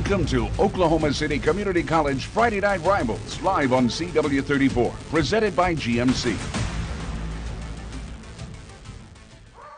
Welcome to Oklahoma City Community College Friday Night Rivals, live on CW34, presented by GMC.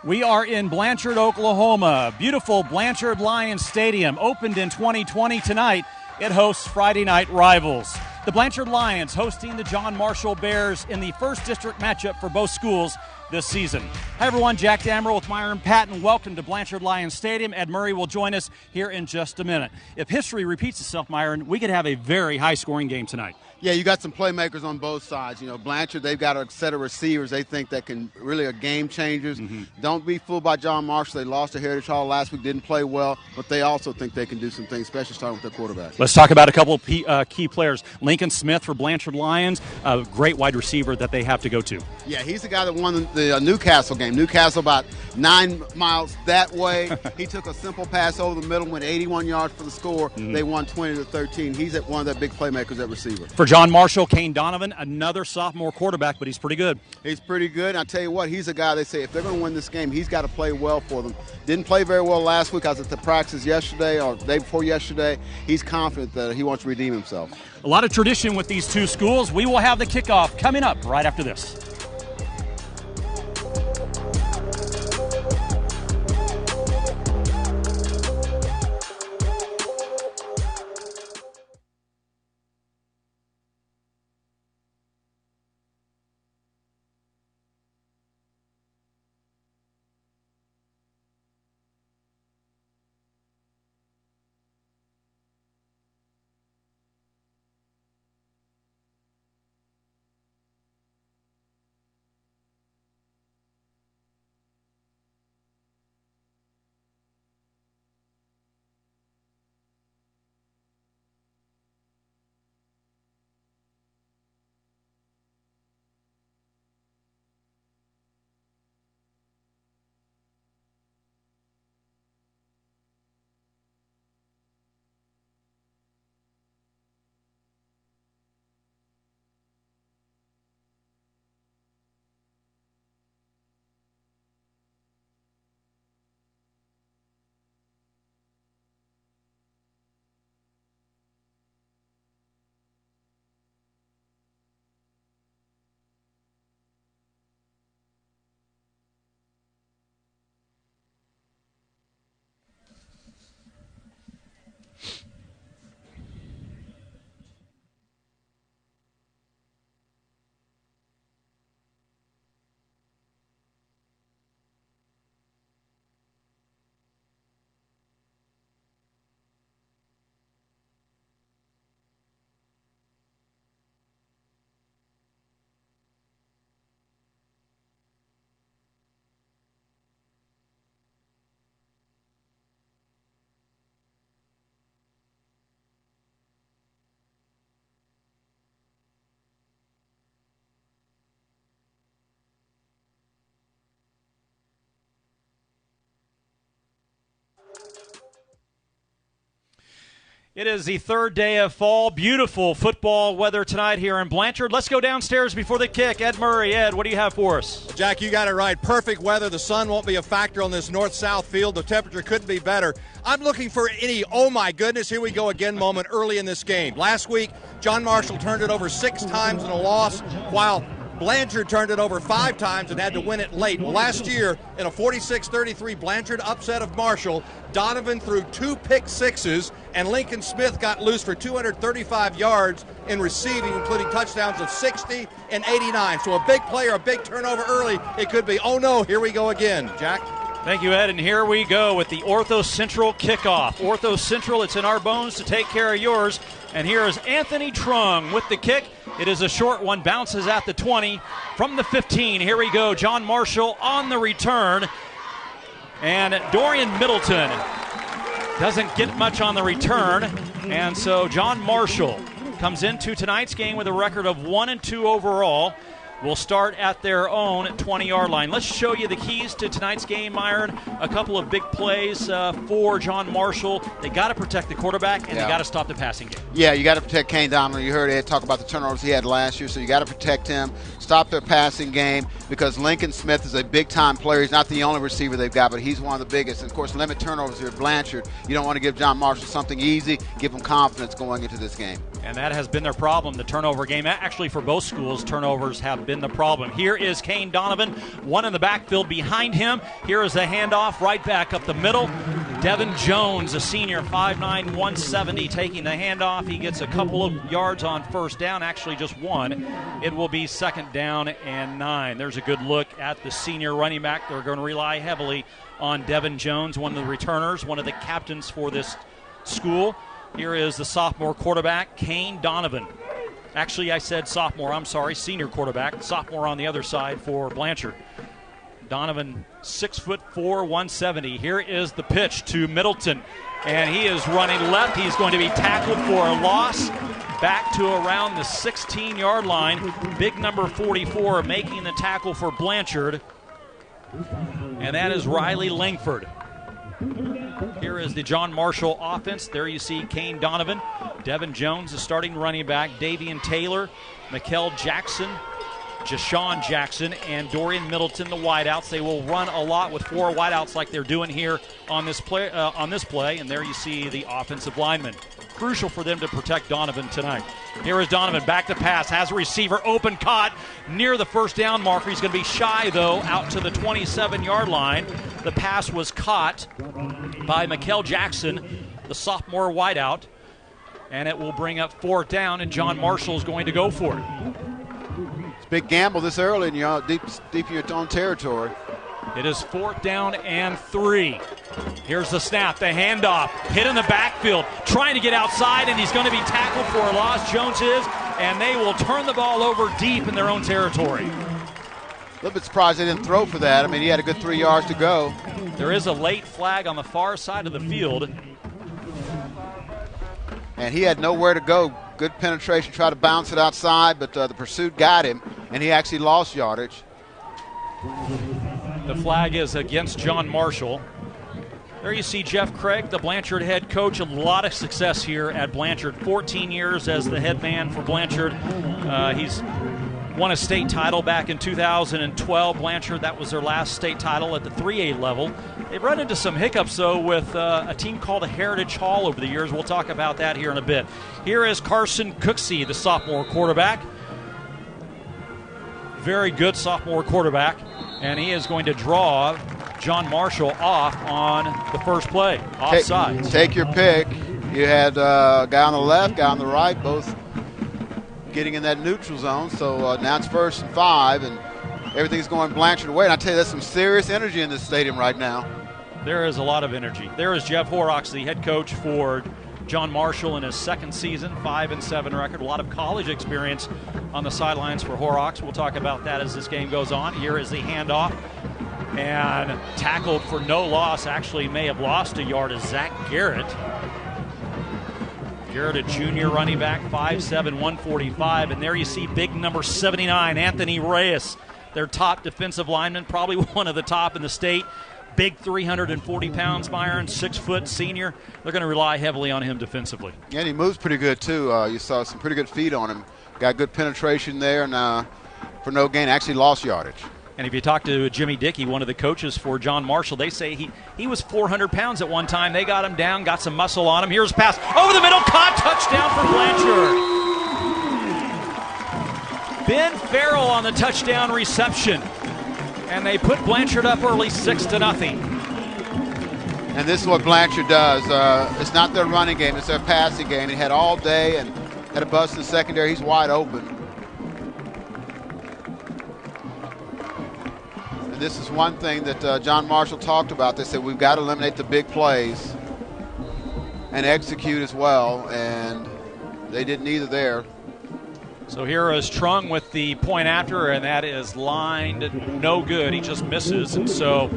We are in Blanchard, Oklahoma. Beautiful Blanchard Lions Stadium, opened in 2020. Tonight, it hosts Friday Night Rivals. The Blanchard Lions hosting the John Marshall Bears in the first district matchup for both schools this season. Hi everyone, Jack Damrell with Myron Patton. Welcome to Blanchard Lions Stadium. Ed Murray will join us here in just a minute. If history repeats itself, Myron, we could have a very high-scoring game tonight. Yeah, you got some playmakers on both sides. You know, Blanchard, they've got a set of receivers they think that can really are game changers. Don't be fooled by John Marshall. They lost to Heritage Hall last week, didn't play well, but they also think they can do some things, especially starting with their quarterback. Let's talk about a couple of key players. Lincoln Smith for Blanchard Lions, a great wide receiver that they have to go to. Yeah, he's the guy that won the Newcastle game. Newcastle about 9 miles that way. He took a simple pass over the middle, went 81 yards for the score. They won 20-13. He's one of their big playmakers at receiver. For John Marshall, Kane Donovan, another sophomore quarterback, but he's pretty good. He's pretty good. And I tell you what, he's a guy they say if they're going to win this game, he's got to play well for them. Didn't play very well last week. I was at the practice yesterday or the day before yesterday. He's confident that he wants to redeem himself. A lot of tradition with these two schools. We will have the kickoff coming up right after this. It is the third day of fall. Beautiful football weather tonight here in Blanchard. Let's go downstairs before the kick. Ed Murray. Ed, what do you have for us? Jack, you got it right. Perfect weather. The sun won't be a factor on this north-south field. The temperature couldn't be better. I'm looking for any, oh my goodness, here we go again moment early in this game. Last week, John Marshall turned it over 6 times in a loss, while Blanchard turned it over 5 times and had to win it late. Well, last year, in a 46-33 Blanchard upset of Marshall, Donovan threw 2 pick sixes, and Lincoln Smith got loose for 235 yards in receiving, including touchdowns of 60 and 89. So a big play or a big turnover early, it could be, oh no, here we go again. Jack? Thank you, Ed, and here we go with the Ortho Central kickoff. Ortho Central, it's in our bones to take care of yours. And here is Anthony Trung with the kick. It is a short one, bounces at the 20 from the 15. Here we go, John Marshall on the return. And Dorian Middleton doesn't get much on the return. And so John Marshall comes into tonight's game with a record of 1-2 overall. Will start at their own 20-yard line. Let's show you the keys to tonight's game, Myron. A couple of big plays for John Marshall. They got to protect the quarterback, and they got to stop the passing game. Yeah, you got to protect Kane Donovan. You heard Ed talk about the turnovers he had last year, so you got to protect him, stop their passing game. because Lincoln Smith is a big-time player. He's not the only receiver they've got, but he's one of the biggest. And, of course, limit turnovers here at Blanchard. You don't want to give John Marshall something easy, give him confidence going into this game. And that has been their problem, the turnover game. Actually, for both schools, turnovers have been the problem. Here is Kane Donovan, one in the backfield behind him. Here is the handoff right back up the middle. Devin Jones, a senior, 5'9", 170, taking the handoff. He gets a couple of yards on first down, actually just one. It will be 2nd down and 9. There's a good look at the senior running back. They're going to rely heavily on Devin Jones, one of the returners, one of the captains for this school. Here is the sophomore quarterback, Kane Donovan. Actually, I said sophomore, I'm sorry, senior quarterback. Sophomore on the other side for Blanchard. Donovan, 6'4", 170. Here is the pitch to Middleton, and he is running left. He's going to be tackled for a loss back to around the 16-yard line. Big number 44 making the tackle for Blanchard, and that is Riley Langford. Here is the John Marshall offense. There you see Kane Donovan, Devin Jones, the starting running back, Davian Taylor, Mikel Jackson, Jashawn Jackson, and Dorian Middleton, the wideouts. They will run a lot with 4 wideouts like they're doing here on this play. And there you see the offensive lineman. Crucial for them to protect Donovan tonight. Here is Donovan, back to pass, has a receiver open, caught near the first down marker. He's going to be shy, though, out to the 27-yard line. The pass was caught by Mikel Jackson, the sophomore wideout, and it will bring up 4th down, and John Marshall is going to go for it. It's a big gamble this early, and you're deep in your own territory. It is 4th down and 3. Here's the snap, the handoff, hit in the backfield, trying to get outside, and he's going to be tackled for a loss. Jones is, and they will turn the ball over deep in their own territory. A little bit surprised they didn't throw for that. I mean, he had a good 3 yards to go. There is a late flag on the far side of the field. And he had nowhere to go. Good penetration, tried to bounce it outside, but the pursuit got him, and he actually lost yardage. The flag is against John Marshall. There you see Jeff Craig, the Blanchard head coach. A lot of success here at Blanchard. 14 years as the head man for Blanchard. He's won a state title back in 2012. Blanchard, that was their last state title at the 3A level. They've run into some hiccups, though, with a team called the Heritage Hall over the years. We'll talk about that here in a bit. Here is Carson Cooksey, the sophomore quarterback. Very good sophomore quarterback. And he is going to draw John Marshall off on the first play, offside. Take your pick. You had a guy on the left, guy on the right, both getting in that neutral zone. So now it's 1st and 5, and everything's going Blanchard away. And I tell you, there's some serious energy in this stadium right now. There is a lot of energy. There is Jeff Horrocks, the head coach for John Marshall in his 2nd season, 5-7 record. A lot of college experience on the sidelines for Horrocks. We'll talk about that as this game goes on. Here is the handoff, and tackled for no loss. Actually may have lost a yard is Zach Garrett. Garrett, a junior running back, 5'7", 145. And there you see big number 79, Anthony Reyes, their top defensive lineman, probably one of the top in the state. Big 340 pounds, Myron, 6-foot senior. They're going to rely heavily on him defensively. Yeah, and he moves pretty good, too. You saw some pretty good feet on him. Got good penetration there, and for no gain, actually lost yardage. And if you talk to Jimmy Dickey, one of the coaches for John Marshall, they say he was 400 pounds at one time. They got him down, got some muscle on him. Here's a pass over the middle, caught, touchdown for Blanchard. Ben Farrell on the touchdown reception. And they put Blanchard up early, 6-0. And this is what Blanchard does. It's not their running game, it's their passing game. He had all day and had a bust in the secondary. He's wide open. And this is one thing that John Marshall talked about. They said we've got to eliminate the big plays and execute as well, and they did neither there. So here is Trung with the point after, and that is lined no good. He just misses, and so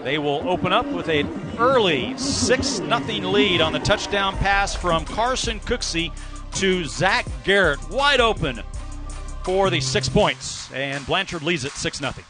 they will open up with an early 6-0 lead on the touchdown pass from Carson Cooksey to Zach Garrett. Wide open for the 6 points, and Blanchard leads it 6-0.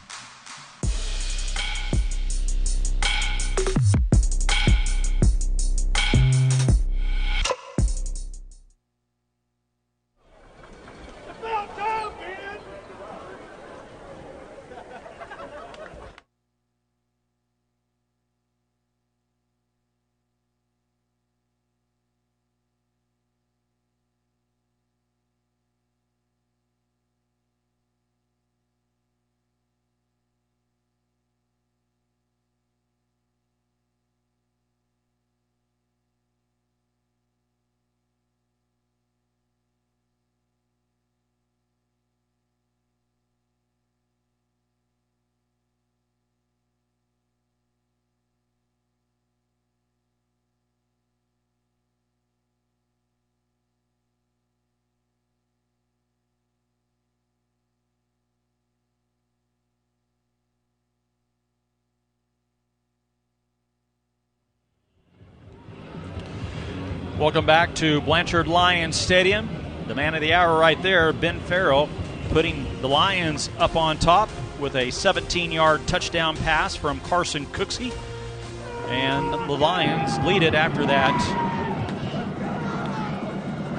Welcome back to Blanchard Lions Stadium. The man of the hour right there, Ben Farrell, putting the Lions up on top with a 17-yard touchdown pass from Carson Cooksey. And the Lions lead it after that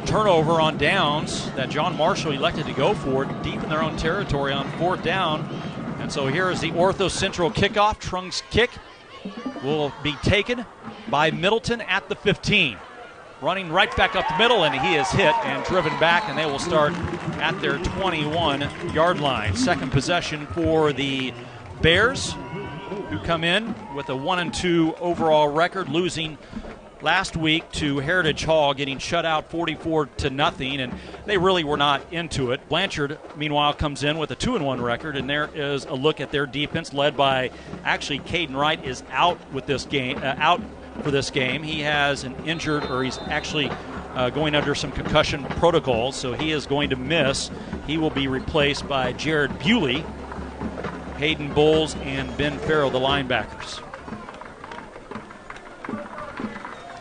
turnover on downs that John Marshall elected to go for it deep in their own territory on 4th down. And so here is the Ortho Central kickoff. Trung's kick will be taken by Middleton at the 15. Running right back up the middle, and he is hit and driven back, and they will start at their 21-yard line. Second possession for the Bears, who come in with a 1-2 overall record, losing last week to Heritage Hall, getting shut out 44-0, and they really were not into it. Blanchard, meanwhile, comes in with a 2-1 record, and there is a look at their defense, led by, actually, Caden Wright is out with this game, for this game. He has an injured, or he's actually going under some concussion protocols, so he is going to miss. He will be replaced by Jared Bewley, Hayden Bowles, and Ben Farrell, the linebackers.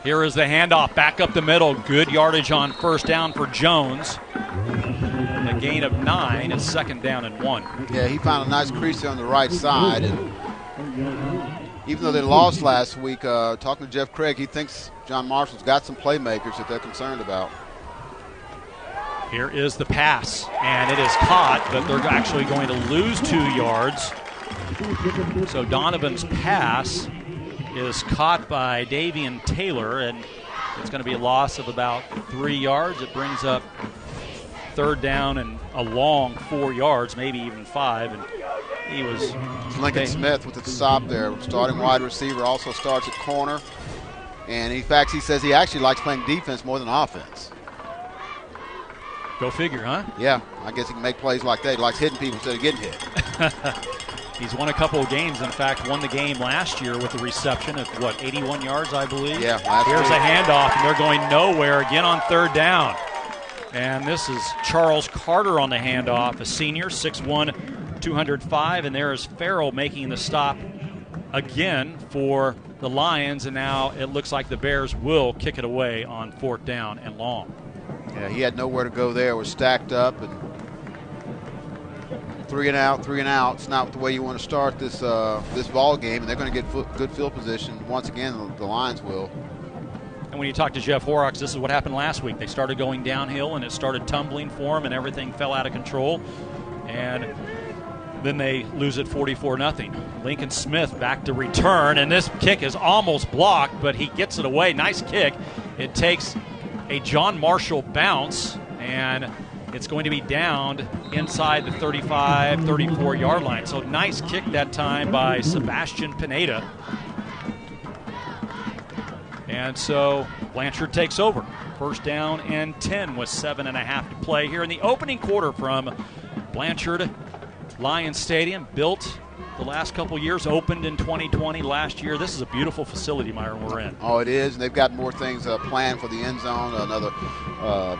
Here is the handoff back up the middle. Good yardage on 1st down for Jones. A gain of 9. It's 2nd down and 1. Yeah, he found a nice crease on the right side, and even though they lost last week, talking to Jeff Craig, he thinks John Marshall's got some playmakers that they're concerned about. Here is the pass, and it is caught, but they're actually going to lose 2 yards. So Donovan's pass is caught by Davian Taylor, and it's going to be a loss of about 3 yards. It brings up 3rd down and a long 4 yards, maybe even 5. And he was Lincoln Smith with the stop there. Starting wide receiver, also starts at corner. And in fact, he says he actually likes playing defense more than offense. Go figure, huh? Yeah, I guess he can make plays like that. He likes hitting people instead of getting hit. He's won a couple of games. In fact, won the game last year with a reception of, 81 yards, I believe? Yeah. Here's a handoff, and they're going nowhere again on 3rd down. And this is Charles Carter on the handoff, a senior, 6'1", 205, and there is Farrell making the stop again for the Lions, and now it looks like the Bears will kick it away on 4th down and long. Yeah, he had nowhere to go there. Was stacked up, and 3 and out. It's not the way you want to start this this ball game, and they're going to get good field position once again. The Lions will. And when you talk to Jeff Horrocks, this is what happened last week. They started going downhill, and it started tumbling for them, and everything fell out of control. And then they lose it 44-0. Lincoln Smith back to return, and this kick is almost blocked, but he gets it away. Nice kick. It takes a John Marshall bounce, and it's going to be downed inside the 35, 34-yard line. So nice kick that time by Sebastian Pineda. And so Blanchard takes over. 1st down and 10 with 7.5 to play here in the opening quarter from Blanchard Lions Stadium. Built the last couple years, opened in 2020 last year. This is a beautiful facility, Myron, we're in. Oh, it is. And they've got more things planned for the end zone, another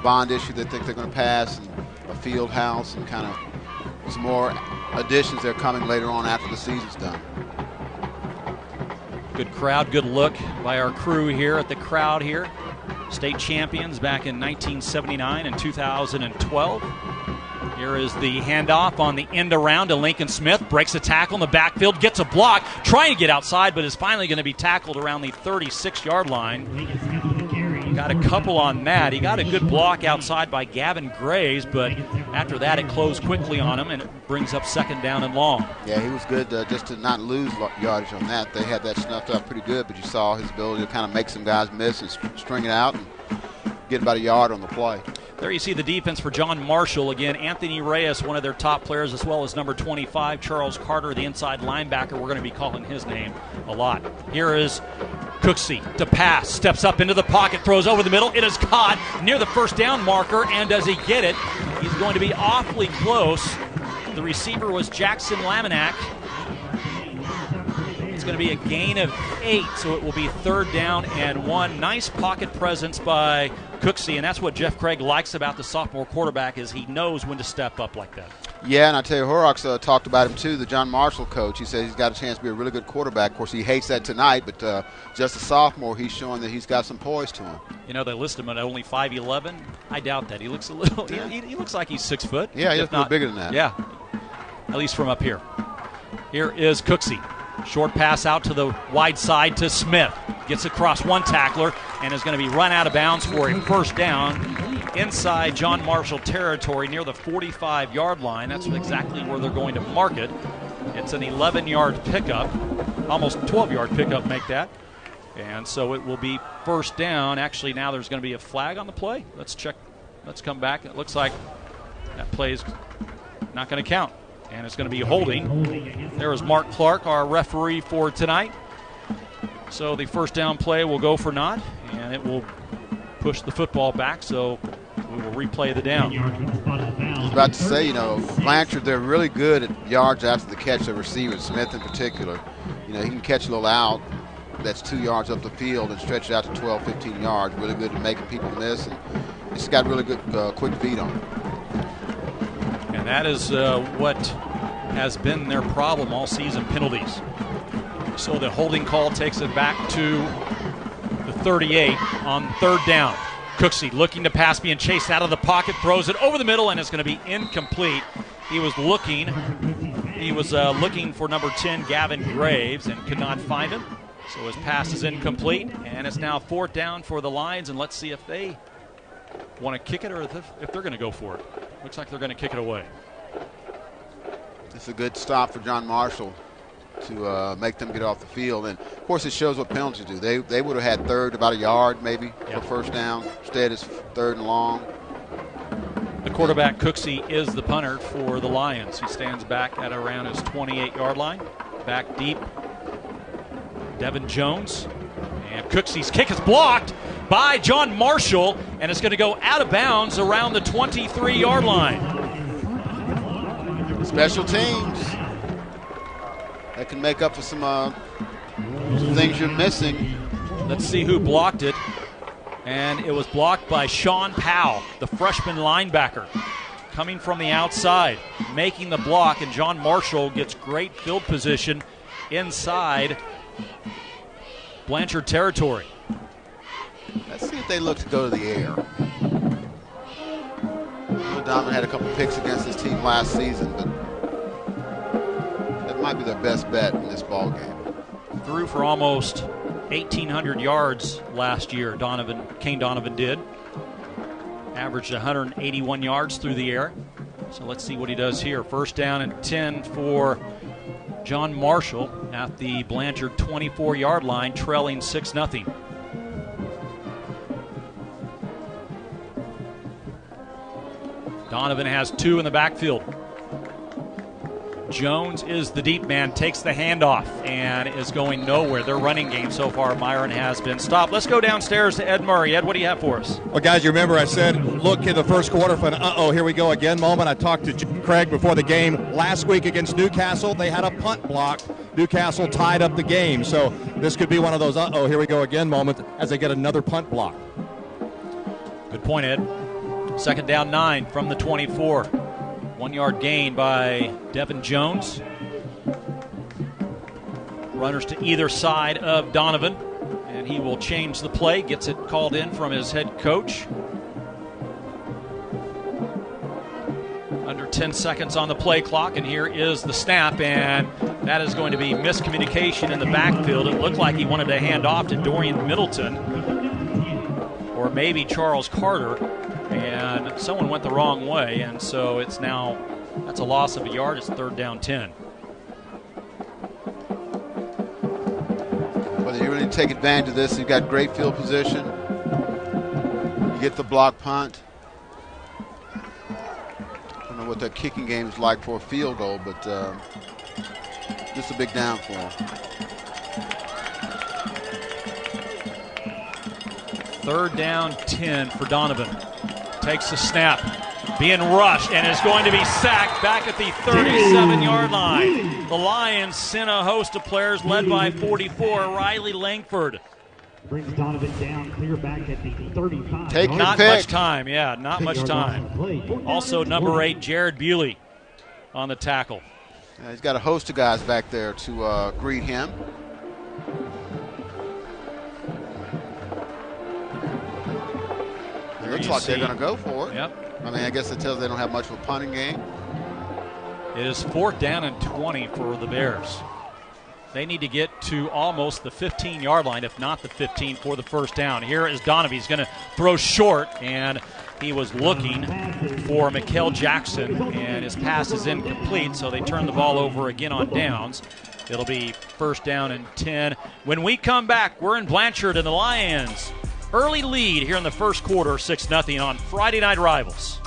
bond issue they think they're going to pass, and a field house, and kind of some more additions that are coming later on after the season's done. Good crowd, good look by our crew here at the crowd here. State champions back in 1979 and 2012. Here is the handoff on the end around to Lincoln Smith. Breaks a tackle in the backfield, gets a block, trying to get outside, but is finally going to be tackled around the 36-yard line. Got a couple on that. He got a good block outside by Gavin Graves, but after that it closed quickly on him, and it brings up 2nd down and long. Yeah, he was good just to not lose yardage on that. They had that snuffed up pretty good, but you saw his ability to kind of make some guys miss and string it out and get about a yard on the play. There you see the defense for John Marshall. Again, Anthony Reyes, one of their top players, as well as number 25, Charles Carter, the inside linebacker. We're going to be calling his name a lot. Here is Cooksey to pass, steps up into the pocket, throws over the middle. It is caught near the 1st down marker, and does he get it? He's going to be awfully close. The receiver was Jackson Laminack. It's going to be a gain of 8, so it will be 3rd down and 1. Nice pocket presence by Cooksey, and that's what Jeff Craig likes about the sophomore quarterback, is he knows when to step up like that. Yeah, and I tell you, Horrocks talked about him too, the John Marshall coach. He said he's got a chance to be a really good quarterback. Of course, he hates that tonight, but just a sophomore, he's showing that he's got some poise to him. You know, they list him at only 5'11". I doubt that. He looks a little. He looks like he's 6 foot. Yeah, he looks a little bigger than that. Yeah, at least from up here. Here is Cooksey. Short pass out to the wide side to Smith. Gets across one tackler and is going to be run out of bounds for a first down inside John Marshall territory near the 45-yard line. That's exactly where they're going to mark it. It's an 11-yard pickup, almost 12-yard pickup, make that. And so it will be first down. Actually, now there's going to be a flag on the play. Let's check. Let's come back. It looks like that play is not going to count. And it's going to be holding. There is Mark Clark, our referee for tonight. So the first down play will go for naught, and it will push the football back, so we will replay the down. I was about to say, Blanchard, they're really good at yards after the catch, the receivers, Smith in particular. He can catch a little out that's 2 yards up the field and stretch it out to 12, 15 yards. Really good at making people miss, and he's got really good quick feet on him. And that is what has been their problem all season, penalties. So the holding call takes it back to the 38 on third down. Cooksey looking to pass, being chased out of the pocket, throws it over the middle, and it's going to be incomplete. He was looking for number 10, Gavin Graves, and could not find him. So his pass is incomplete, and it's now fourth down for the Lions, and let's see if they want to kick it or if they're going to go for it. Looks like they're going to kick it away. It's a good stop for John Marshall to make them get off the field. And, of course, it shows what penalties do. They would have had third, about a yard maybe, for first down. Instead, it's third and long. The quarterback, Cooksey, is the punter for the Lions. He stands back at around his 28-yard line. Back deep, Devin Jones. And Cooksey's kick is blocked by John Marshall, and it's going to go out of bounds around the 23-yard line. Special teams. That can make up for some things you're missing. Let's see who blocked it. And it was blocked by Sean Powell, the freshman linebacker, coming from the outside, making the block, and John Marshall gets great field position inside Blanchard territory. Let's see if they look to go to the air. Donovan had a couple picks against his team last season, but that might be their best bet in this ball game. Threw for almost 1,800 yards last year, Kane Donovan did. Averaged 181 yards through the air. So let's see what he does here. First down and 10 for John Marshall at the Blanchard 24-yard line, trailing 6-0. Donovan has two in the backfield. Jones is the deep man, takes the handoff, and is going nowhere. Their running game so far, Myron, has been stopped. Let's go downstairs to Ed Murray. Ed, what do you have for us? Well, guys, you remember I said, look in the first quarter for an here we go again moment. I talked to Craig before the game. Last week against Newcastle, they had a punt block. Newcastle tied up the game. So this could be one of those here we go again moments as they get another punt block. Good point, Ed. Second down 9 from the 24. 1 yard gain by Devin Jones. Runners to either side of Donovan, and he will change the play. Gets it called in from his head coach. Under 10 seconds on the play clock, and here is the snap, and that is going to be miscommunication in the backfield. It looked like he wanted to hand off to Dorian Middleton or maybe Charles Carter, and someone went the wrong way, and so it's now, that's a loss of a yard. It's third down 10. Well, you really take advantage of this. You've got great field position. You get the block punt. I don't know what that kicking game is like for a field goal, but just a big down for him. Third down 10 for Donovan. Takes the snap, being rushed, and is going to be sacked back at the 37-yard line. The Lions sent a host of players led by 44, Riley Langford. Brings Donovan down, clear back at the 35. Take your Not pick. much time, not much time. Also number 8, Jared Bewley. on the tackle. He's got a host of guys back there to greet him. It looks like they're going to go for it. Yep. I mean, I guess it tells they don't have much of a punting game. It is 4th down and 20 for the Bears. They need to get to almost the 15-yard line, if not the 15, for the first down. Here is Donovan. He's going to throw short, and he was looking for Mikael Jackson, and his pass is incomplete, so they turn the ball over again on downs. It'll be 1st down and 10. When we come back, we're in Blanchard, and the Lions early lead here in the first quarter, 6-0 on Friday Night Rivals.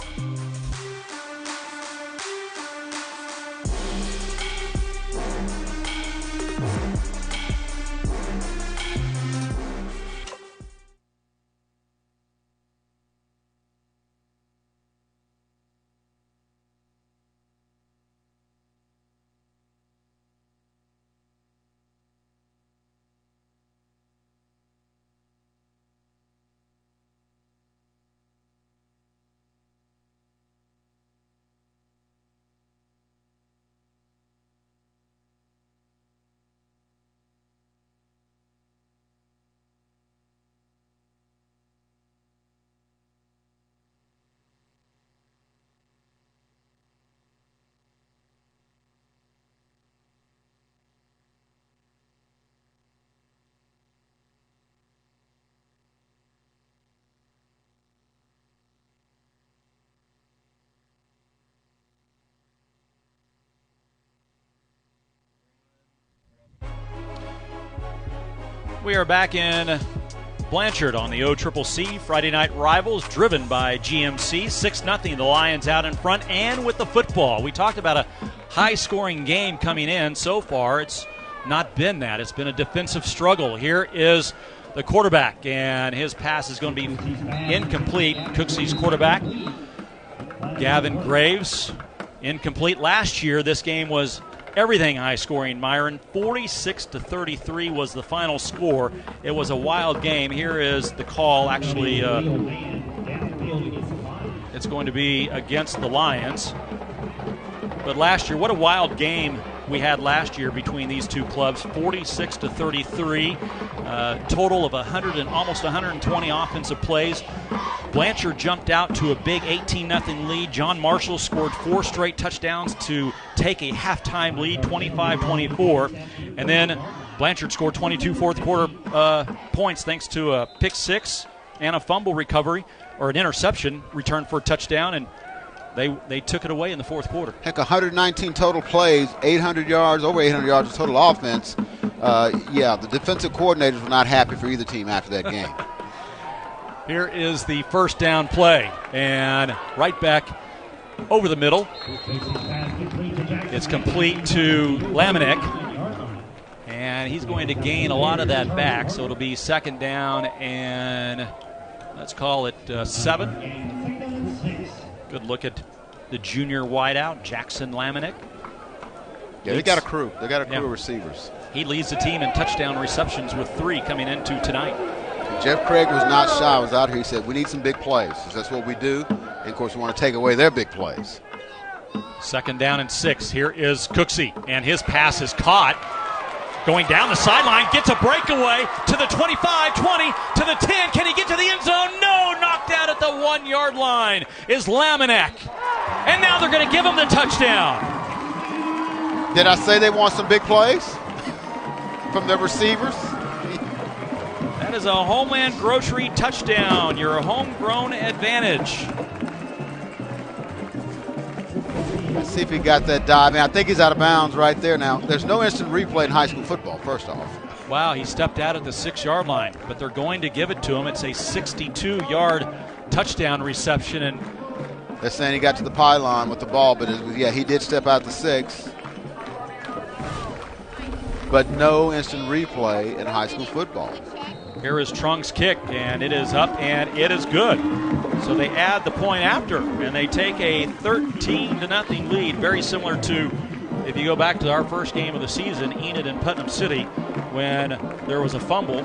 We are back in Blanchard on the OCCC Friday Night Rivals, driven by GMC. 6-0, the Lions out in front and with the football. We talked about a high-scoring game coming in. So far, it's not been that. It's been a defensive struggle. Here is the quarterback, and his pass is going to be incomplete. Cooksey's quarterback, Gavin Graves, incomplete. Last year, this game was everything high-scoring, Myron. 46-33 was the final score. It was a wild game. Here is the call. Actually, it's going to be against the Lions. But last year, what a wild game we had last year between these two clubs. 46-33, total of almost 120 offensive plays. Blanchard jumped out to a big 18-0 lead. John Marshall scored 4 straight touchdowns to take a halftime lead, 25-24. And then Blanchard scored 22 fourth quarter points thanks to a pick 6 and a fumble recovery, or an interception returned for a touchdown, and they took it away in the fourth quarter. Heck, 119 total plays, 800 yards, over 800 yards of total offense. The defensive coordinators were not happy for either team after that game. Here is the first down play, and right back over the middle. It's complete to Lamanek, and he's going to gain a lot of that back, so it'll be 2nd down and let's call it 7. Good look at the junior wideout, Jackson Lamanek. Yeah, they got a crew. They got a crew of receivers. He leads the team in touchdown receptions with 3 coming into tonight. Jeff Craig was not shy. Was out here. He said, we need some big plays. That's what we do. And, of course, we want to take away their big plays. 2nd down and 6. Here is Cooksey, and his pass is caught. Going down the sideline, gets a breakaway to the 25, 20, to the 10. Can he get to the end zone? No, knocked out at the 1-yard line is Lamanek. And now they're going to give him the touchdown. Did I say they want some big plays from their receivers? That is a Homeland Grocery touchdown, your homegrown advantage. Let's see if he got that dive. I think he's out of bounds right there now. There's no instant replay in high school football, first off. Wow, he stepped out at the 6-yard line, but they're going to give it to him. It's a 62-yard touchdown reception. And they're saying he got to the pylon with the ball, but he did step out the 6. But no instant replay in high school football. Here is Trung's kick, and it is up, and it is good. So they add the point after, and they take a 13-0 lead, very similar to, if you go back to our first game of the season, Enid and Putnam City, when there was a fumble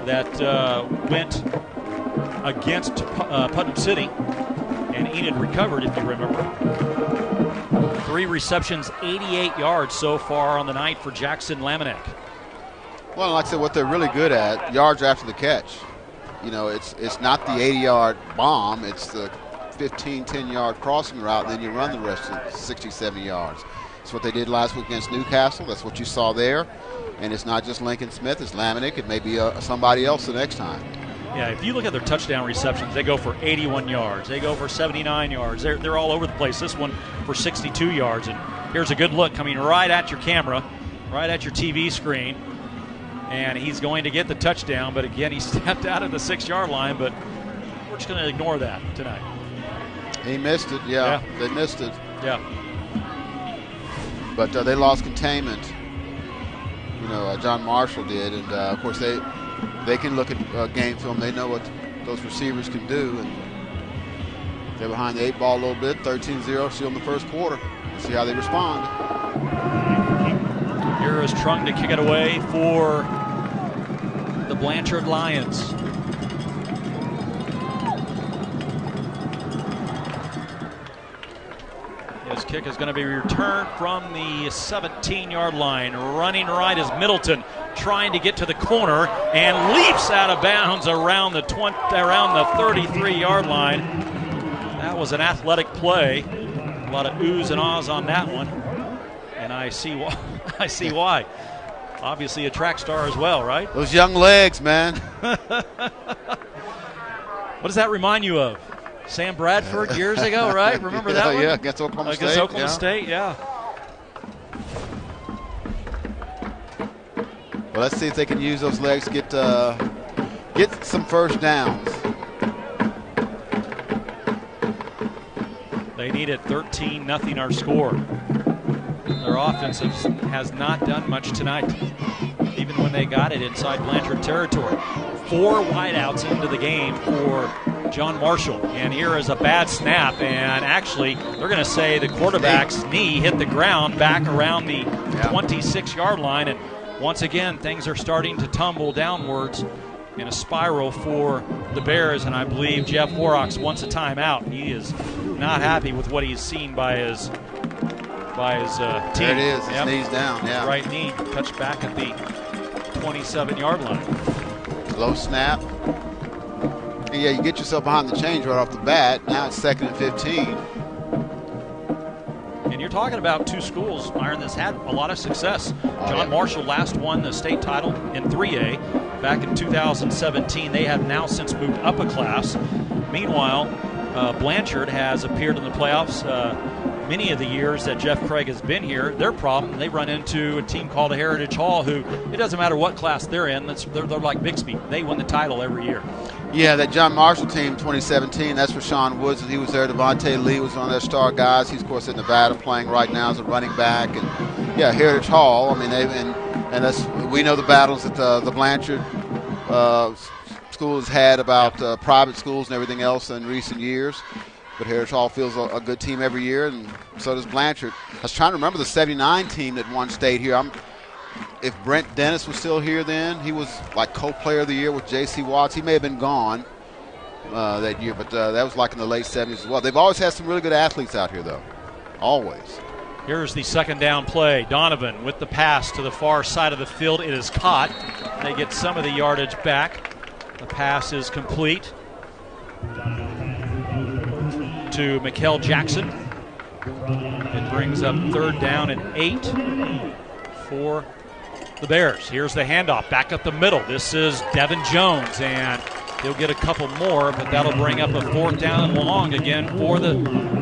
that went against Putnam City, and Enid recovered, if you remember. 3 receptions, 88 yards so far on the night for Jackson Lamanek. Well, like I said, what they're really good at, yards after the catch. You know, it's not the 80-yard bomb. It's the 15, 10-yard crossing route, and then you run the rest of 60, 70 yards. That's what they did last week against Newcastle. That's what you saw there. And it's not just Lincoln Smith. It's Lamanek. It may be somebody else the next time. Yeah, if you look at their touchdown receptions, they go for 81 yards. They go for 79 yards. They're all over the place. This one for 62 yards. And here's a good look coming right at your camera, right at your TV screen. And he's going to get the touchdown. But, again, he stepped out of the 6-yard line. But we're just going to ignore that tonight. He missed it, yeah. They missed it. Yeah. But they lost containment. You know, John Marshall did. And, of course, they can look at game film. They know what those receivers can do. And they're behind the 8 ball a little bit, 13-0, still in the first quarter. We'll see how they respond. Here is Trung to kick it away for the Blanchard Lions. His kick is going to be returned from the 17-yard line. Running right is Middleton, trying to get to the corner and leaps out of bounds around the 33-yard line. That was an athletic play. A lot of oohs and ahs on that one, and I see why. I see why. Obviously a track star as well, right? Those young legs, man. What does that remind you of? Sam Bradford years ago, right? Remember that one? Yeah, against Oklahoma State. Against Oklahoma State, yeah. Well, let's see if they can use those legs to get some first downs. They need it 13-0 our score. Their offense has not done much tonight, even when they got it inside Blanchard territory. 4 wideouts into the game for John Marshall. And here is a bad snap. And actually, they're going to say the quarterback's knee hit the ground back around the 26-yard line. And once again, things are starting to tumble downwards in a spiral for the Bears. And I believe Jeff Horrocks wants a timeout. He is not happy with what he's seen by his team. There it is. His knee's down. Yeah. Right knee touched back at the 27-yard line. Low snap. And yeah, you get yourself behind the change right off the bat. Now it's 2nd and 15. And you're talking about 2 schools, Myron, that's had a lot of success. John Marshall last won the state title in 3A back in 2017. They have now since moved up a class. Meanwhile, Blanchard has appeared in the playoffs many of the years that Jeff Craig has been here. Their problem, they run into a team called the Heritage Hall, who it doesn't matter what class they're in. They're like Bixby. They win the title every year. Yeah, that John Marshall team, 2017, that's for Sean Woods. He was there. Devontae Lee was one of their star guys. He's, of course, in Nevada playing right now as a running back. And, yeah, Heritage Hall. I mean, we know the battles that the Blanchard school has had about private schools and everything else in recent years. But Heritage Hall feels a good team every year, and so does Blanchard. I was trying to remember the 79 team that won state here. If Brent Dennis was still here then, he was like co-player of the year with J.C. Watts. He may have been gone that year, but that was like in the late 70s as well. They've always had some really good athletes out here, though. Always. Here's the 2nd down play. Donovan with the pass to the far side of the field. It is caught. They get some of the yardage back. The pass is complete to Mikel Jackson. It brings up 3rd down and 8 for the Bears. Here's the handoff back up the middle. This is Devin Jones, and he'll get a couple more, but that'll bring up a 4th down and long again for the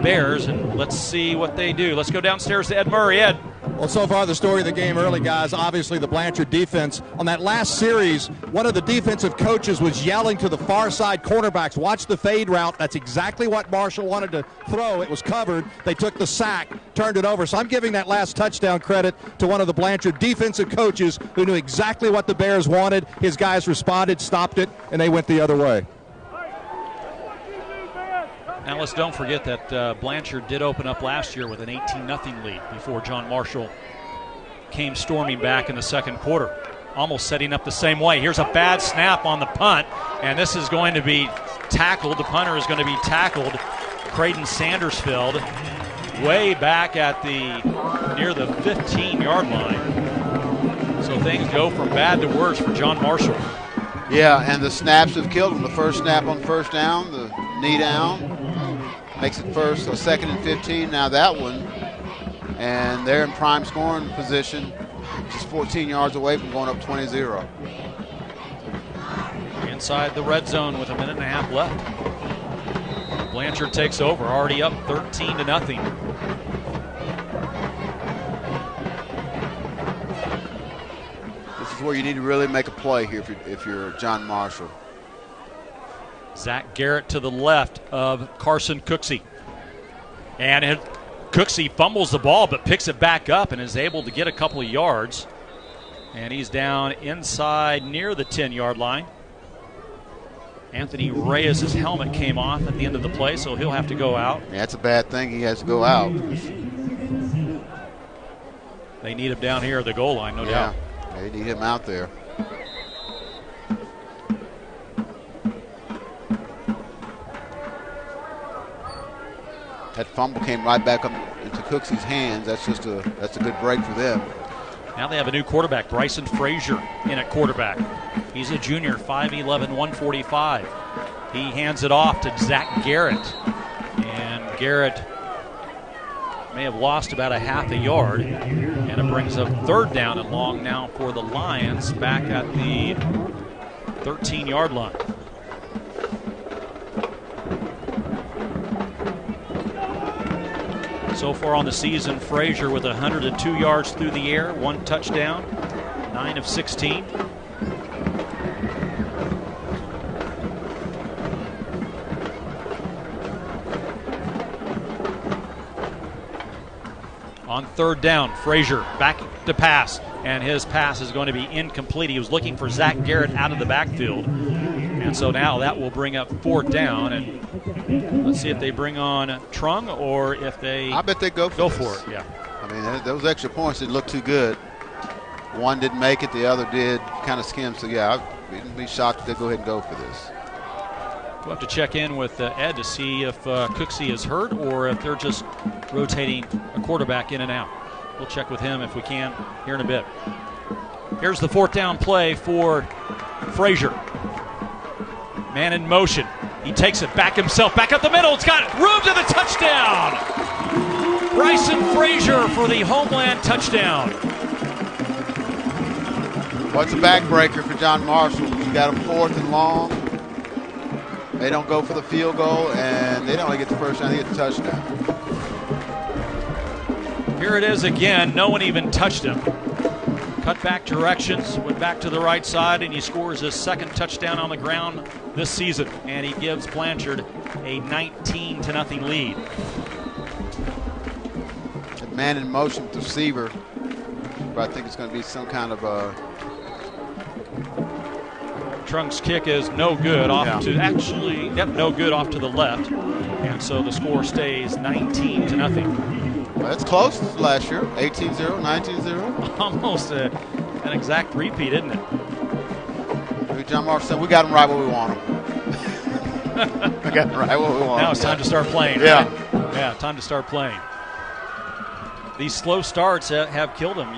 Bears. And let's see what they do. Let's go downstairs to Ed Murray. Ed. Well, so far the story of the game early, guys, obviously the Blanchard defense. On that last series, one of the defensive coaches was yelling to the far side cornerbacks, watch the fade route. That's exactly what Marshall wanted to throw. It was covered. They took the sack, turned it over. So I'm giving that last touchdown credit to one of the Blanchard defensive coaches who knew exactly what the Bears wanted. His guys responded, stopped it, and they went the other way. Now let's don't forget that Blanchard did open up last year with an 18-0 lead before John Marshall came storming back in the 2nd quarter. Almost setting up the same way. Here's a bad snap on the punt, and this is going to be tackled. The punter is going to be tackled. Creighton Sandersfeld way back at near the 15-yard line. So things go from bad to worse for John Marshall. Yeah, and the snaps have killed him. The first snap on first down, the knee down, makes it second and 15. Now that one, and they're in prime scoring position, just 14 yards away from going up 20-0. Inside the red zone with a minute and a half left. Blanchard takes over, already up 13-0. This is where you need to really make a play here if you're John Marshall. Zach Garrett to the left of Carson Cooksey. And Cooksey fumbles the ball but picks it back up and is able to get a couple of yards. And he's down inside near the 10-yard line. Anthony Reyes' helmet came off at the end of the play, so he'll have to go out. Yeah, that's a bad thing. He has to go out. They need him down here at the goal line, no doubt. They need him out there. That fumble came right back up into Cooksey's hands. That's a good break for them. Now they have a new quarterback, Bryson Frazier, in at quarterback. He's a junior, 5'11", 145. He hands it off to Zach Garrett. And Garrett may have lost about a half a yard. And it brings up third down and long now for the Lions back at the 13-yard line. So far on the season, Frazier with 102 yards through the air, 1 touchdown, 9 of 16. On third down, Frazier back to pass, and his pass is going to be incomplete. He was looking for Zach Garrett out of the backfield. And so now that will bring up fourth down, and let's see if they bring on Trung or if they. I bet they go for it. Yeah. I mean, those extra points didn't look too good. One didn't make it, the other did, kind of skimmed. So yeah, I'd be shocked if they go ahead and go for this. We'll have to check in with Ed to see if Cooksey is hurt or if they're just rotating a quarterback in and out. We'll check with him if we can here in a bit. Here's the fourth down play for Frazier. Man in motion. He takes it back himself, back up the middle. It's got room to the touchdown. Bryson Frazier for the Homeland touchdown. Well, it's a backbreaker for John Marshall. You got him fourth and long. They don't go for the field goal, and they don't only get the first down, they get the touchdown. Here it is again. No one even touched him. Cut back directions, went back to the right side, and he scores his second touchdown on the ground this season. And he gives Blanchard a 19-0 lead. A man in motion with the receiver, but I think it's going to be some kind of a. Trunk's kick is no good off no good off to the left. And so the score stays 19-0. Well, that's close last year, 18-0, 19-0. Almost an exact repeat, isn't it? John Marshall said, we got him right where we want him. We got him right where we want him. Now it's time to start playing. Yeah. Right? Yeah, time to start playing. These slow starts have killed him.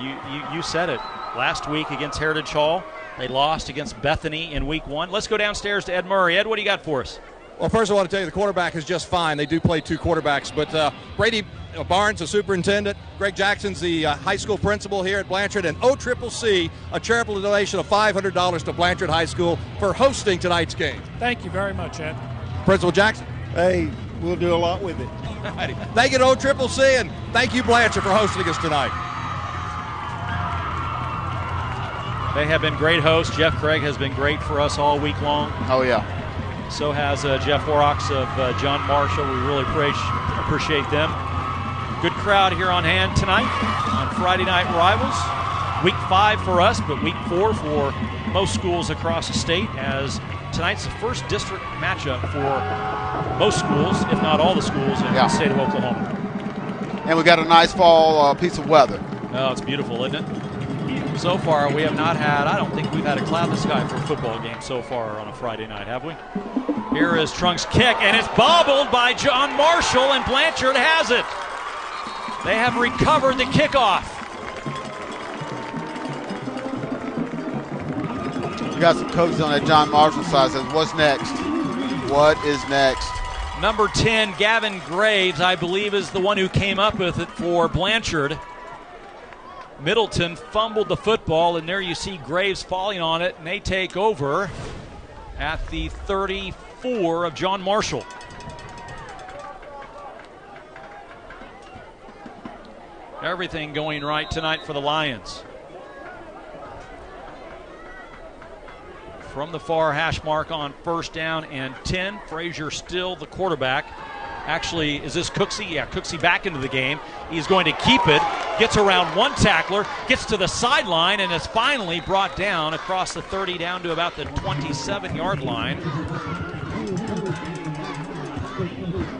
You said it. Last week against Heritage Hall, they lost against Bethany in week 1. Let's go downstairs to Ed Murray. Ed, what do you got for us? Well, first I want to tell you the quarterback is just fine. They do play 2 quarterbacks, but Brady Barnes, the superintendent, Greg Jackson's the high school principal here at Blanchard, and OCCC, a charitable donation of $500 to Blanchard High School for hosting tonight's game. Thank you very much, Ed. Principal Jackson. Hey, we'll do a lot with it. Thank you to OCCC, and thank you, Blanchard, for hosting us tonight. They have been great hosts. Jeff Craig has been great for us all week long. Oh, yeah. So has Jeff Horrocks of John Marshall. We really appreciate them. Good crowd here on hand tonight on Friday Night Rivals. Week 5 for us, but week 4 for most schools across the state, as tonight's the first district matchup for most schools, if not all the schools in the state of Oklahoma. And we got a nice fall piece of weather. Oh, it's beautiful, isn't it? So far, we have not had, I don't think we've had a cloudless sky for a football game so far on a Friday night, have we? Here is Trunk's kick, and it's bobbled by John Marshall, and Blanchard has it. They have recovered the kickoff. You got some coaches on that John Marshall side says, what's next? What is next? Number 10, Gavin Graves, I believe, is the one who came up with it for Blanchard. Middleton fumbled the football, and there you see Graves falling on it, and they take over at the 34 of John Marshall. Everything going right tonight for the Lions. From the far hash mark on first down and 10. Frazier still the quarterback. Actually, is this Cooksey? Yeah, Cooksey back into the game. He's going to keep it. Gets around one tackler, gets to the sideline, and is finally brought down across the 30 down to about the 27-yard line.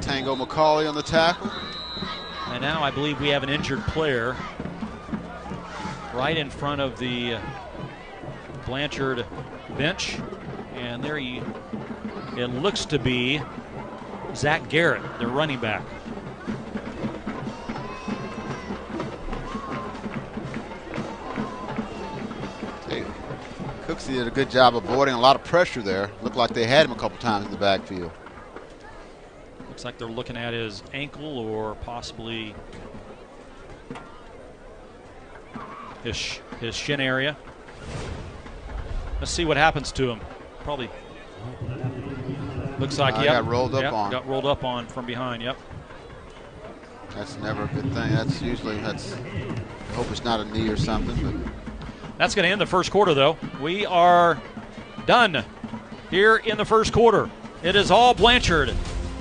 Tango McCauley on the tackle. And now I believe we have an injured player right in front of the Blanchard bench. And there it looks to be Zach Garrett, their running back. Hey, Cooksey did a good job avoiding a lot of pressure there. Looked like they had him a couple times in the backfield. Looks like they're looking at his ankle or possibly his shin area. Let's see what happens to him. Probably looks like got rolled up on. Got rolled up on from behind. Yep. That's never a good thing. That's usually I hope it's not a knee or something. But that's going to end the first quarter, though. We are done here in the first quarter. It is all Blanchard,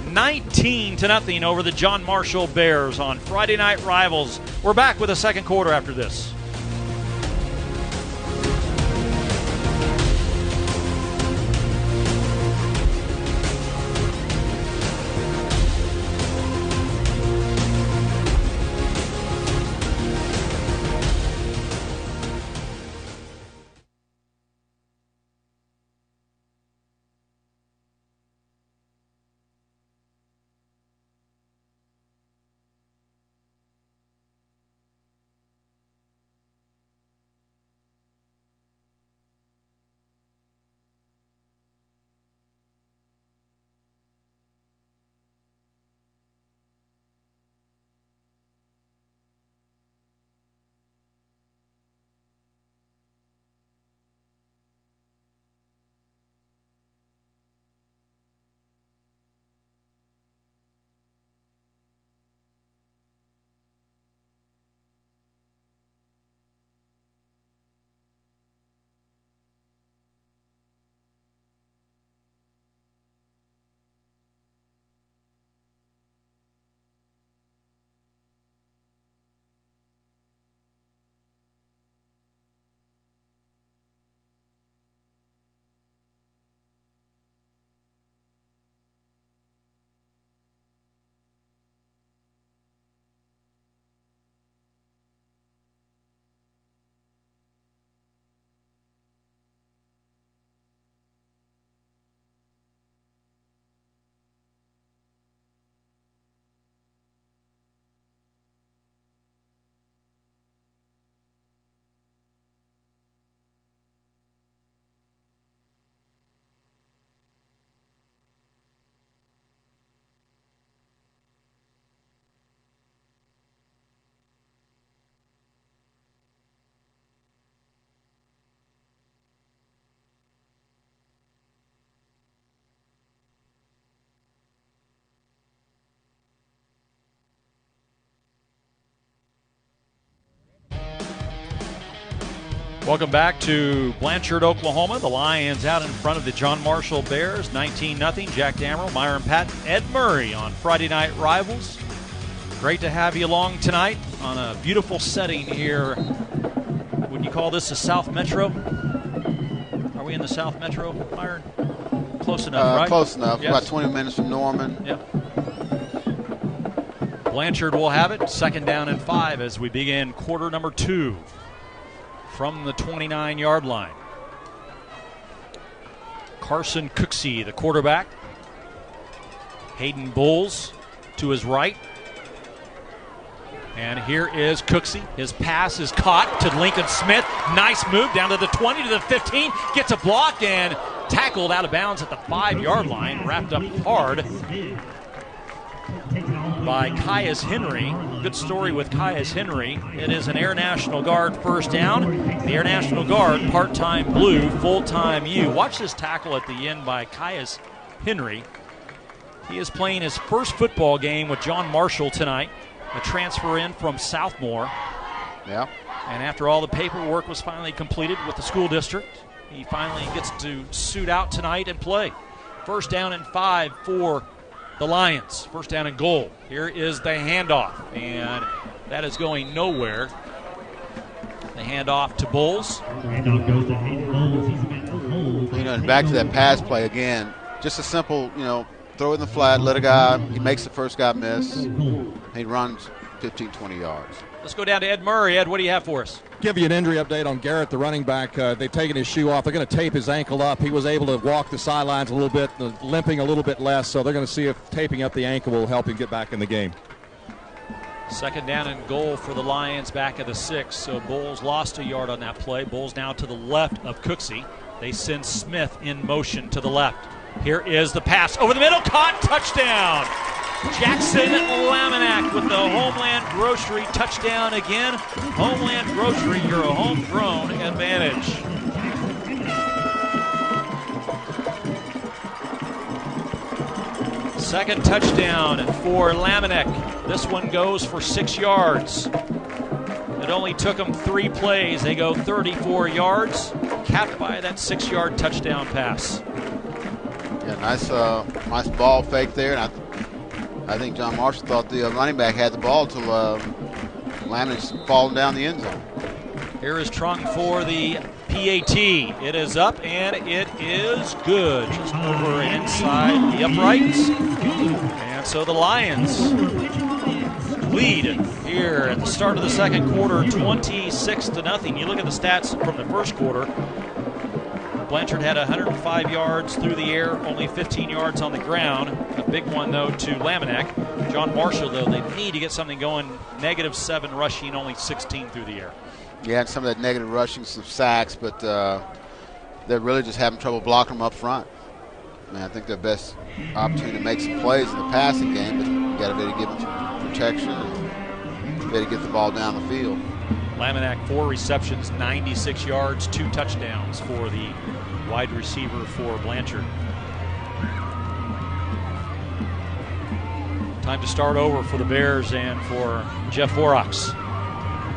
19-0 over the John Marshall Bears on Friday Night Rivals. We're back with a second quarter after this. Welcome back to Blanchard, Oklahoma. The Lions out in front of the John Marshall Bears, 19-0. Jack Damrell, Myron Patton, Ed Murray on Friday Night Rivals. Great to have you along tonight on a beautiful setting here. Would you call this the South Metro? Are we in the South Metro, Myron? Close enough, right? Close enough. Yes. About 20 minutes from Norman. Yep. Blanchard will have it. 2nd down and 5 as we begin quarter number 2. From the 29-yard line. Carson Cooksey, the quarterback. Hayden Bowles to his right. And here is Cooksey. His pass is caught to Lincoln Smith. Nice move down to the 20, to the 15. Gets a block and tackled out of bounds at the 5-yard line. Wrapped up hard by Caius Henry. Good story with Caius Henry. It is an Air National Guard first down. The Air National Guard, part-time blue, full-time U. Watch this tackle at the end by Caius Henry. He is playing his first football game with John Marshall tonight, a transfer in from Southmore. Yeah. And after all the paperwork was finally completed with the school district, he finally gets to suit out tonight and play. First down and 5 for the Lions. First down and goal. Here is the handoff, and that is going nowhere. The handoff to Bowles. And back to that pass play again. Just a simple, throw it in the flat, let a guy, he makes the first guy miss. He runs 15, 20 yards. Let's go down to Ed Murray. Ed, what do you have for us? Give you an injury update on Garrett, the running back. They've taken his shoe off. They're going to tape his ankle up. He was able to walk the sidelines a little bit, limping a little bit less, so they're going to see if taping up the ankle will help him get back in the game. Second down and goal for the Lions back at the 6. So Bowles lost a yard on that play. Bowles now to the left of Cooksey. They send Smith in motion to the left. Here is the pass over the middle. Caught. Touchdown. Jackson Laminack with the Homeland Grocery touchdown again. Homeland Grocery, your homegrown advantage. Second touchdown for Laminack. This one goes for 6 yards. It only took them 3 plays. They go 34 yards, capped by that 6-yard touchdown pass. Yeah, nice ball fake there. And I think John Marshall thought the running back had the ball till Laminack's falling down the end zone. Here is Trung for the PAT. It is up, and it is good. Just over and inside the uprights. And so the Lions lead here at the start of the second quarter, 26-0. You look at the stats from the first quarter. Blanchard had 105 yards through the air, only 15 yards on the ground. A big one, though, to Laminack. John Marshall, though, they need to get something going. -7 rushing, only 16 through the air. Yeah, and some of that negative rushing, some sacks, but they're really just having trouble blocking them up front. I think their best opportunity to make some plays in the passing game, but you got to be able to give them some protection and be able to get the ball down the field. Laminack, 4 receptions, 96 yards, 2 touchdowns for the wide receiver for Blanchard. Time to start over for the Bears and for Jeff Horrocks.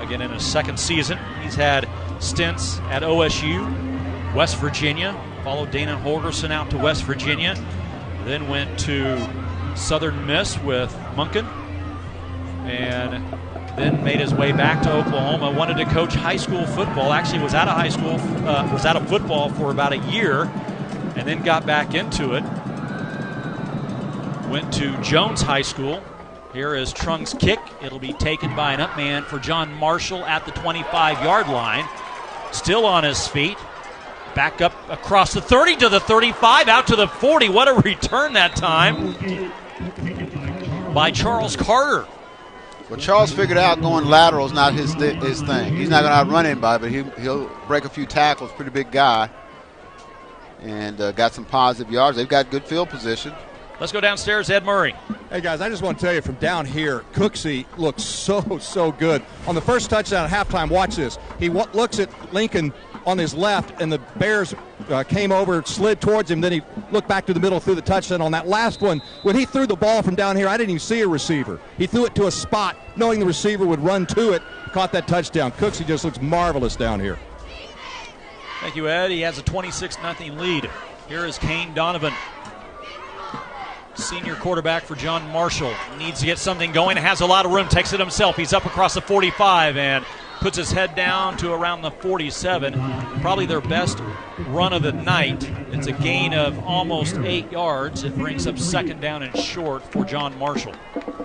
Again, in his second season, he's had stints at OSU, West Virginia, followed Dana Holgerson out to West Virginia, then went to Southern Miss with Munkin, and then made his way back to Oklahoma. Wanted to coach high school football. Actually was out of high school, was out of football for about a year, and then got back into it. Went to Jones High School. Here is Trung's kick. It'll be taken by an up man for John Marshall at the 25-yard line. Still on his feet. Back up across the 30 to the 35, out to the 40. What a return that time by Charles Carter. Well, Charles figured out going lateral is not his thing. He's not going to outrun anybody, but he'll break a few tackles. Pretty big guy. And got some positive yards. They've got good field position. Let's go downstairs, Ed Murray. Hey, guys, I just want to tell you from down here, Cooksey looks so good. On the first touchdown at halftime, watch this. He looks at Lincoln on his left, and the Bears came over, slid towards him. Then he looked back to the middle, threw the touchdown. On that last one, when he threw the ball from down here, I didn't even see a receiver. He threw it to a spot, knowing the receiver would run to it, caught that touchdown. Cooksey just looks marvelous down here. Thank you, Ed. He has a 26-0 lead. Here is Kane Donovan. Senior quarterback for John Marshall. Needs to get something going. Has a lot of room. Takes it himself. He's up across the 45 and puts his head down to around the 47. Probably their best run of the night. It's a gain of almost 8 yards. It brings up second down and short for John Marshall.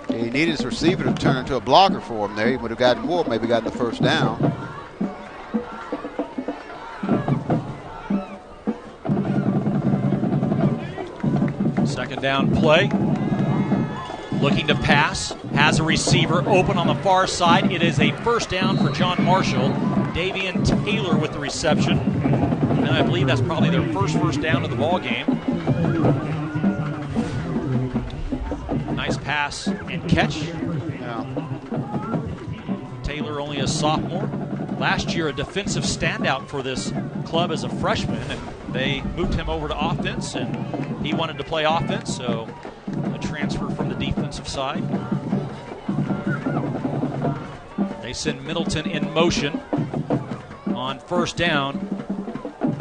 He needed his receiver to turn into a blocker for him there. He would have gotten more, maybe gotten the first down. Second down play. Looking to pass, has a receiver open on the far side. It is a first down for John Marshall. Davian Taylor with the reception. And I believe that's probably their first down of the ball game. Nice pass and catch. Yeah. Taylor only a sophomore. Last year a defensive standout for this club as a freshman, and they moved him over to offense, and he wanted to play offense, so a transfer from the defensive side. They send Middleton in motion on first down.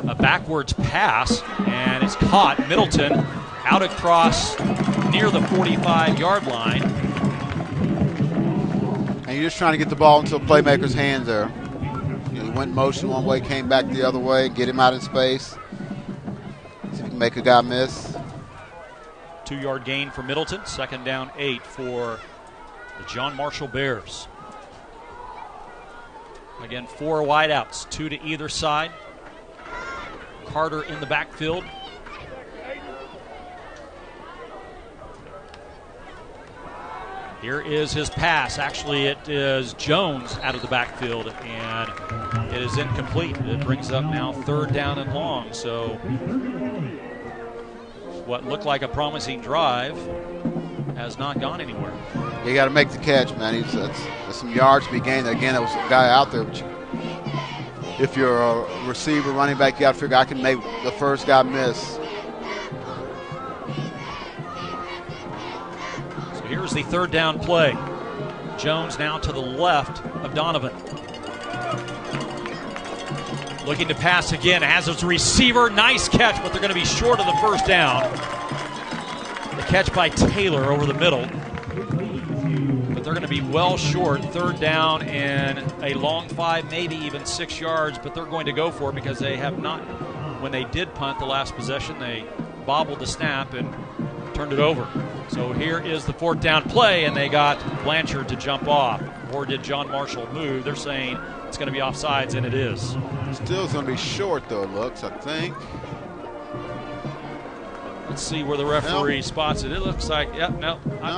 A backwards pass, and it's caught. Middleton out across near the 45-yard line. And you're just trying to get the ball into a playmaker's hands there. You know, he went in motion one way, came back the other way, get him out in space. See if you can make a guy miss. 2-yard gain for Middleton. 2nd down 8 for the John Marshall Bears. Again, 4 wideouts, 2 to either side. Carter in the backfield. Here is his pass. Actually, it is Jones out of the backfield, and it is incomplete. It brings up now 3rd down and long. So what looked like a promising drive has not gone anywhere. You got to make the catch, man. There's some yards to be gained. Again, there was a guy out there. But if you're a receiver, running back, you got to figure I can make the first guy miss. Here's the 3rd down play. Jones now to the left of Donovan. Looking to pass again, has his receiver. Nice catch, but they're going to be short of the first down. The catch by Taylor over the middle. But they're going to be well short. 3rd down and a long 5, maybe even 6 yards, but they're going to go for it because they have not, when they did punt the last possession, they bobbled the snap and turned it over. So here is the 4th down play, and they got Blanchard to jump off. Or did John Marshall move? They're saying it's going to be offsides, and it is. Still going to be short, though, it looks, I think. Let's see where the referee spots it. It looks like, I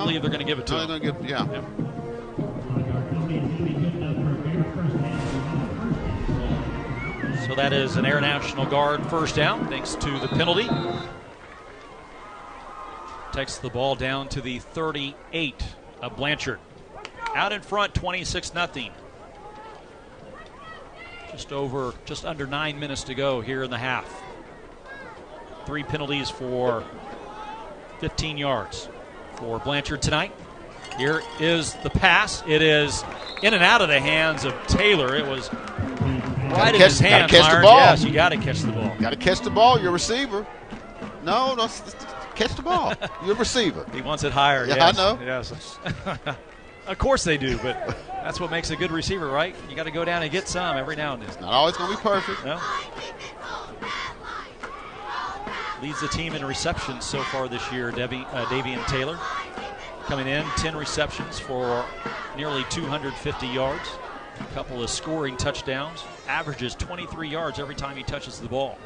believe they're going to give it to him. They're going to give, yeah. Yep. So that is an Air National Guard first down, thanks to the penalty. Takes the ball down to the 38 of Blanchard. Out in front, 26-0. Just under 9 minutes to go here in the half. 3 penalties for 15 yards for Blanchard tonight. Here is the pass. It is in and out of the hands of Taylor. It was right in his hands. Catch the ball. Yes, you got to catch the ball. Got to catch the ball. You're a receiver. No, catch the ball. You're a receiver. He wants it higher. Yeah, yes. I know. Yes. Of course they do, but that's what makes a good receiver, right? You got to go down and get some every now and then. It's not always going to be perfect. No. Leads the team in receptions so far this year, Davian Taylor. Coming in, 10 receptions for nearly 250 yards. A couple of scoring touchdowns. Averages 23 yards every time he touches the ball.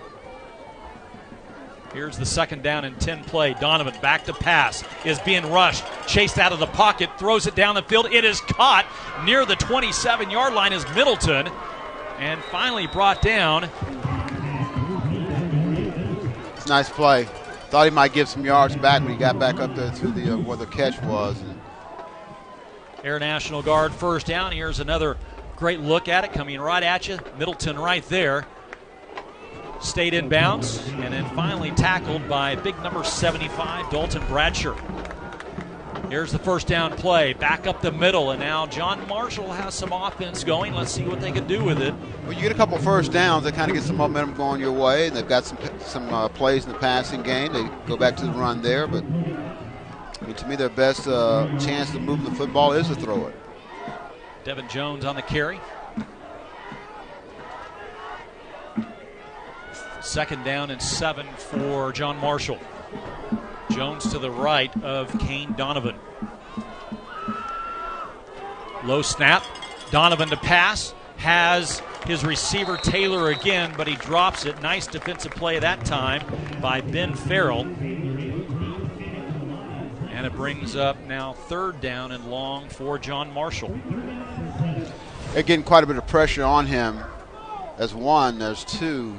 Here's the 2nd down and 10 play. Donovan back to pass. Is being rushed. Chased out of the pocket. Throws it down the field. It is caught near the 27-yard line is Middleton. And finally brought down. It's a nice play. Thought he might give some yards back when he got back up there to the where the catch was. Air National Guard first down. Here's another great look at it. Coming right at you. Middleton right there. Stayed in bounds, and then finally tackled by big number 75, Dalton Bradshaw. Here's the 1st down play, back up the middle, and now John Marshall has some offense going. Let's see what they can do with it. Well, you get a couple first downs, that kind of get some momentum going your way, and they've got some plays in the passing game. They go back to the run there, but to me their best chance to move the football is to throw it. Devin Jones on the carry. 2nd down and 7 for John Marshall. Jones to the right of Kane Donovan. Low snap. Donovan to pass. Has his receiver Taylor again, but he drops it. Nice defensive play that time by Ben Farrell. And And it brings up now 3rd down and long for John Marshall. They're getting quite a bit of pressure on him. There's 1, there's 2.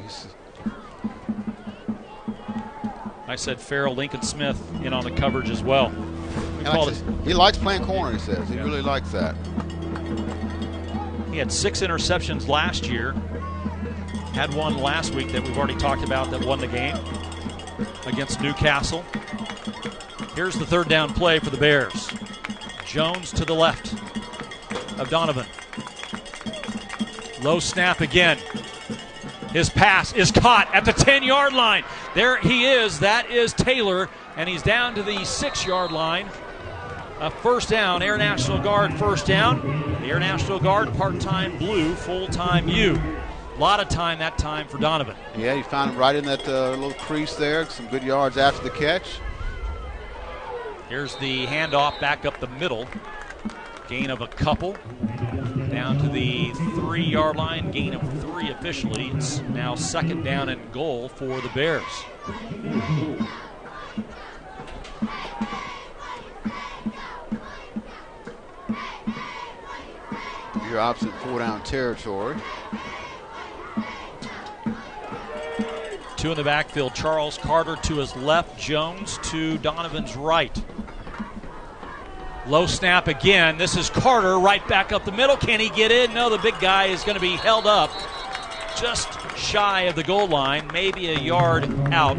I said Farrell, Lincoln Smith in on the coverage as well. He likes playing corner, he says. He really likes that. He had 6 interceptions last year. Had one last week that we've already talked about that won the game against Newcastle. Here's the 3rd down play for the Bears. Jones to the left of Donovan. Low snap again. His pass is caught at the 10-yard line. There he is. That is Taylor, and he's down to the 6-yard line. A 1st down, Air National Guard 1st down. The Air National Guard, part-time blue, full-time U. A lot of time that time for Donovan. Yeah, he found him right in that little crease there. Some good yards after the catch. Here's the handoff back up the middle. Gain of a couple. Down to the 3-yard line. Gain of 3 officially. It's now 2nd down and goal for the Bears. You're opposite 4-down territory. 2 in the backfield. Charles Carter to his left. Jones to Donovan's right. Low snap again. This is Carter right back up the middle. Can he get in? No, the big guy is going to be held up just shy of the goal line, maybe a yard out.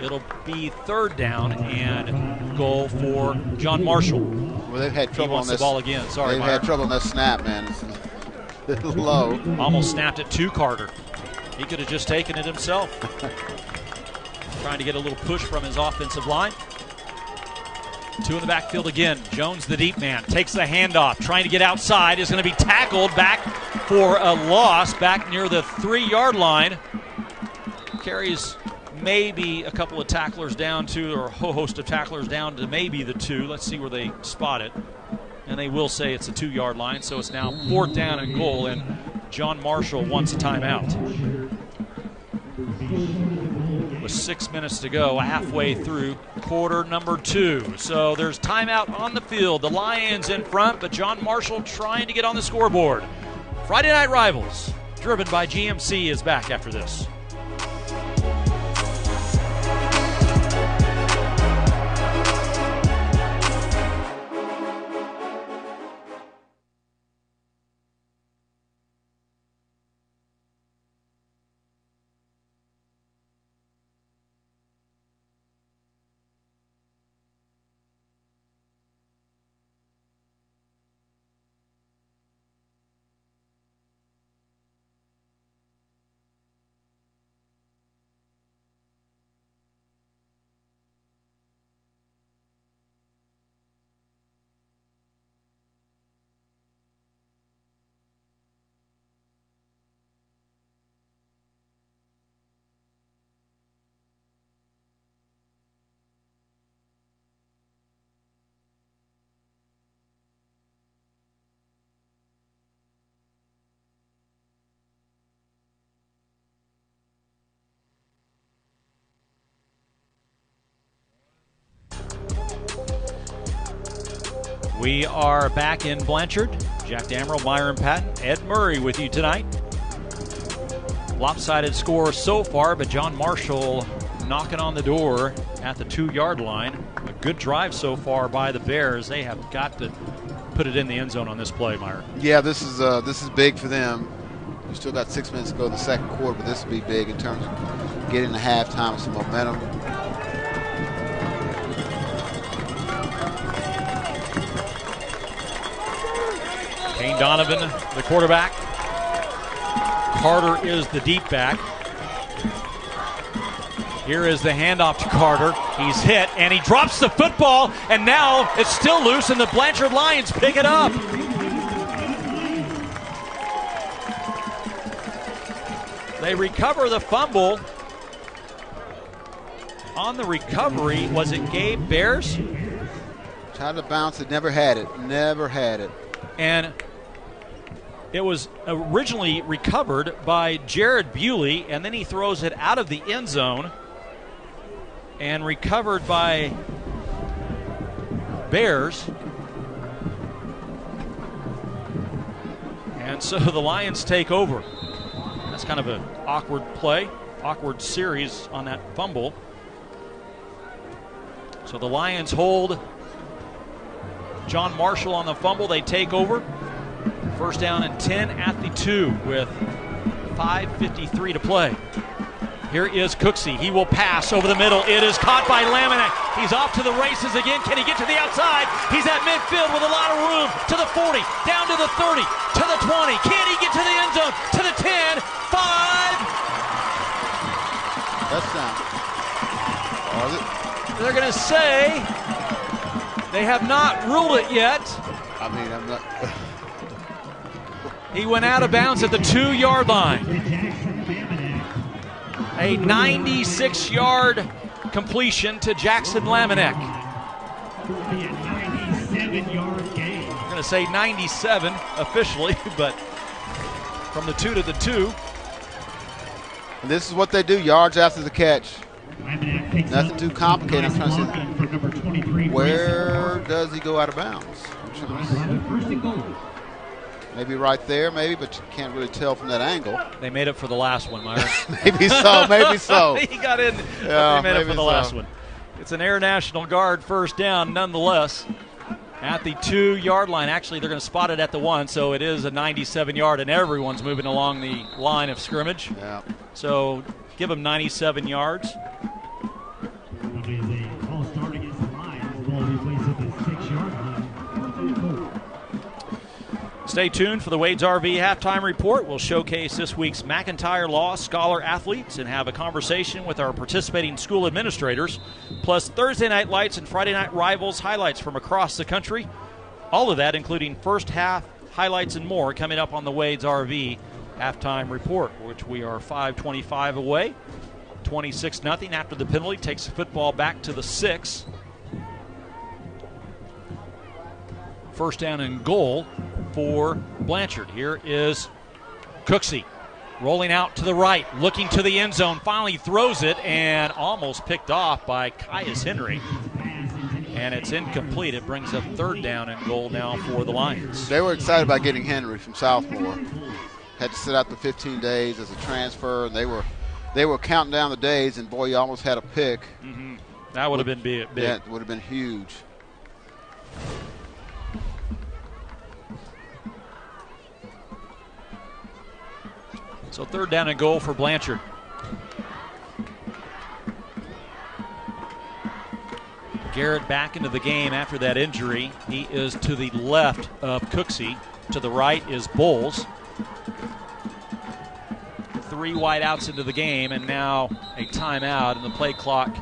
It'll be 3rd down and goal for John Marshall. Well, they've had trouble on this. The ball again. Sorry, they've had trouble on that snap, man. It's a little low. Almost snapped it to Carter. He could have just taken it himself. Trying to get a little push from his offensive line. 2 in the backfield again. Jones, the deep man, takes the handoff, trying to get outside, is going to be tackled back for a loss back near the 3-yard line. Carries maybe a couple of tacklers down to, or a whole host of tacklers down to maybe the 2. Let's see where they spot it. And they will say it's a 2-yard line, so it's now 4th down and goal, and John Marshall wants a timeout. With 6 minutes to go, halfway through quarter number 2. So there's timeout on the field. The Lions in front, but John Marshall trying to get on the scoreboard. Friday Night Rivals, driven by GMC, is back after this. We are back in Blanchard. Jack Damrell, Myron Patton, Ed Murray with you tonight. Lopsided score so far, but John Marshall knocking on the door at the 2-yard line. A good drive so far by the Bears. They have got to put it in the end zone on this play, Myron. Yeah, this is big for them. We still got 6 minutes to go in the second quarter, but this will be big in terms of getting to halftime with some momentum. Kane Donovan, the quarterback. Carter is the deep back. Here is the handoff to Carter. He's hit, and he drops the football, and now it's still loose, and the Blanchard Lions pick it up. They recover the fumble. On the recovery, was it Gabe Bears? Tried to bounce it, never had it. And it was originally recovered by Jared Bewley, and then he throws it out of the end zone and recovered by Bears. And so the Lions take over. That's kind of an awkward play, awkward series on that fumble. So the Lions hold John Marshall on the fumble. They take over. First down and 10 at the 2 with 5:53 to play. Here is Cooksey. He will pass over the middle. It is caught by Laminack. He's off to the races again. Can he get to the outside? He's at midfield with a lot of room. To the 40, down to the 30, to the 20. Can he get to the end zone? To the 10, 5. Touchdown. Was it? They're going to say they have not ruled it yet. I mean, I'm not. He went out of bounds at the 2-yard line. A 96-yard completion to Jackson Laminack. I'm going to say 97 officially, but from the 2 to the 2. And this is what they do, yards after the catch. Nothing too complicated. I'm trying to see, where does he go out of bounds? Maybe right there, maybe, but you can't really tell from that angle. They made up for the last one, Myron. Maybe so, maybe so. He got in, yeah, they made up for the last one. It's an Air National Guard first down nonetheless at the 2-yard line. Actually, they're going to spot it at the 1, so it is a 97-yard, and everyone's moving along the line of scrimmage. Yeah. So give them 97 yards. Stay tuned for the Wade's RV halftime report. We'll showcase this week's McIntyre Law Scholar athletes and have a conversation with our participating school administrators, plus Thursday night lights and Friday night rivals highlights from across the country. All of that, including first half highlights and more, coming up on the Wade's RV halftime report, which we are 5:25 away. 26-0 after the penalty takes the football back to the 6. First down and goal for Blanchard. Here is Cooksey rolling out to the right, looking to the end zone, finally throws it and almost picked off by Caius Henry. And it's incomplete. It brings up third down and goal now for the Lions. They were excited about getting Henry from Southmore. Had to sit out the 15 days as a transfer, and they were counting down the days, and boy, you almost had a pick. Mm-hmm. That would have been big. Yeah, it would have been huge. So third down and goal for Blanchard. Garrett back into the game after that injury. He is to the left of Cooksey. To the right is Bowles. 3 wideouts into the game, and now a timeout, and the play clock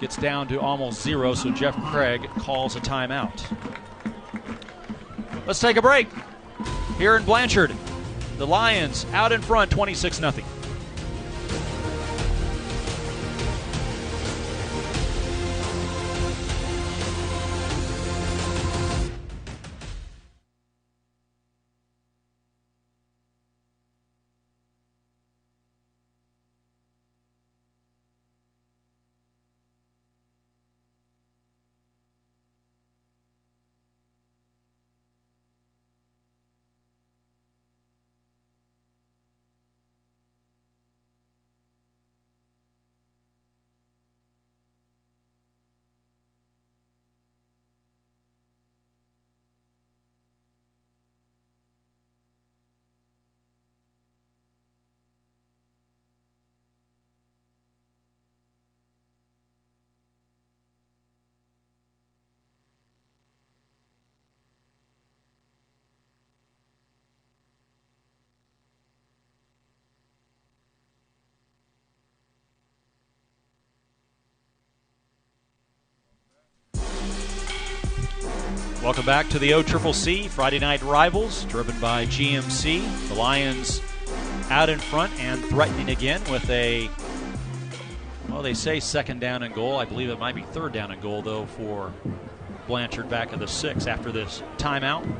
gets down to almost 0, so Jeff Craig calls a timeout. Let's take a break. Here in Blanchard, the Lions out in front, 26-0. Welcome back to the OCCC Friday Night Rivals, driven by GMC. The Lions out in front and threatening again with a, well, they say second down and goal. I believe it might be third down and goal, though, for Blanchard back at the 6 after this timeout.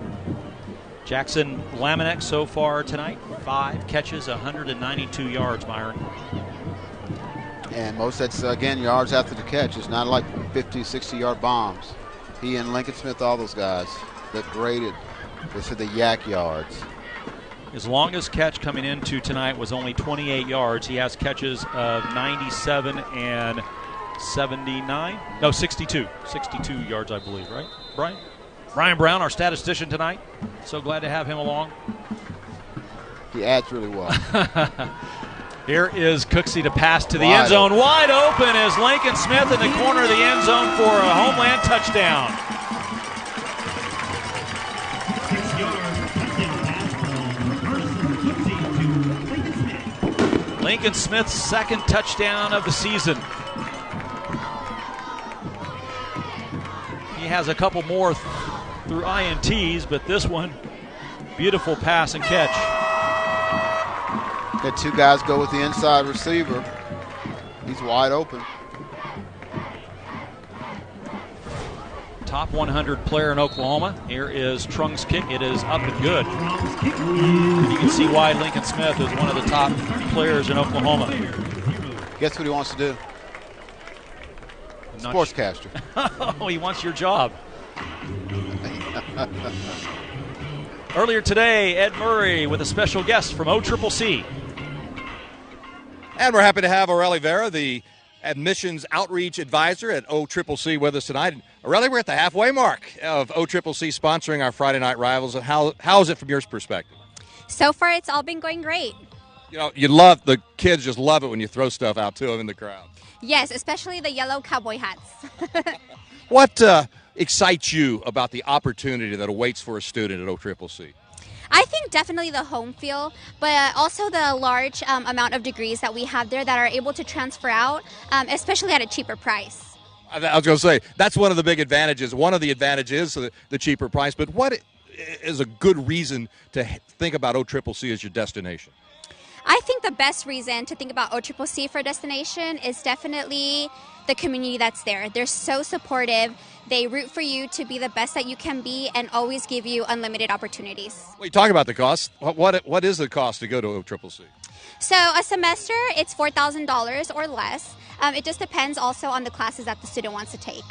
Jackson Laminack so far tonight, 5 catches, 192 yards, Myron. And most that's, again, yards after the catch. It's not like 50, 60-yard bombs. He and Lincoln Smith, all those guys that graded, they said the yak yards. His longest catch coming into tonight was only 28 yards. He has catches of 97 and 79. No, 62. 62 yards, I believe, right, Brian? Brian Brown, our statistician tonight. So glad to have him along. He adds really well. Here is Cooksey to pass to the end zone. Wide open is Lincoln Smith in the corner of the end zone for a homeland touchdown. 6 yards, touchdown pass from Lincoln Smith. Lincoln Smith's second touchdown of the season. He has a couple more through INTs, but this one, beautiful pass and catch. Had two guys go with the inside receiver. He's wide open. Top 100 player in Oklahoma. Here is Trung's kick. It is up and good. You can see why Lincoln Smith is one of the top players in Oklahoma. Guess what he wants to do? Sportscaster. Oh, he wants your job. Earlier today, Ed Murray with a special guest from OCCC. And we're happy to have Aureli Vera, the admissions outreach advisor at OCCC, with us tonight. Aureli, we're at the halfway mark of OCCC sponsoring our Friday Night Rivals. How is it from your perspective? So far, it's all been going great. You know, the kids just love it when you throw stuff out to them in the crowd. Yes, especially the yellow cowboy hats. What excites you about the opportunity that awaits for a student at OCCC? I think definitely the home feel, but also the large amount of degrees that we have there that are able to transfer out, especially at a cheaper price. I was going to say, that's one of the big advantages. One of the advantages is the cheaper price, but what is a good reason to think about OCCC as your destination? I think the best reason to think about OCCC for a destination is definitely the community that's there. They're so supportive. They root for you to be the best that you can be and always give you unlimited opportunities. Well, you talk about the cost. What is the cost to go to OCCC? So a semester, it's $4,000 or less. It just depends also on the classes that the student wants to take.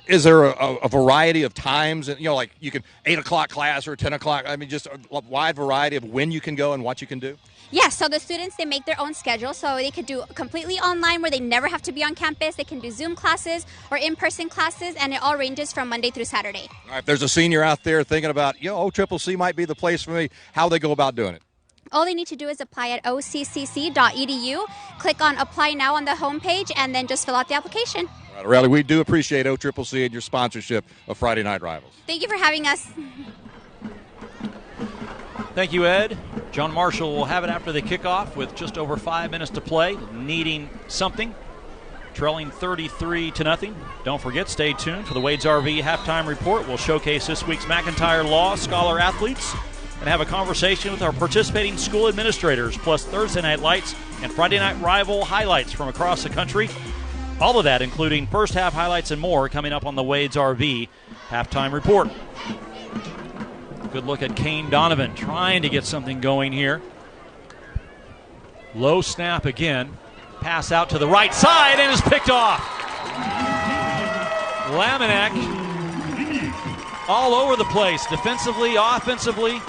Is there a variety of times? You know, like you can 8 o'clock class or 10 o'clock. I mean, just a wide variety of when you can go and what you can do? Yeah, so the students, they make their own schedule. So they could do completely online where they never have to be on campus. They can do Zoom classes or in-person classes, and it all ranges from Monday through Saturday. All right, if there's a senior out there thinking about, OCCC might be the place for me, how they go about doing it? All they need to do is apply at occc.edu, click on Apply Now on the homepage, and then just fill out the application. All right, Aureli, we do appreciate OCCC and your sponsorship of Friday Night Rivals. Thank you for having us. Thank you, Ed. John Marshall will have it after the kickoff with just over 5 minutes to play, needing something. Trailing 33-0. Don't forget, stay tuned for the Wade's RV halftime report. We'll showcase this week's McIntyre Law Scholar athletes and have a conversation with our participating school administrators, plus Thursday Night Lights and Friday Night Rival highlights from across the country. All of that, including first half highlights and more, coming up on the Wade's RV halftime report. Good look at Kane Donovan trying to get something going here. Low snap again. Pass out to the right side and is picked off. Lamanek all over the place, defensively, offensively.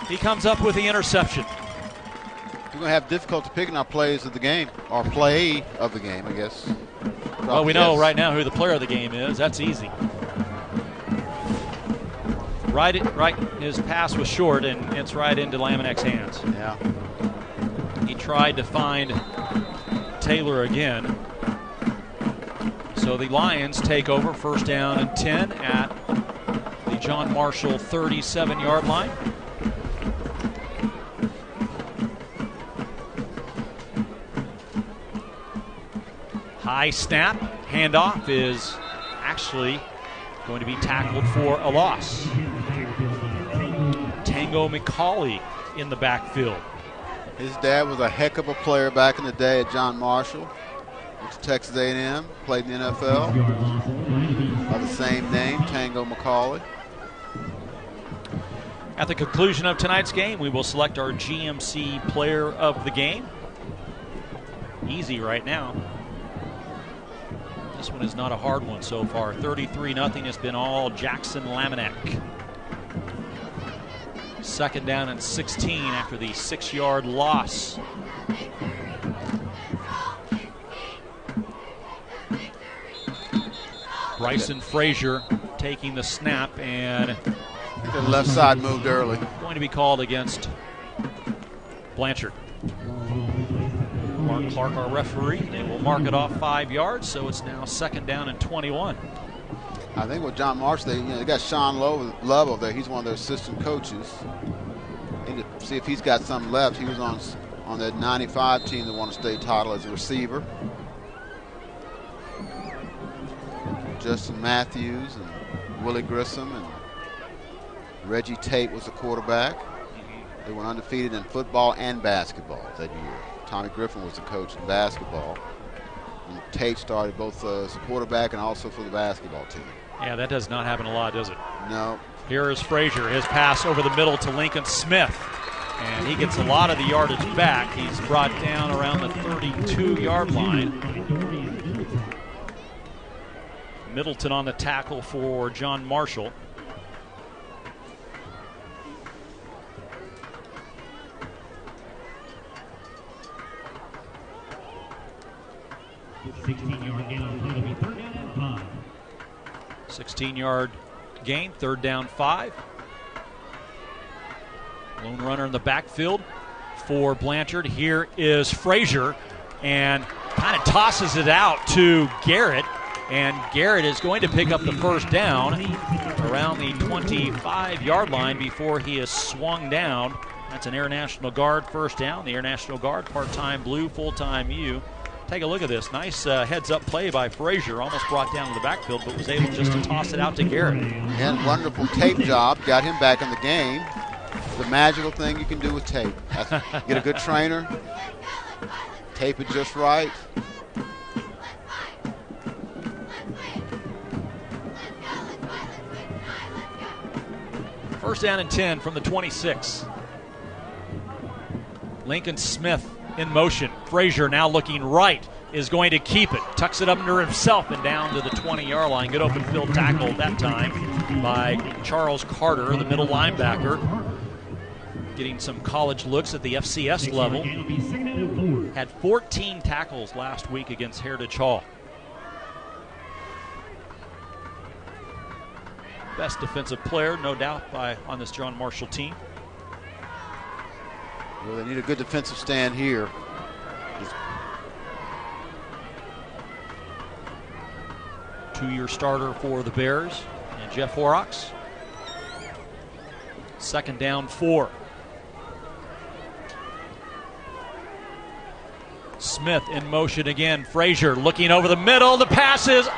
He comes up with the interception. We're going to have difficulty picking our plays of the game, or play of the game, I guess. Well, we know right now who the player of the game is. That's easy. Right, his pass was short, and it's right into Lamanek's hands. Yeah. He tried to find Taylor again. So the Lions take over, first down and 10 at the John Marshall 37-yard line. High snap, handoff is actually going to be tackled for a loss. Tango McCauley in the backfield. His dad was a heck of a player back in the day at John Marshall. Went to Texas A&M, played in the NFL by the same name, Tango McCauley. At the conclusion of tonight's game, we will select our GMC player of the game. Easy right now. This one is not a hard one so far. 33-0 has been all Jackson Lamanek. Second down and 16 after the 6-yard loss. Bryson Frazier taking the snap, and the left side moved early. Going to be called against Blanchard. Mark Clark, our referee. They will mark it off 5 yards, so it's now second down and 21. I think with John Marsh, they got Sean Love over there. He's one of their assistant coaches. Need to see if he's got something left. He was on that 95 team that won a state title as a receiver. Justin Matthews and Willie Grissom and Reggie Tate was the quarterback. They went undefeated in football and basketball that year. Tommy Griffin was the coach in basketball. And Tate started both as a quarterback and also for the basketball team. Yeah, that does not happen a lot, does it? No. Here is Frazier. His pass over the middle to Lincoln Smith. And he gets a lot of the yardage back. He's brought down around the 32-yard line. Middleton on the tackle for John Marshall. Gain, 16-yard gain, third down 5. Lone runner in the backfield for Blanchard. Here is Frazier, and kind of tosses it out to Garrett. And Garrett is going to pick up the first down around the 25-yard line before he is swung down. That's an Air National Guard first down. The Air National Guard, part-time blue, full-time U. Take a look at this. Nice heads-up play by Frazier. Almost brought down to the backfield, but was able just to toss it out to Garrett. And wonderful tape job. Got him back in the game. The magical thing you can do with tape. Get a good trainer. Tape it just right. First down and 10 from the 26. Lincoln Smith in motion. Frazier now looking right, is going to keep it. Tucks it under himself and down to the 20-yard line. Good open field tackle that time by Charles Carter, the middle linebacker. Getting some college looks at the FCS level. Had 14 tackles last week against Heritage Hall. Best defensive player, no doubt, on this John Marshall team. Well, they need a good defensive stand here. Two-year starter for the Bears, and Jeff Horrocks. Second down 4. Smith in motion again. Frazier looking over the middle. The pass is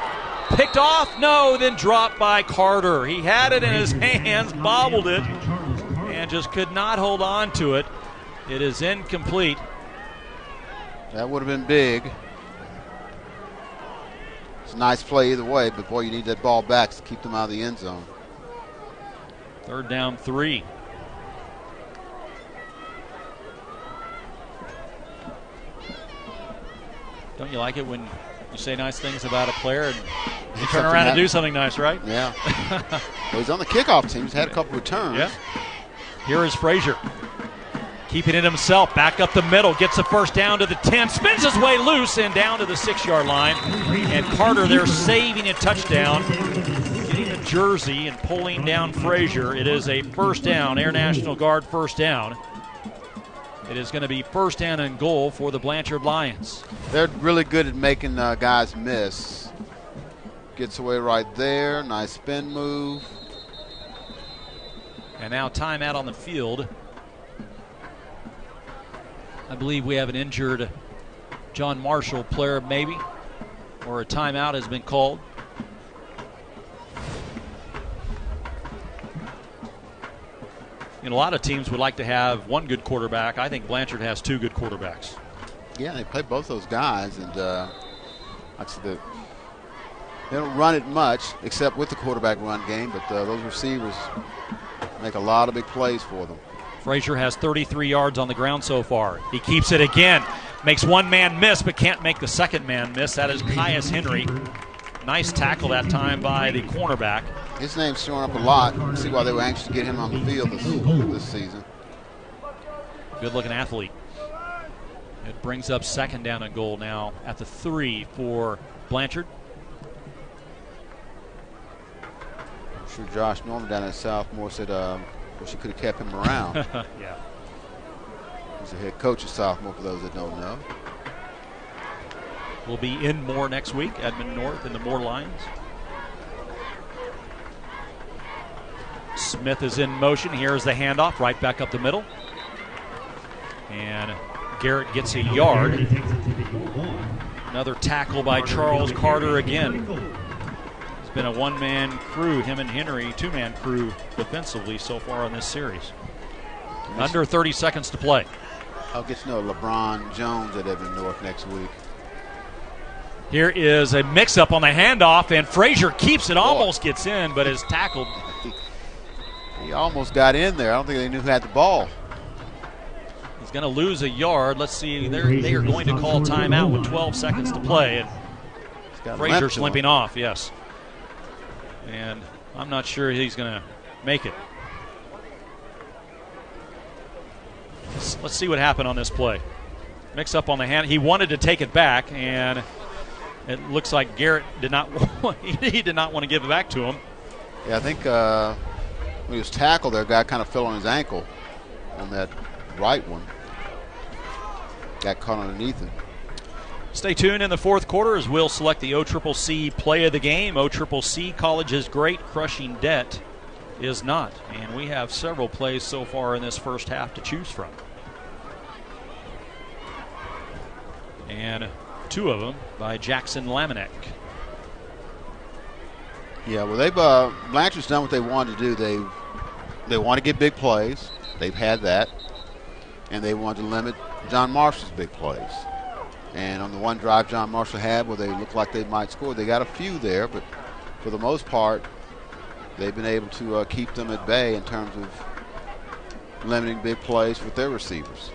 picked off. No, then dropped by Carter. He had it in his hands, bobbled it, and just could not hold on to it. It is incomplete. That would have been big. It's a nice play either way, but boy, you need that ball back to keep them out of the end zone. Third down 3. Don't you like it when you say nice things about a player and you turn around and do something nice, right? Yeah. Well, he's on the kickoff team. He's had a couple returns. Yeah. Here is Frazier. Keeping it himself. Back up the middle. Gets the first down to the 10. Spins his way loose and down to the 6-yard line. And Carter there saving a touchdown. Getting the jersey and pulling down Frazier. It is a first down. Air National Guard first down. It is going to be first down and goal for the Blanchard Lions. They're really good at making guys miss. Gets away right there. Nice spin move. And now timeout on the field. I believe we have an injured John Marshall player maybe, or a timeout has been called. You know, a lot of teams would like to have one good quarterback. I think Blanchard has 2 good quarterbacks. Yeah, they play both those guys, and they don't run it much except with the quarterback run game, but those receivers make a lot of big plays for them. Frazier has 33 yards on the ground so far. He keeps it again. Makes one man miss, but can't make the second man miss. That is Caius Henry. Nice tackle that time by the cornerback. His name's showing up a lot. See why they were anxious to get him on the field this season. Good-looking athlete. It brings up 2nd down and goal now at the 3 for Blanchard. I'm sure Josh Norman down at Southmore said wish he could have kept him around. Yeah. He's the head coach of Southmore, for those that don't know. We'll be in Moore next week, Edmond North and the Moore Lions. Smith is in motion. Here's the handoff right back up the middle. And Garrett gets a yard. Another tackle by Charles Carter again. It's been a one-man crew, him and Henry, two-man crew defensively so far in this series. Under 30 seconds to play. I'll get to know LeBron Jones at Edmond North next week. Here is a mix-up on the handoff, and Frazier keeps it, almost gets in, but is tackled. He almost got in there. I don't think they knew who had the ball. He's going to lose a yard. Let's see. They are going to call timeout with 12 seconds to play. And Frazier's limping off, yes. And I'm not sure he's going to make it. Let's see what happened on this play. Mix up on the hand. He wanted to take it back, and it looks like Garrett did not he did not want to give it back to him. Yeah, I think when he was tackled there, a guy kind of fell on his ankle on that right one. Got caught underneath him. Stay tuned in the 4th quarter as we'll select the OCCC play of the game. OCCC, college is great, crushing debt is not. And we have several plays so far in this first half to choose from. And 2 of them by Jackson Lamanek. Yeah, well, they've Blanchard's done what they wanted to do. They want to get big plays. They've had that, and they wanted to limit John Marshall's big plays. And on the one drive John Marshall had where they looked like they might score, they got a few there, but for the most part, they've been able to keep them at bay in terms of limiting big plays with their receivers.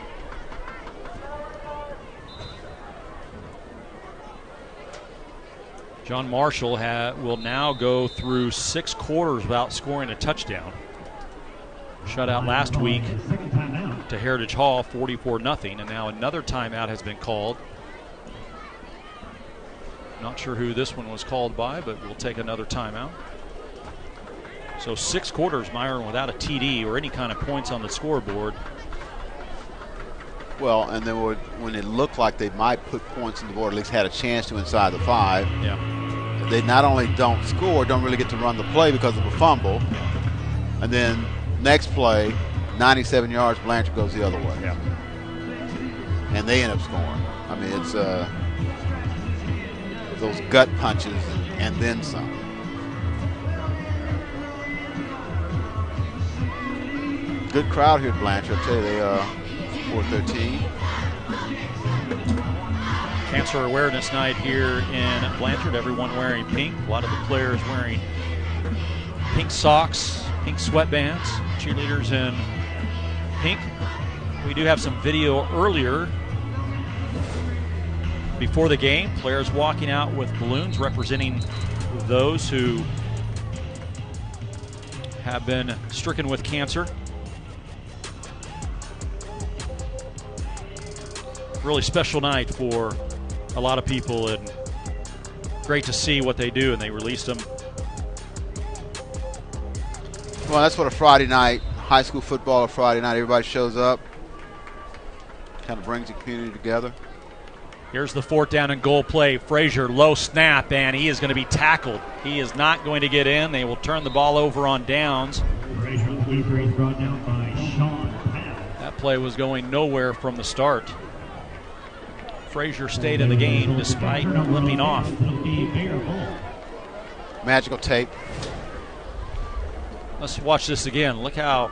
John Marshall will now go through 6 quarters without scoring a touchdown. Shutout last week to Heritage Hall, 44-0, and now another timeout has been called. Not sure who this one was called by, but we'll take another timeout. So 6 quarters, Myron, without a TD or any kind of points on the scoreboard. Well, and then when it looked like they might put points on the board, at least had a chance to inside the 5. Yeah. They not only don't score, don't really get to run the play because of a fumble. And then next play, 97 yards, Blanchard goes the other way. Yeah. And they end up scoring. I mean, it's those gut punches and then some. Good crowd here at Blanchard. I'll tell you, they are 413. Cancer Awareness Night here in Blanchard. Everyone wearing pink. A lot of the players wearing pink socks, pink sweatbands. Cheerleaders in pink. We do have some video earlier before the game. Players walking out with balloons representing those who have been stricken with cancer. Really special night for a lot of people, and great to see what they do, and they released them. Well, that's what a Friday night, high school football, a Friday night, everybody shows up, kind of brings the community together. Here's the 4th down and goal play. Frazier, low snap, and he is going to be tackled. He is not going to get in. They will turn the ball over on downs. That play was going nowhere from the start. Frazier stayed in the game despite limping off. Magical tape. Let's watch this again. Look how.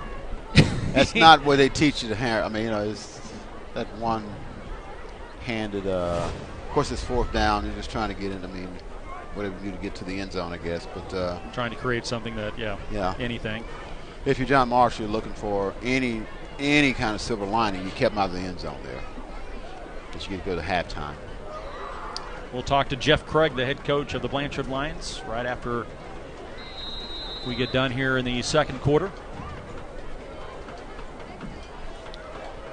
That's not where they teach you to hand. I mean, you know, it's that one-handed. Of course, it's 4th down. You're just trying to get in. I mean, whatever you do to get to the end zone, I guess. But trying to create something that, yeah, anything. If you're John Marshall, you're looking for any kind of silver lining. You kept him out of the end zone there. You get to go to halftime. We'll talk to Jeff Craig, the head coach of the Blanchard Lions, right after we get done here in the second quarter.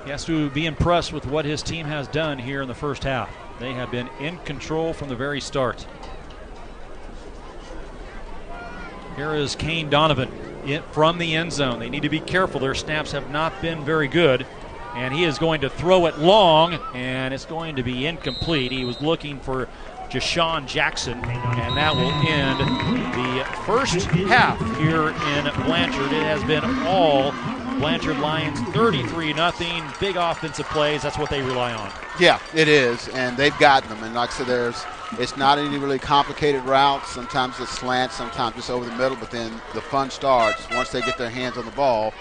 He has to be impressed with what his team has done here in the first half. They have been in control from the very start. Here is Kane Donovan from the end zone. They need to be careful. Their snaps have not been very good. And he is going to throw it long, and it's going to be incomplete. He was looking for Jashawn Jackson, and that will end the first half here in Blanchard. It has been all Blanchard Lions, 33-0, big offensive plays. That's what they rely on. Yeah, it is, and they've gotten them. And like I said, it's not any really complicated routes. Sometimes it's slants, sometimes it's over the middle, but then the fun starts once they get their hands on the ball,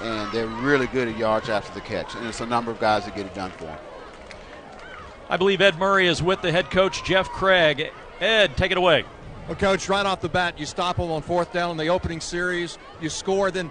and they're really good at yards after the catch. And it's a number of guys that get it done for them. I believe Ed Murray is with the head coach, Jeff Craig. Ed, take it away. Well, Coach, right off the bat, you stop them on fourth down in the opening series. You score, then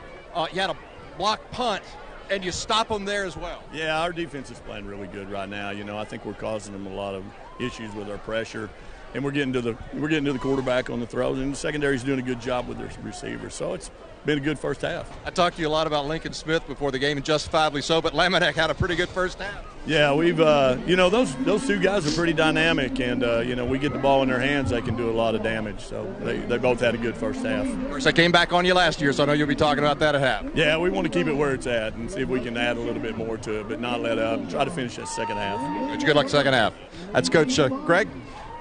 you had a block punt, and you stop them there as well. Yeah, our defense is playing really good right now. I think we're causing them a lot of issues with our pressure, and we're getting to the quarterback on the throws, and the secondary's doing a good job with their receivers. So it's been a good first half. I talked to you a lot about Lincoln Smith before the game, and justifiably so, but Laminack had a pretty good first half. Yeah, we've those two guys are pretty dynamic, and we get the ball in their hands, they can do a lot of damage. So they both had a good first half. Of course, I came back on you last year, so I know you'll be talking about that at half. Yeah, we want to keep it where it's at and see if we can add a little bit more to it, but not let up and try to finish that second half. Good luck second half. That's Coach Greg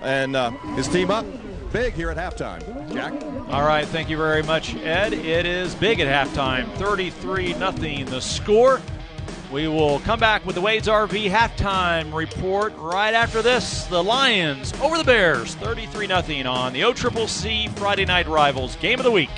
and his team up big here at halftime. Jack? All right, thank you very much, Ed. It is big at halftime, 33-0 the score. We will come back with the Wade's RV halftime report right after this. The Lions over the Bears, 33-0 on the OCCC Friday Night Rivals Game of the Week.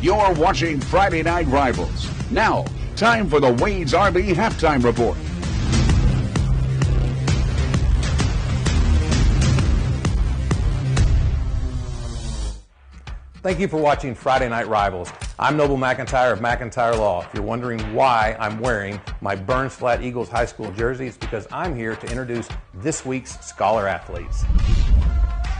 You're watching Friday Night Rivals. Now, time for the Wade's RV halftime report. Thank you for watching Friday Night Rivals. I'm Noble McIntyre of McIntyre Law. If you're wondering why I'm wearing my Burns Flat Eagles high school jersey, it's because I'm here to introduce this week's Scholar Athletes.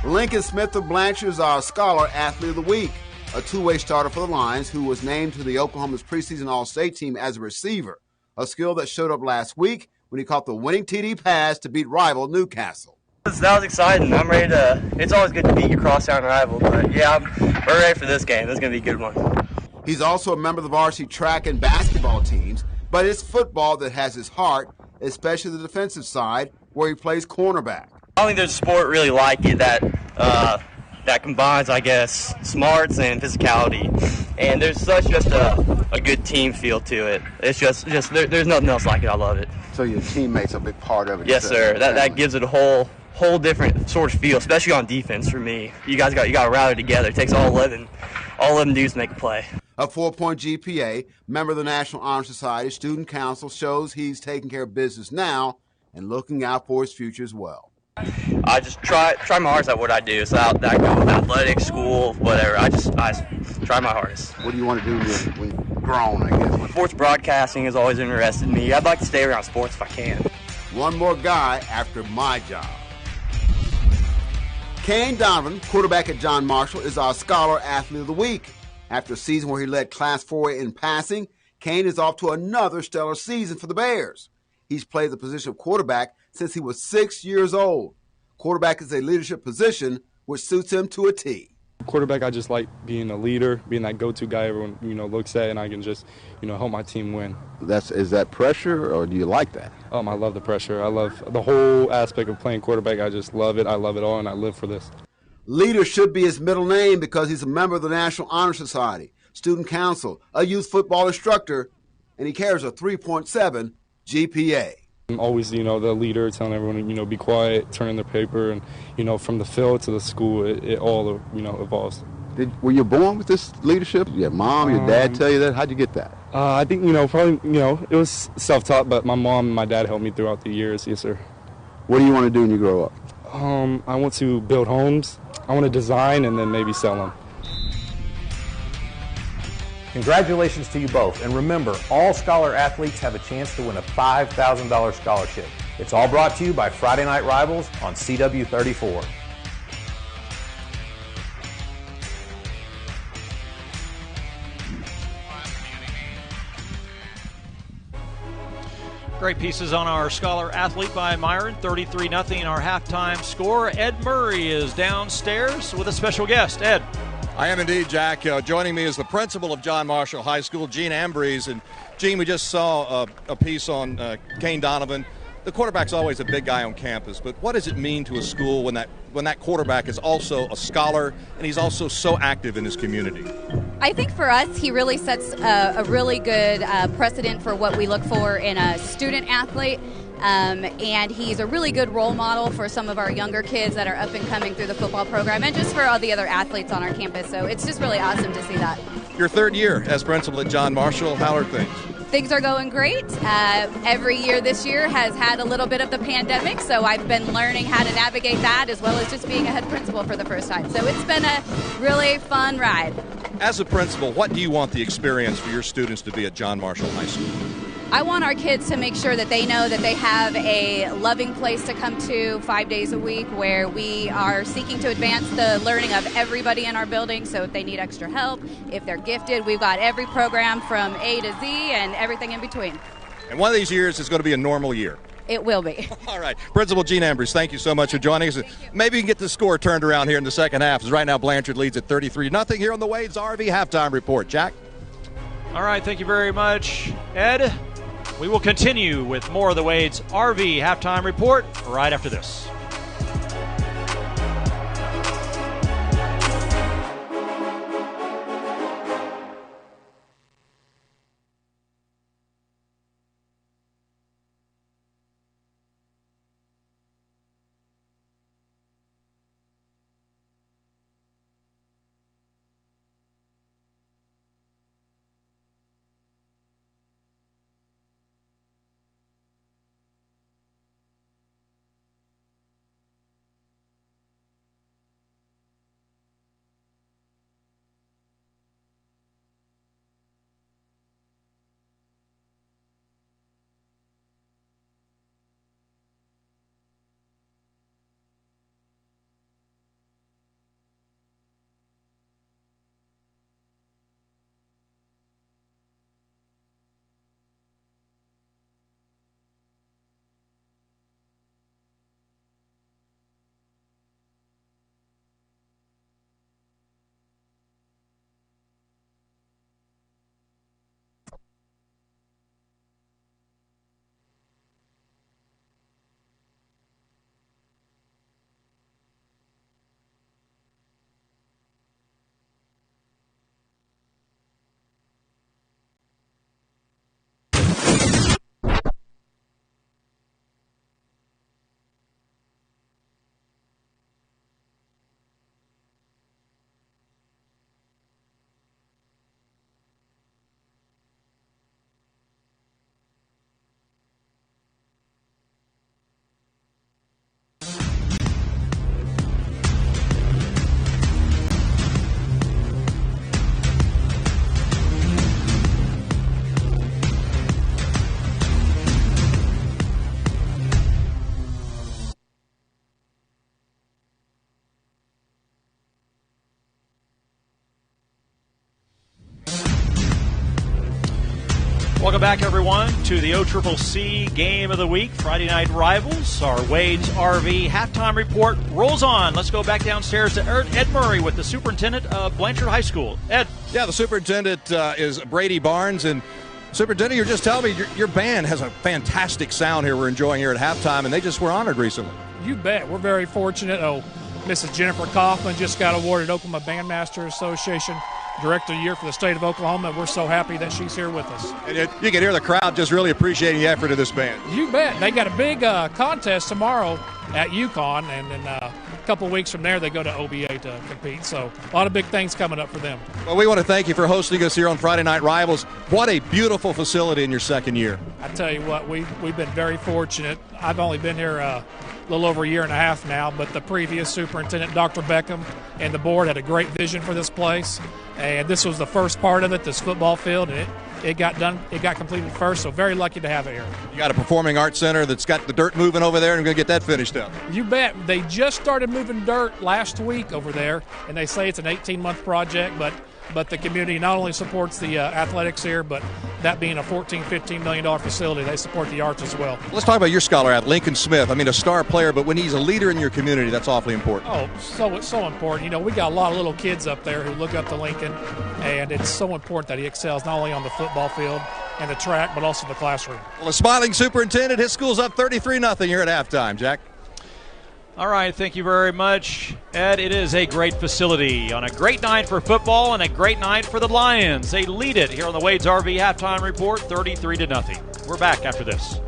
Lincoln Smith of Blanchard is our Scholar Athlete of the Week, a two-way starter for the Lions who was named to the Oklahoma's preseason All-State team as a receiver, a skill that showed up last week when he caught the winning TD pass to beat rival Newcastle. That was exciting. I'm ready to – it's always good to beat your crosstown rival, but, yeah, we're ready for this game. This is going to be a good one. He's also a member of the varsity track and basketball teams, but it's football that has his heart, especially the defensive side, where he plays cornerback. I don't think there's a sport really like it that combines, I guess, smarts and physicality. And there's just a good team feel to it. It's just there's nothing else like it. I love it. So your teammates are a big part of it. Yes, sir. That gives it a whole different sort of feel, especially on defense for me. You got to rally together. It takes all 11 dudes to make a play. A 4.0 GPA, member of the National Honor Society Student Council, shows he's taking care of business now and looking out for his future as well. I just try my hardest at what I do. So I go with athletics, school, whatever. I try my hardest. What do you want to do when you're grown, I guess? Sports broadcasting has always interested me. I'd like to stay around sports if I can. One more guy after my job. Kane Donovan, quarterback at John Marshall, is our Scholar Athlete of the Week. After a season where he led Class 4A in passing, Kane is off to another stellar season for the Bears. He's played the position of quarterback since he was 6 years old. Quarterback is a leadership position which suits him to a T. Quarterback, I just like being a leader, being that go-to guy everyone looks at, and I can just help my team win. Is that pressure, or do you like that? I love the pressure. I love the whole aspect of playing quarterback. I just love it. I love it all, and I live for this. Leader should be his middle name because he's a member of the National Honor Society, Student Council, a youth football instructor, and he carries a 3.7 GPA. I'm always, the leader, telling everyone, be quiet, turn in their paper, and, from the field to the school, it all, evolves. Were you born with this leadership? Your mom, your dad tell you that? How'd you get that? I think, probably, it was self-taught, but my mom and my dad helped me throughout the years. Yes, sir. What do you want to do when you grow up? I want to build homes. I want to design and then maybe sell them. Congratulations to you both. And remember, all Scholar athletes have a chance to win a $5,000 scholarship. It's all brought to you by Friday Night Rivals on CW34. Great pieces on our Scholar Athlete by Myron. 33-0 our halftime score. Ed Murray is downstairs with a special guest. Ed. I am indeed, Jack. Joining me is the principal of John Marshall High School, Gene Ambrose. And, Gene, we just saw a piece on Kane Donovan. The quarterback's always a big guy on campus, but what does it mean to a school when that quarterback is also a scholar and he's also so active in his community? I think for us, he really sets a really good precedent for what we look for in a student athlete. And he's a really good role model for some of our younger kids that are up and coming through the football program and just for all the other athletes on our campus. So it's just really awesome to see that. Your third year as principal at John Marshall. How are things? Things are going great. Every year this year has had a little bit of the pandemic, so I've been learning how to navigate that as well as just being a head principal for the first time. So it's been a really fun ride. As a principal, what do you want the experience for your students to be at John Marshall High School? I want our kids to make sure that they know that they have a loving place to come to 5 days a week where we are seeking to advance the learning of everybody in our building. So if they need extra help, if they're gifted, we've got every program from A to Z and everything in between. And one of these years is going to be a normal year. It will be. All right. Principal Gene Ambrose, thank you so much for joining us. Maybe we can get the score turned around here in the second half, as right now Blanchard leads at 33-0 here on the Wade's RV Halftime Report. Jack? All right, thank you very much, Ed. We will continue with more of the Wade's RV Halftime Report right after this. Welcome back, everyone, to the OCCC Game of the Week, Friday Night Rivals. Our Wade's RV halftime report rolls on. Let's go back downstairs to Ed Murray with the superintendent of Blanchard High School. Ed. Yeah, the superintendent is Brady Barnes. And, Superintendent, you're just telling me your band has a fantastic sound here we're enjoying here at halftime, and they just were honored recently. You bet. We're very fortunate. Mrs. Jennifer Kaufman just got awarded Oklahoma Bandmaster Association Director of the Year for the state of Oklahoma. We're so happy that she's here with us. And you can hear the crowd just really appreciating the effort of this band. You bet. They got a big contest tomorrow at UConn, and then a couple weeks from there they go to OBA to compete. So a lot of big things coming up for them. Well, we want to thank you for hosting us here on Friday Night Rivals. What a beautiful facility in your second year. I tell you what, we've been very fortunate. I've only been here a little over a year and a half now, but the previous superintendent, Dr. Beckham, and the board had a great vision for this place. And this was the first part of it, this football field, and it got done. It got completed first, so very lucky to have it here. You got a performing arts center that's got the dirt moving over there, and we're going to get that finished up. You bet. They just started moving dirt last week over there, and they say it's an 18-month project, but the community not only supports the athletics here, but that being a $14, $15 million facility, they support the arts as well. Let's talk about your scholar athlete, Lincoln Smith. I mean, a star player, but when he's a leader in your community, that's awfully important. Oh, it's so important. You know, we got a lot of little kids up there who look up to Lincoln, and it's so important that he excels not only on the football field and the track, but also the classroom. Well, a smiling superintendent, his school's up 33-0 here at halftime, Jack. All right, thank you very much, Ed. It is a great facility on a great night for football and a great night for the Lions. They lead it here on the Wade's RV halftime report, 33-0. We're back after this.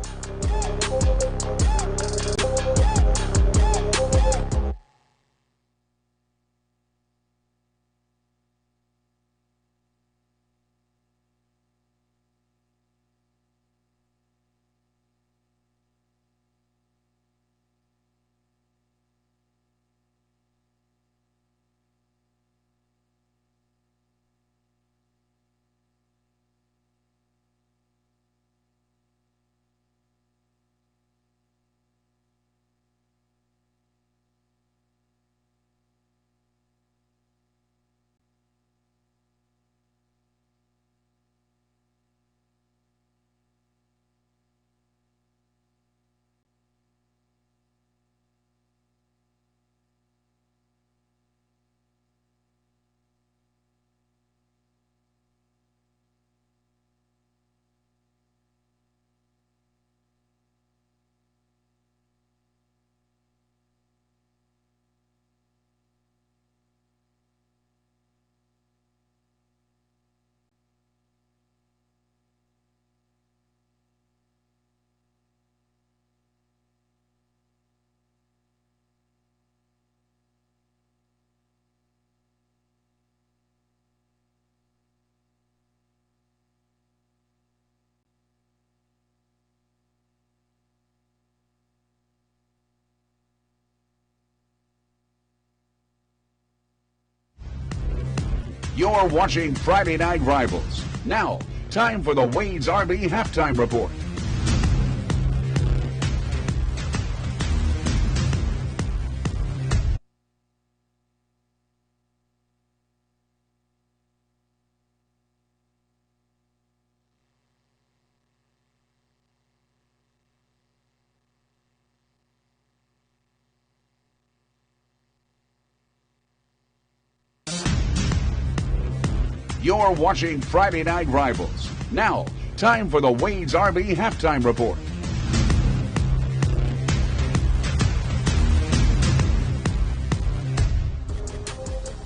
You're watching Friday Night Rivals. Now, time for the Wade's RV halftime report. You're watching Friday Night Rivals. Now, time for the Wade's RV halftime report.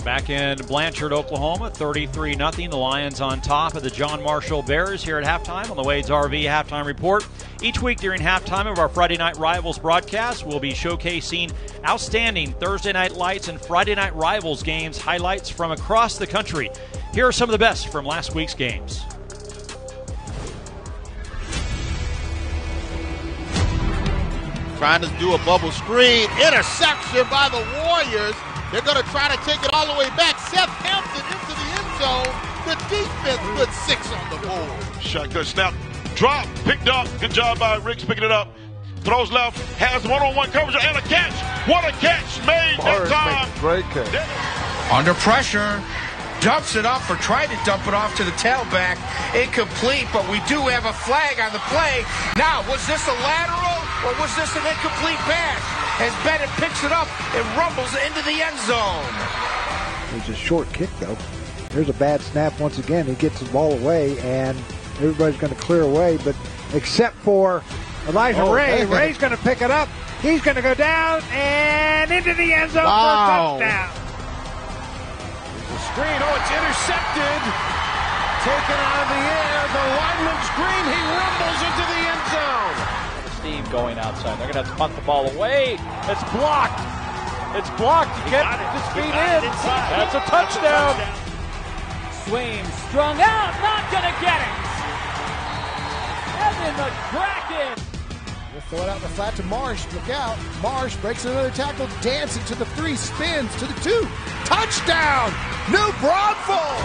Back in Blanchard, Oklahoma, 33-0. The Lions on top of the John Marshall Bears here at halftime on the Wade's RV halftime report. Each week during halftime of our Friday Night Rivals broadcast, we'll be showcasing outstanding Thursday Night Lights and Friday Night Rivals games highlights from across the country. Here are some of the best from last week's games. Trying to do a bubble screen. Interception by the Warriors. They're going to try to take it all the way back. Seth Hampton into the end zone. The defense puts 6 on the board. Shotgun snap. Drop. Picked up. Good job by Ricks picking it up. Throws left. Has one-on-one coverage and a catch. What a catch made that time. Great catch. Under pressure. dumps it off or tried to dump it off to the tailback. Incomplete, but we do have a flag on the play. Now, was this a lateral or was this an incomplete pass? As Bennett picks it up and rumbles into the end zone. It's a short kick, though. There's a bad snap once again. He gets the ball away, and everybody's going to clear away, but except for Elijah Ray. Ray's going to pick it up. He's going to go down and into the end zone for a touchdown. The screen. Oh, it's intercepted. Taken out of the air. The lineman's green. He rumbles into the end zone. Steve going outside. They're going to have to punt the ball away. It's blocked. It's blocked. He gets his feet in. That's a touchdown. Swain strung out. Not going to get it. Evan McCracken. We'll throw it out in the flat to Marsh. Look out. Marsh breaks another tackle. Dancing to the 3. Spins to the 2. Touchdown. New Braunfels.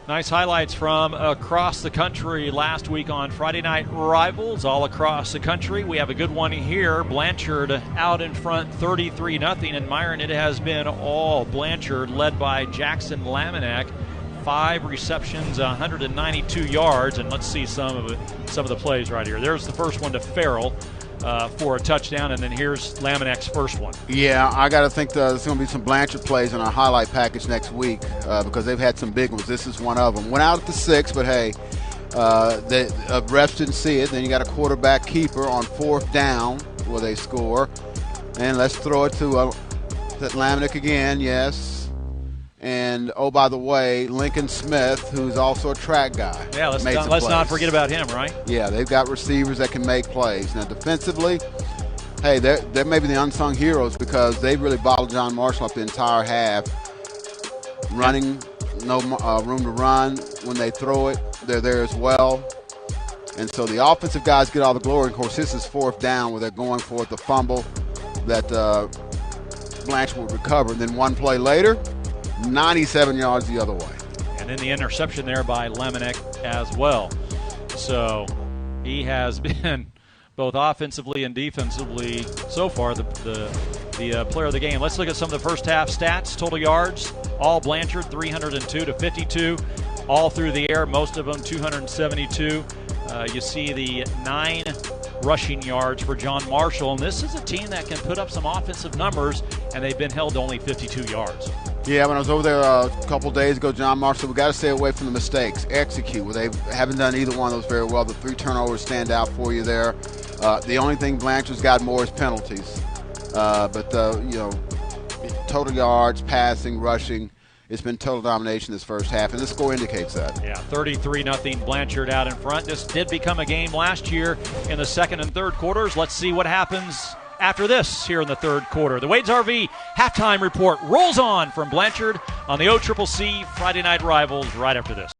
Nice highlights from across the country last week on Friday Night Rivals, all across the country. We have a good one here. Blanchard out in front 33-0. And Myron, it has been all Blanchard, led by Jackson Laminack. 5 receptions, 192 yards. And let's see some of the plays right here. There's the first one to Farrell for a touchdown, and then here's Laminack's first one. Yeah, I got to think there's going to be some Blanchard plays in our highlight package next week because they've had some big ones. This is one of them. Went out at the 6, but hey, the refs didn't see it. Then you got a quarterback keeper on 4th down where they score. And let's throw it to Laminack again, yes. And, oh, by the way, Lincoln Smith, who's also a track guy. Yeah, let's not forget about him, right? Yeah, they've got receivers that can make plays. Now, defensively, hey, they're maybe the unsung heroes because they really bottled John Marshall up the entire half. Running, no room to run. When they throw it, they're there as well. And so the offensive guys get all the glory. Of course, this is 4th down where they're going for it, the fumble that Blanchard would recover. And then one play later, 97 yards the other way. And then the interception there by Laminack as well. So he has been both offensively and defensively so far the player of the game. Let's look at some of the first half stats. Total yards, all Blanchard, 302 to 52. All through the air, most of them 272. You see the 9 rushing yards for John Marshall. And this is a team that can put up some offensive numbers, and they've been held to only 52 yards. Yeah, when I was over there a couple days ago, John Marshall, we got to stay away from the mistakes. Execute. Well, they haven't done either one of those very well. The 3 turnovers stand out for you there. The only thing Blanchard's got more is penalties. But total yards, passing, rushing, it's been total domination this first half, and the score indicates that. Yeah, 33-0 Blanchard out in front. This did become a game last year in the second and third quarters. Let's see what happens after this here in the third quarter. The Wade's RV halftime report rolls on from Blanchard on the OCCC Friday Night Rivals right after this.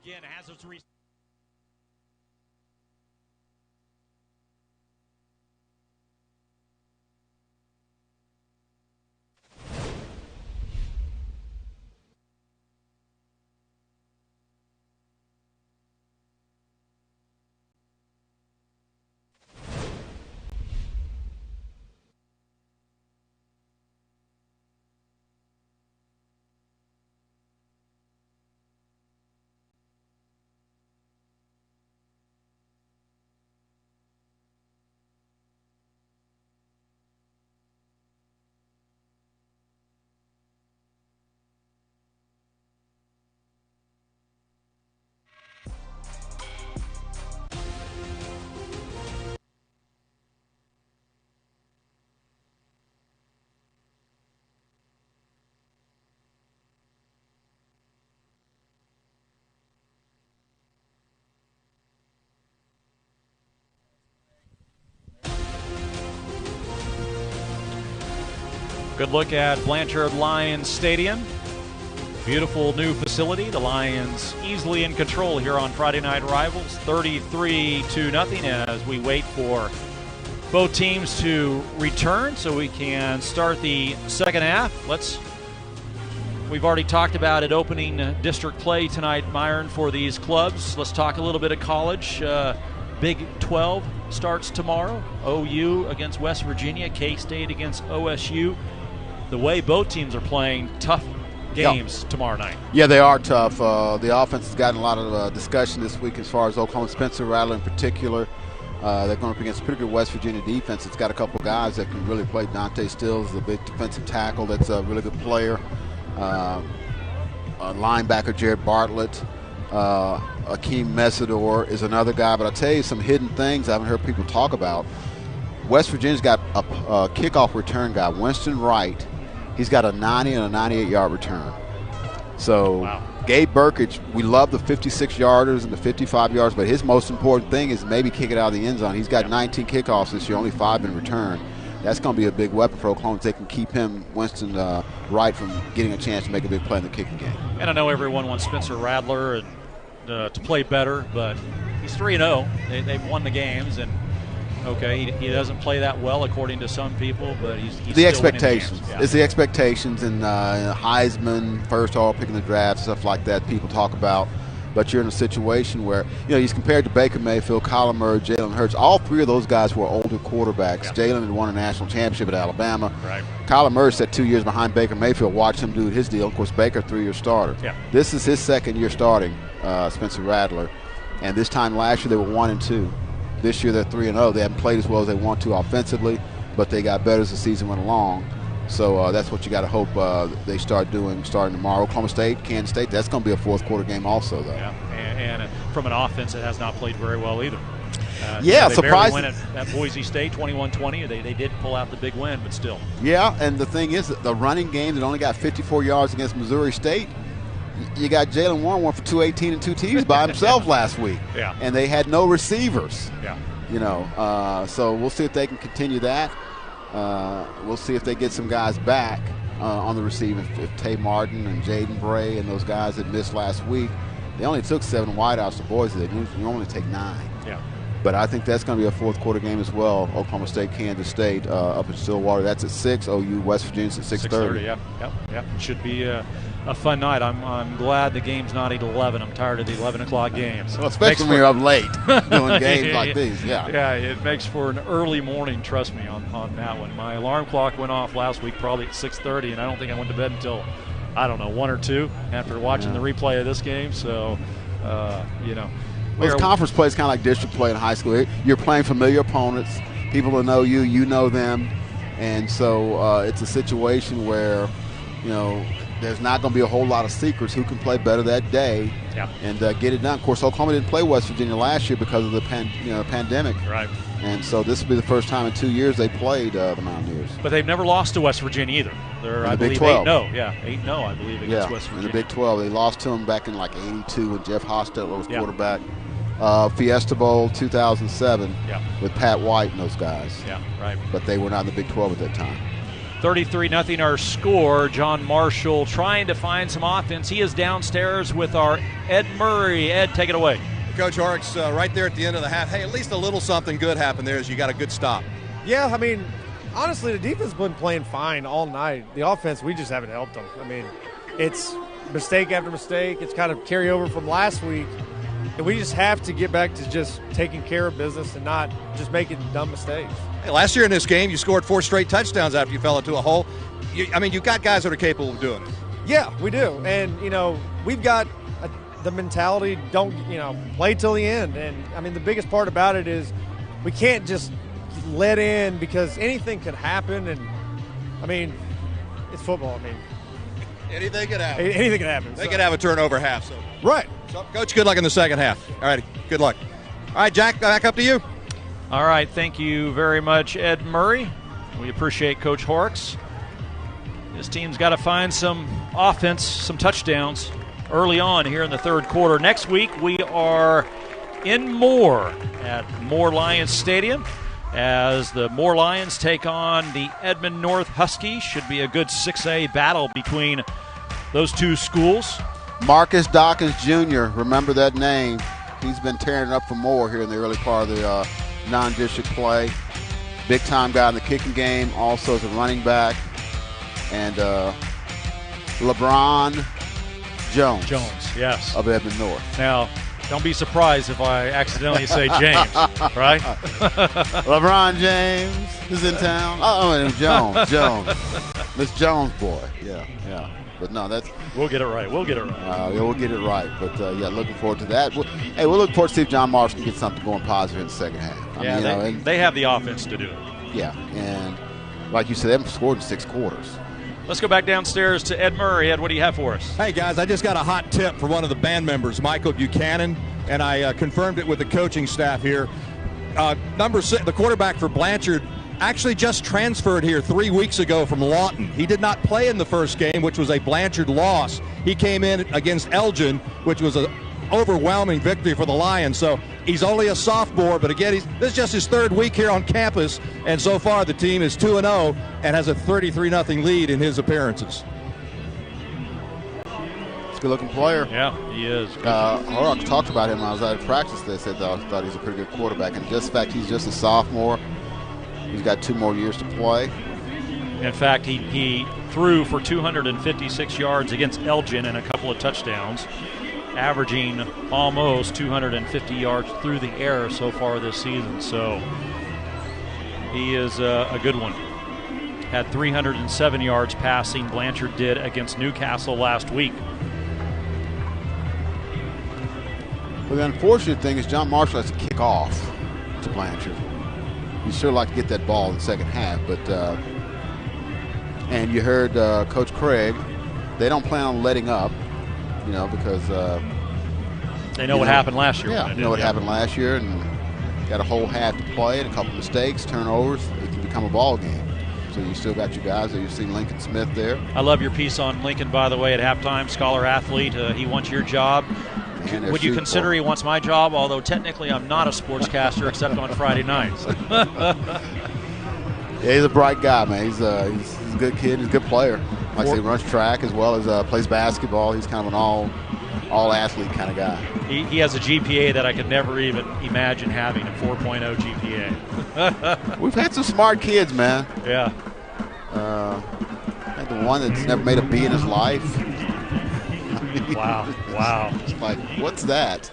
Again, has its Good look at Blanchard Lions Stadium. Beautiful new facility. The Lions easily in control here on Friday Night Rivals, 33-0 as we wait for both teams to return so we can start the second half. We've already talked about it, opening district play tonight, Myron, for these clubs. Let's talk a little bit of college. Big 12 starts tomorrow. OU against West Virginia, K-State against OSU. The way both teams are playing, tough games tomorrow night. Yeah, they are tough. The offense has gotten a lot of discussion this week as far as Oklahoma. Spencer Rattler in particular. They're going up against a pretty good West Virginia defense. It's got a couple guys that can really play. Dante Stills is a big defensive tackle that's a really good player. Linebacker Jared Bartlett. Akeem Mesidor is another guy. But I'll tell you some hidden things I haven't heard people talk about. West Virginia's got a kickoff return guy, Winston Wright. He's got a 90 and a 98-yard return. So Gabe Burkage, we love the 56-yarders and the 55 yards, but his most important thing is maybe kick it out of the end zone. He's got 19 kickoffs this year, only 5 in return. That's going to be a big weapon for Oklahoma if they can keep him, Winston Wright, from getting a chance to make a big play in the kicking game. And I know everyone wants Spencer Rattler to play better, but he's 3-0. They've won the games, and okay, he doesn't play that well according to some people, but he's the still expectations. winning the games. It's the expectations, and Heisman, first all picking the draft, stuff like that people talk about. But you're in a situation where, he's compared to Baker Mayfield, Kyler Murray, Jalen Hurts. All three of those guys were older quarterbacks. Yeah. Jalen had won a national championship at Alabama. Right. Kyler Murray sat 2 years behind Baker Mayfield. Watch him do his deal. Of course, Baker, 3-year starter. Yeah. This is his second year starting, Spencer Rattler. And this time last year they were 1-2. This year they're 3-0. They haven't played as well as they want to offensively, but they got better as the season went along. So that's what you got to hope they start doing starting tomorrow. Oklahoma State, Kansas State, that's going to be a fourth quarter game also, though. Yeah, and from an offense that has not played very well either. They surprising. Win at Boise State, 21-20. They did pull out the big win, but still. Yeah, and the thing is, the running game that only got 54 yards against Missouri State, you got Jalen Warren for 218 and 2 TDs by himself last week. Yeah. And they had no receivers. Yeah. So we'll see if they can continue that. We'll see if they get some guys back on the receiving. If Tay Martin and Jaden Bray and those guys that missed last week, they only took 7 wideouts to Boise. They normally take 9. Yeah. But I think that's going to be a fourth quarter game as well. Oklahoma State, Kansas State up in Stillwater. That's at 6. OU, West Virginia's at 6:30. Yeah. Should be a fun night. I'm glad the game's not at 11. I'm tired of the 11 o'clock games. Well, especially when you're up late doing games like these. Yeah, it makes for an early morning, trust me, on that one. My alarm clock went off last week probably at 6:30, and I don't think I went to bed until, 1 or 2 after watching the replay of this game. So, Well, conference play is kind of like district play in high school. You're playing familiar opponents. People will know you. You know them. And so it's a situation where, there's not going to be a whole lot of secrets who can play better that day and get it done. Of course, Oklahoma didn't play West Virginia last year because of the pandemic. Right. And so this will be the first time in 2 years they played the Mountaineers. But they've never lost to West Virginia either. They're, I believe, 8-0. Yeah, 8-0, I believe, against West Virginia. In the Big 12. They lost to them back in like 82 when Jeff Hostetler was quarterback. Fiesta Bowl 2007 with Pat White and those guys. Yeah, right. But they were not in the Big 12 at that time. 33-0 our score. John Marshall trying to find some offense. He is downstairs with our Ed Murray. Ed, take it away. Coach Horrocks, right there at the end of the half. Hey, at least a little something good happened there as you got a good stop. Yeah, honestly, the defense has been playing fine all night. The offense, we just haven't helped them. It's mistake after mistake. It's kind of carryover from last week. And we just have to get back to just taking care of business and not just making dumb mistakes. Hey, last year in this game, you scored 4 straight touchdowns after you fell into a hole. You've got guys that are capable of doing it. Yeah, we do. And, we've got the mentality, play till the end. And, the biggest part about it is we can't just let in because anything could happen. And, it's football. Anything could happen. Anything could happen. They could have a turnover half. So. Right. So, Coach, good luck in the second half. All righty, good luck. All right, Jack, back up to you. All right, thank you very much, Ed Murray. We appreciate Coach Horrocks. This team's got to find some offense, some touchdowns early on here in the third quarter. Next week, we are in Moore at Moore Lions Stadium. as the Moore Lions take on the Edmond North Huskies. Should be a good 6A battle between those two schools. Marcus Dawkins Jr., remember that name. He's been tearing it up for Moore here in the early part of the non-district play. Big-time guy in the kicking game, also as a running back. And LeBron Jones. Yes. Of Edmond North. Now, don't be surprised if I accidentally say James, right? LeBron James is in town. Oh, Jones. Miss Jones boy. Yeah. But no, that's... We'll get it right. Yeah, we'll get it right. But, looking forward to that. We're looking forward to see if John Marshall can get something going positive in the second half. They have the offense to do it. Yeah, and like you said, they haven't scored in 6 quarters. Let's go back downstairs to Ed Murray. Ed, what do you have for us? Hey, guys, I just got a hot tip for one of the band members, Michael Buchanan, and I confirmed it with the coaching staff here. Number 6, the quarterback for Blanchard, actually just transferred here 3 weeks ago from Lawton. He did not play in the first game, which was a Blanchard loss. He came in against Elgin, which was an overwhelming victory for the Lions. So he's only a sophomore, but again, this is just his 3rd week here on campus, and so far the team is 2-0 and has a 33-0 lead in his appearances. He's a good-looking player. Yeah, he is. Horrocks talked about him when I was out of practice. They said I thought he's a pretty good quarterback, and just the fact he's just a sophomore, he's got 2 more years to play. In fact, he threw for 256 yards against Elgin and a couple of touchdowns, averaging almost 250 yards through the air so far this season. So he is a good one. Had 307 yards passing. Blanchard did against Newcastle last week. Well, the unfortunate thing is John Marshall has to kick off to Blanchard. He'd sure like to get that ball in the second half, but and you heard Coach Craig, they don't plan on letting up, because they know what happened last year. Yeah, what happened last year, and got a whole half to play and a couple mistakes, turnovers. It can become a ball game. So you still got your guys. You've seen Lincoln Smith there. I love your piece on Lincoln, by the way, at halftime. Scholar athlete. He wants your job. Would you consider he wants my job? Although technically I'm not a sportscaster except on Friday nights. Yeah, he's a bright guy, man. He's a good kid. He's a good player. Like I say, runs track as well as plays basketball. He's kind of an all athlete kind of guy. He has a GPA that I could never even imagine having, a 4.0 GPA. We've had some smart kids, man. Yeah. Had the one that's never made a B in his life. Wow. It's like, what's that?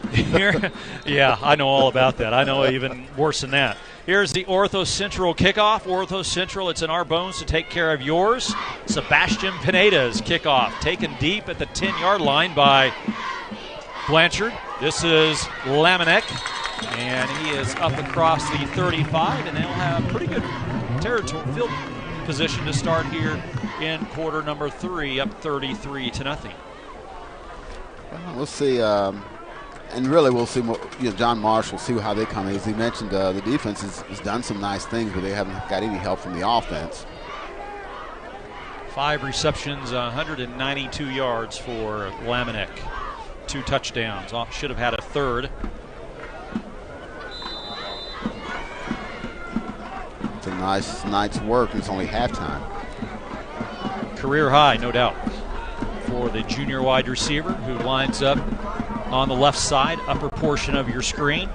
Yeah, I know all about that. I know even worse than that. Here's the Ortho Central kickoff. Ortho Central, it's in our bones to take care of yours. Sebastian Pineda's kickoff, taken deep at the 10-yard line by Blanchard. This is Lamanek, and he is up across the 35, and they'll have pretty good territory field position to start here in quarter number 3, up 33-0. We'll see, and really we'll see. John Marshall, see how they come. As he mentioned, the defense has done some nice things, but they haven't got any help from the offense. 5 receptions, 192 yards for Lamanek. 2 touchdowns. Should have had a third. It's a nice night's work. It's only halftime. Career high, no doubt, for the junior wide receiver who lines up on the left side, upper portion of your screen.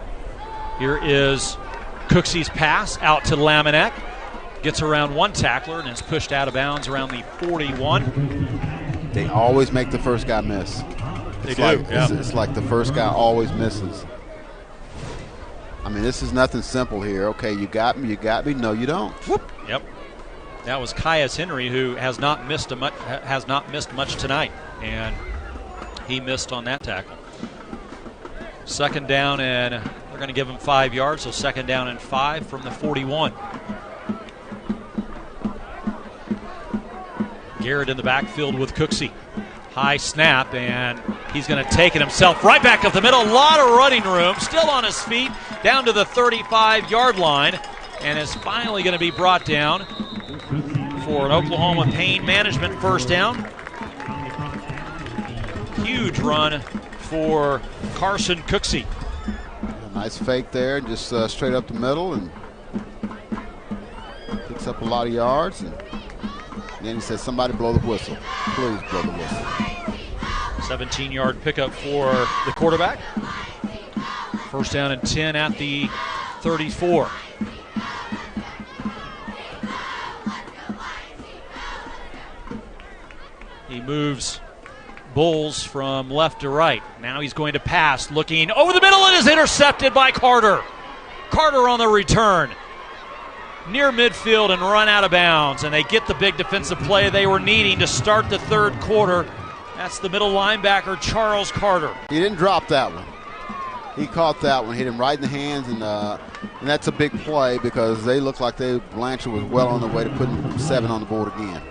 Here is Cooksey's pass out to Lamanek. Gets around one tackler and is pushed out of bounds around the 41. They always make the first guy miss. They do. It's like the first guy always misses. I mean, this is nothing simple here. Okay, you got me. No, you don't. Whoop. Yep. That was Caius Henry, who has not missed much tonight, and he missed on that tackle. Second down, and they're going to give him 5 yards, so second down and 5 from the 41. Garrett in the backfield with Cooksey. High snap, and he's going to take it himself right back up the middle. A lot of running room, still on his feet, down to the 35-yard line, and is finally going to be brought down for an Oklahoma pain management first down. Huge run for Carson Cooksey. A nice fake there, just straight up the middle, and picks up a lot of yards. And then he says, somebody blow the whistle. Please blow the whistle. 17-yard pickup for the quarterback. First down and 10 at the 34. He moves Bulls from left to right. Now he's going to pass, looking over the middle, and is intercepted by Carter. Carter on the return. Near midfield and run out of bounds, and they get the big defensive play they were needing to start the third quarter. That's the middle linebacker, Charles Carter. He didn't drop that one. He caught that one, hit him right in the hands, and that's a big play because they looked like Blanchard was well on the way to putting 7 on the board again.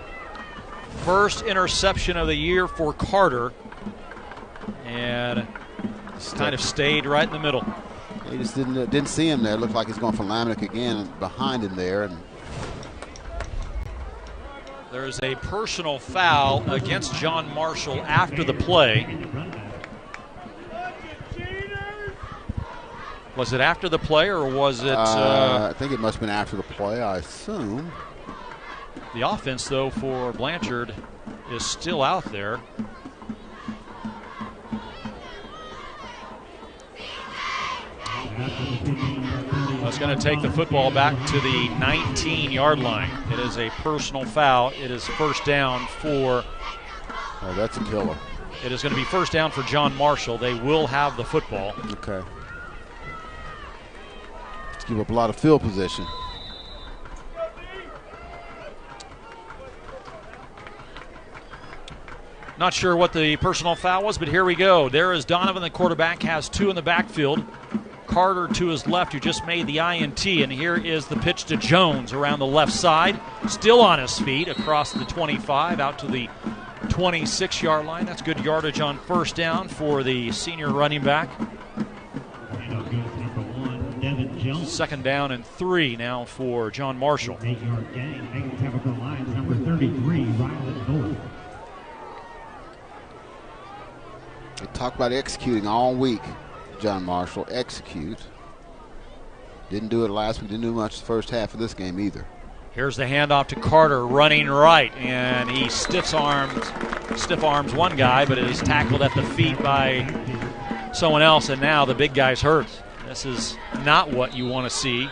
First interception of the year for Carter, and kind of stayed right in the middle. He just didn't see him there. It looked like he's going for Lamanick again behind him there. And there's a personal foul against John Marshall after the play. Was it after the play, or was it? I think it must have been after the play, I assume. The offense, though, for Blanchard is still out there. It's going to take the football back to the 19-yard line. It is a personal foul. It is first down for... Oh, that's a killer. It is going to be first down for John Marshall. They will have the football. Okay. Let's give up a lot of field position. Not sure what the personal foul was, but here we go. There is Donovan, the quarterback, has 2 in the backfield. Carter to his left, who just made the INT, and here is the pitch to Jones around the left side. Still on his feet across the 25 out to the 26-yard line. That's good yardage on first down for the senior running back. Second down and 3 now for John Marshall. They talk about executing all week. John Marshall execute. Didn't do it last week, didn't do much the first half of this game either. Here's the handoff to Carter running right, and he stiff arms one guy, but it is tackled at the feet by someone else, and now the big guy's hurt. This is not what you want to see.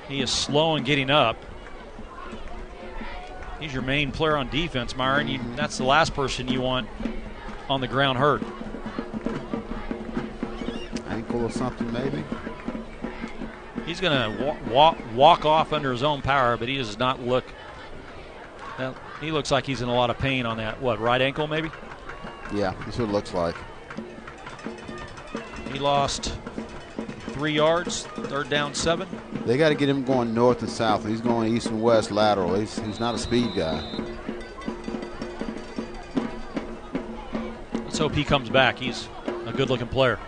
He is slow in getting up. He's your main player on defense, Myron. That's the last person you want on the ground hurt. Ankle or something, maybe. He's going to walk off under his own power, but he does not look. He looks like he's in a lot of pain on that. What, right ankle maybe? Yeah, that's what it looks like. He lost 3 yards, third down 7. They got to get him going north and south. He's going east and west lateral. He's not a speed guy. Let's hope he comes back. He's a good-looking player.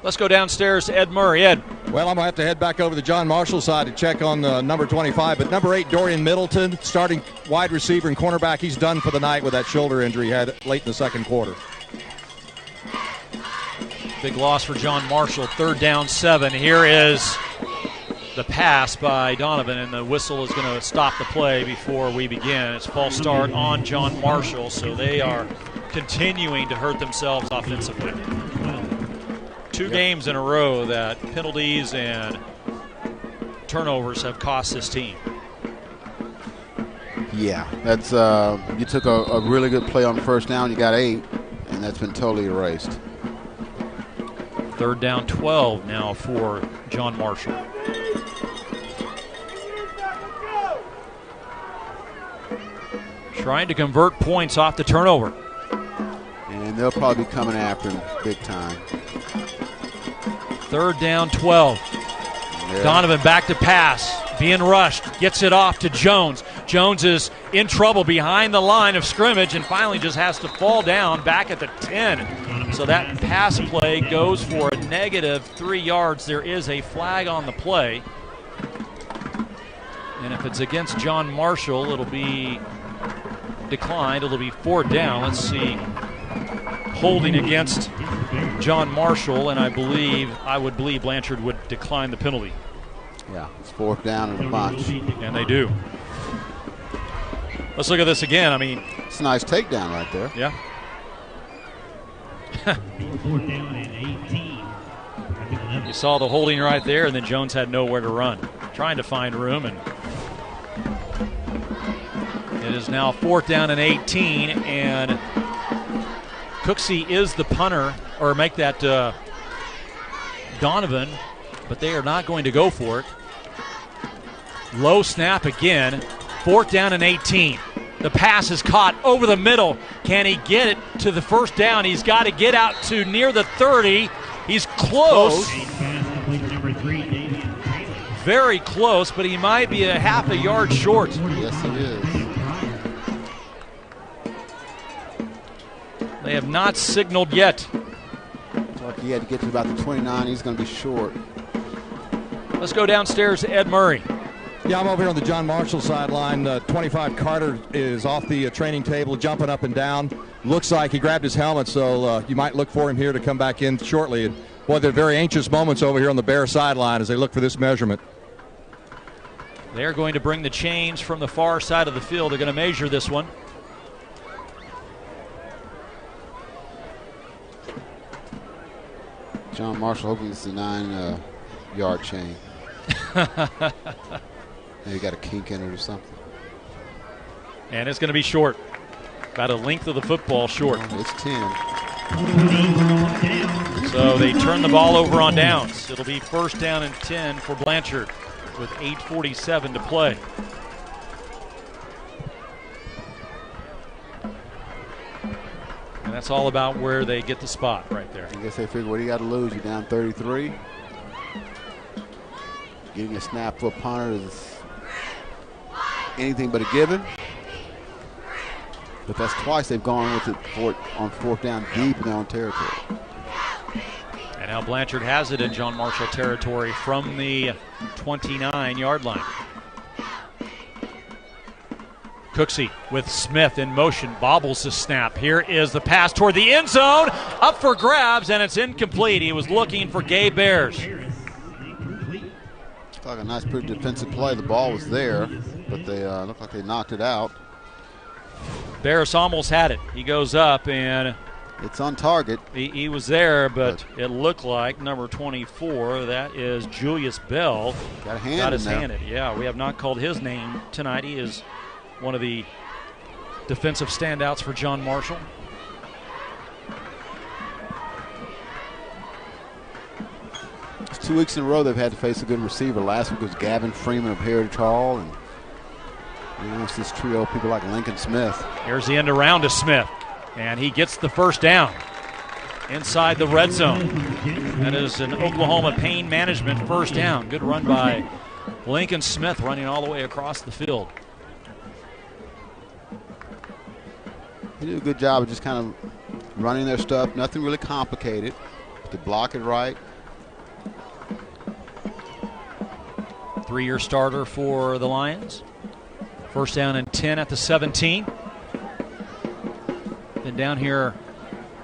Let's go downstairs to Ed Murray. Ed. Well, I'm going to have to head back over to the John Marshall side to check on number 25. But number 8, Dorian Middleton, starting wide receiver and cornerback, he's done for the night with that shoulder injury he had late in the second quarter. Big loss for John Marshall. Third down 7. Here is the pass by Donovan, and the whistle is going to stop the play before we begin. It's false start on John Marshall, so they are continuing to hurt themselves offensively. 2 games in a row that penalties and turnovers have cost this team. Yeah, that's you took a really good play on the first down. You got 8, and that's been totally erased. Third down 12 now for John Marshall. Trying to convert points off the turnover. And they'll probably be coming after him big time. Third down 12. Yeah. Donovan back to pass. Being rushed. Gets it off to Jones. Jones is in trouble behind the line of scrimmage and finally just has to fall down back at the 10. So that pass play goes for a -3 yards. There is a flag on the play. And if it's against John Marshall, it'll be declined. It'll be 4th down. Let's see. Holding against John Marshall, and I would believe Blanchard would decline the penalty. Yeah, it's 4th down and a bunch. And they do. Let's look at this again. I mean, it's a nice takedown right there. Yeah. 4th down and 18. You saw the holding right there, and then Jones had nowhere to run. Trying to find room, and it is now 4th down and 18, and Cooksey is the punter, or make that Donovan, but they are not going to go for it. Low snap again, 4th down and 18. The pass is caught over the middle. Can he get it to the 1st down? He's got to get out to near the 30. He's close. Very close, but he might be a half a yard short. Yes, he is. They have not signaled yet. Like he had to get to about the 29. He's going to be short. Let's go downstairs to Ed Murray. Yeah, I'm over here on the John Marshall sideline. 25 Carter is off the training table, jumping up and down. Looks like he grabbed his helmet, so you might look for him here to come back in shortly. And boy, they're very anxious moments over here on the Bear sideline as they look for this measurement. They're going to bring the chains from the far side of the field. They're going to measure this one. John Marshall hoping it's the 9-yard chain. Maybe got a kink in it or something. And it's going to be short. About a length of the football short. It's 10. So they turn the ball over on downs. It'll be 1st down and 10 for Blanchard with 8:47 to play. And that's all about where they get the spot right there. I guess they figure what do you got to lose? You're down 33. Getting a snap for a punter is anything but a given. But that's twice they've gone with it on 4th down deep in their own territory. And now Blanchard has it in John Marshall territory from the 29-yard line. Cooksey with Smith in motion, bobbles the snap. Here is the pass toward the end zone, up for grabs, and it's incomplete. He was looking for Gabe Bears. It's like a nice, pretty defensive play. The ball was there, but they looked like they knocked it out. Bears almost had it. He goes up, and it's on target. He was there, but it looked like number 24, that is Julius Bell. Got his hand in. Yeah, we have not called his name tonight. He is one of the defensive standouts for John Marshall. It's 2 weeks in a row they've had to face a good receiver. Last week was Gavin Freeman of Heritage Hall, and it's this trio of people like Lincoln Smith. Here's the end around to Smith, and he gets the 1st down inside the red zone. That is an Oklahoma pain management 1st down. Good run by Lincoln Smith, running all the way across the field. They do a good job of just kind of running their stuff. Nothing really complicated. But they block it right. 3-year starter for the Lions. 1st down and 10 at the 17. Been down here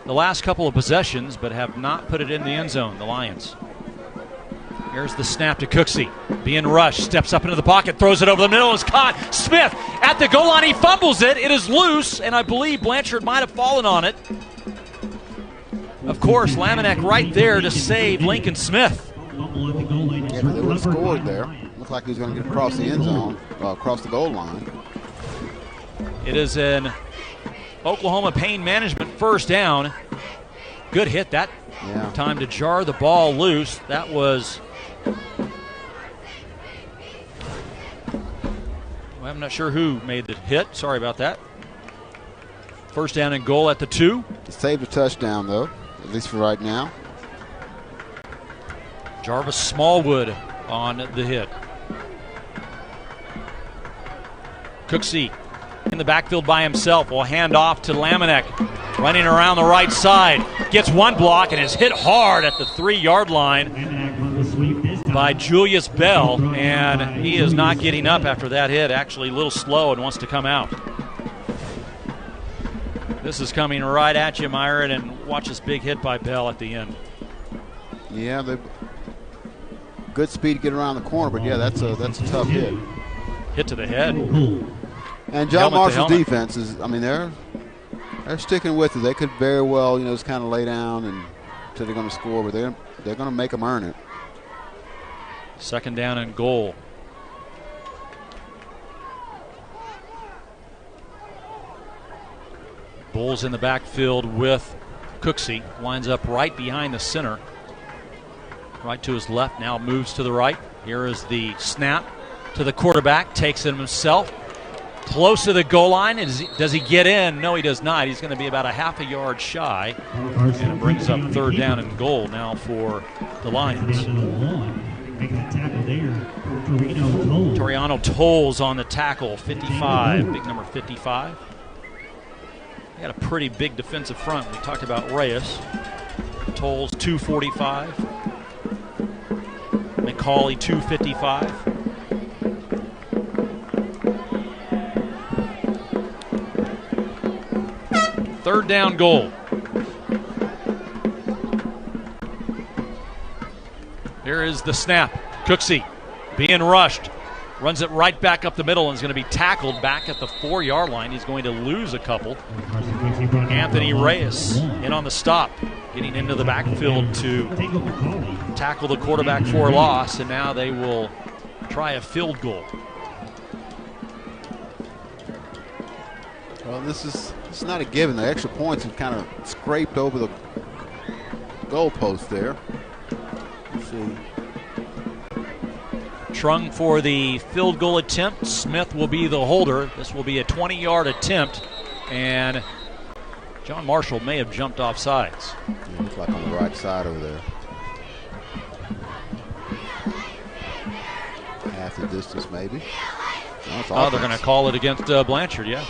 the last couple of possessions, but have not put it in the end zone, the Lions. Here's the snap to Cooksey. Being rushed, steps up into the pocket, throws it over the middle, is caught. Smith at the goal line, he fumbles it. It is loose, and I believe Blanchard might have fallen on it. Of course, Lamanek right there to save Lincoln Smith. Yeah, but they would have scored there. Looked like he was going to get across the end zone, across the goal line. It is an Oklahoma pain management 1st down. Good hit that time to jar the ball loose. That was, I'm not sure who made the hit. Sorry about that. 1st down and goal at the 2. He saved a touchdown, though, at least for right now. Jarvis Smallwood on the hit. Cooksey in the backfield by himself will hand off to Lamanek. Running around the right side. Gets one block and is hit hard at the 3-yard line by Julius Bell. And he is not getting up after that hit. Actually a little slow and wants to come out. This is coming right at you, Myron, and watch this big hit by Bell at the end. Yeah, good speed to get around the corner, but yeah, that's a tough hit. Hit to the head. And John Marshall's defense is, I mean, they're sticking with it. They could very well, just kind of lay down and until they're going to score, but they're going to make them earn it. 2nd down and goal. Bulls in the backfield with Cooksey. Lines up right behind the center. Right to his left, now moves to the right. Here is the snap to the quarterback. Takes it himself. Close to the goal line. Does he get in? No, he does not. He's going to be about a half a yard shy. And it brings up 3rd down and goal now for the Lions. Toriano Tolles on the tackle, 55, big number 55. They got a pretty big defensive front. We talked about Reyes. Tolles, 245. McCauley, 255. Third down goal. Here is the snap. Cooksey being rushed. Runs it right back up the middle and is going to be tackled back at the 4-yard line. He's going to lose a couple. Anthony Reyes in on the stop. Getting into the backfield to tackle the quarterback for a loss. And now they will try a field goal. Well, it's not a given. The extra points have kind of scraped over the goalpost there. Let's see. Trung for the field goal attempt. Smith will be the holder. This will be a 20-yard attempt, and John Marshall may have jumped off sides. Yeah, looks like on the right side over there. Half the distance, maybe. Oh, they're going to call it against Blanchard, yeah.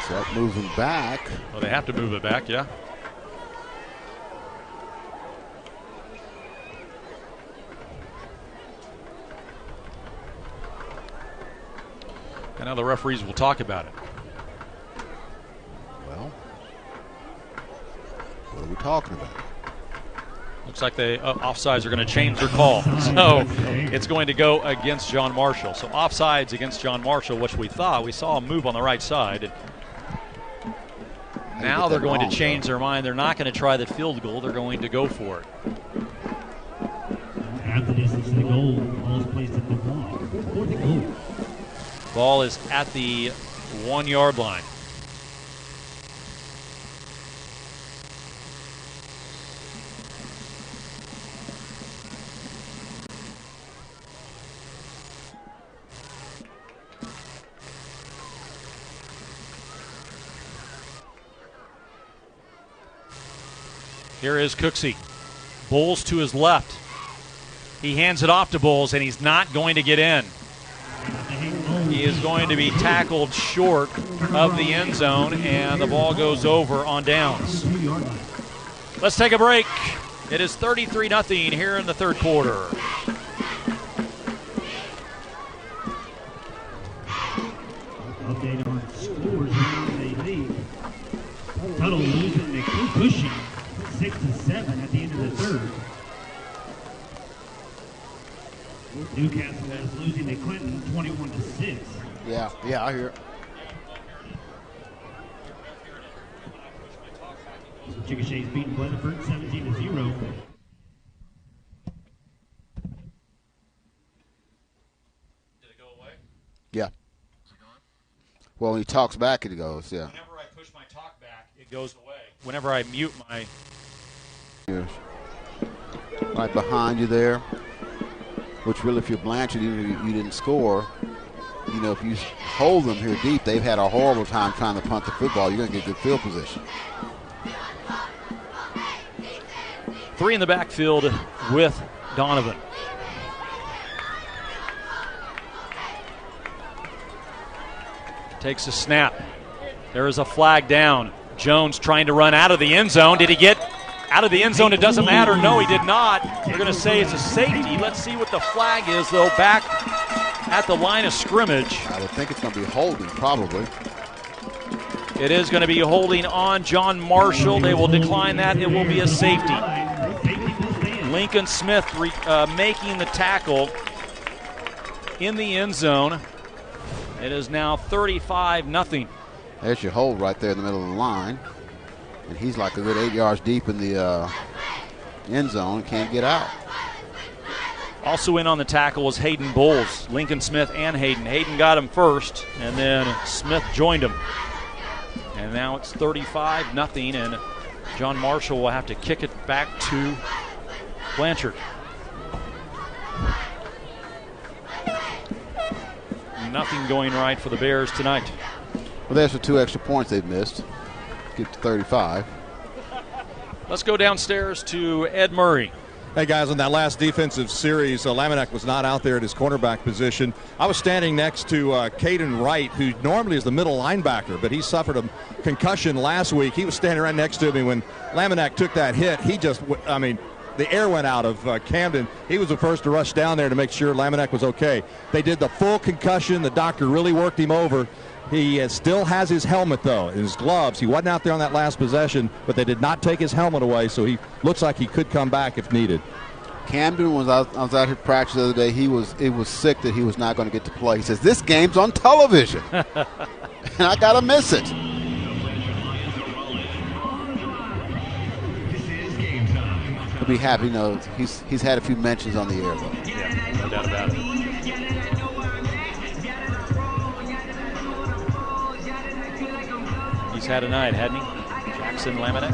So that moves him back. Well, they have to move it back, yeah. And now the referees will talk about it. Well, what are we talking about? Looks like the offsides are going to change their call. So it's going to go against John Marshall. So offsides against John Marshall, which we thought. We saw him move on the right side. Now they're going to change their mind. They're not going to try the field goal. They're going to go for it. At the distance of the goal, ball is placed at the 1. 4th and goal. Ball is at the 1-yard line. Here is Cooksey. Bowles to his left. He hands it off to Bowles, and he's not going to get in. He is going to be tackled short of the end zone, and the ball goes over on downs. Let's take a break. It is 33-0 here in the 3rd quarter. Update on scores around the league. Tuttle losing to Cushing 6-7 at the end of the 3rd. Newcastle is losing to Clinton 21-6. Yeah, I hear it. Chickasha's beating Blanchard 17-0. Yeah. Well, when he talks back, it goes, yeah. Whenever I push my talk back, it goes away. Whenever I mute my... Yes. Right behind you there. Which really, if you're Blanchard, even if you didn't score, if you hold them here deep, they've had a horrible time trying to punt the football. You're going to get good field position. 3 in the backfield with Donovan. Takes a snap. There is a flag down. Jones trying to run out of the end zone. Did he get out of the end zone? It doesn't matter. No, he did not. They're going to say it's a safety. Let's see what the flag is, though, back at the line of scrimmage. I would think it's going to be holding, probably. It is going to be holding on John Marshall. They will decline that. It will be a safety. Lincoln Smith making the tackle in the end zone. It is now 35-0. There's your hold right there in the middle of the line. And he's like a good 8 yards deep in the end zone. Can't get out. Also in on the tackle was Hayden Bowles. Lincoln Smith and Hayden. Hayden got him first, and then Smith joined him. And now it's 35-0, and John Marshall will have to kick it back to Blanchard. Nothing going right for the Bears tonight. Well, there's the 2 extra points they've missed. Get to 35. Let's go downstairs to Ed Murray. Hey, guys, on that last defensive series, Lamanek was not out there at his cornerback position. I was standing next to Caden Wright, who normally is the middle linebacker, but he suffered a concussion last week. He was standing right next to me when Lamanek took that hit. He just, the air went out of Camden. He was the first to rush down there to make sure Lamanek was okay. They did the full concussion. The doctor really worked him over. He still has his helmet, though, and his gloves. He wasn't out there on that last possession, but they did not take his helmet away, so he looks like he could come back if needed. Camden was out here practice the other day. It was sick that he was not going to get to play. He says, this game's on television, and I got to miss it. He'll be happy. You know, he's had a few mentions on the air, though. Yeah, no doubt about it. He's had a night, hadn't he? Jackson Lamanek.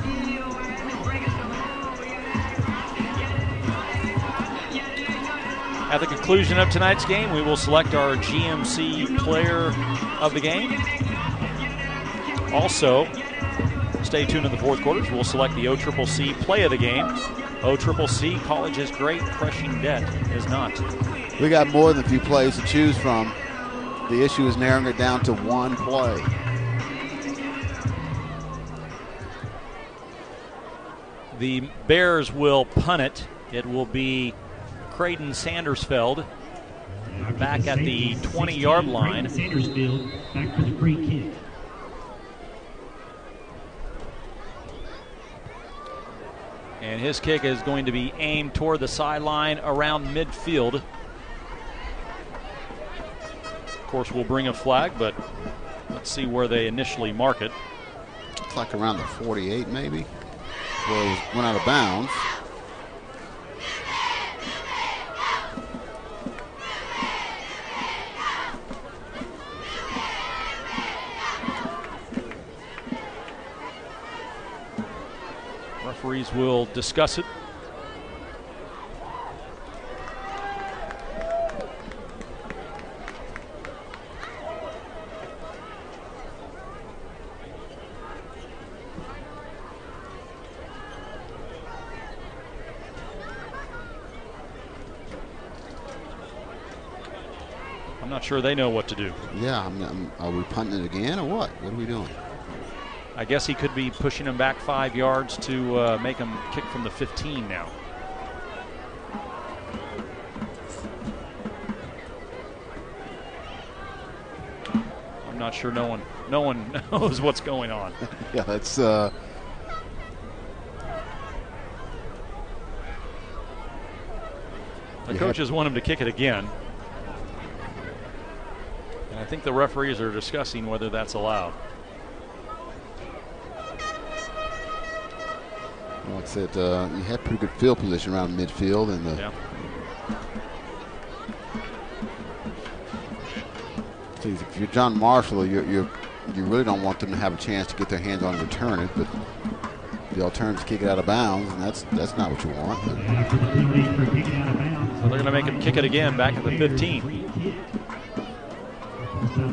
At the conclusion of tonight's game, we will select our GMC player of the game. Also, stay tuned in the fourth quarters. We'll select the OCCC play of the game. OCCC, college is great, crushing debt is not. We got more than a few plays to choose from. The issue is narrowing it down to one play. The Bears will punt it. It will be Creighton Sandersfeld back at the 20-yard line. Sandersfeld back for the free kick. And his kick is going to be aimed toward the sideline around midfield. Of course, we'll bring a flag, but let's see where they initially mark it. It's like around the 48, maybe, where it went out of bounds. Referees will discuss it. I'm not sure they know what to do. Yeah, are we punting it again or what? What are we doing? I guess he could be pushing him back 5 yards to make him kick from the 15 now. I'm not sure. No one knows what's going on. Yeah, that's. The coaches want him to kick it again. And I think the referees are discussing whether that's allowed. Well, like I said, you had pretty good field position around midfield, and yeah. If you're John Marshall, you really don't want them to have a chance to get their hands on and return it, but the alternative is kick it out of bounds, and that's not what you want. So they're going to make him kick it again back at the 15.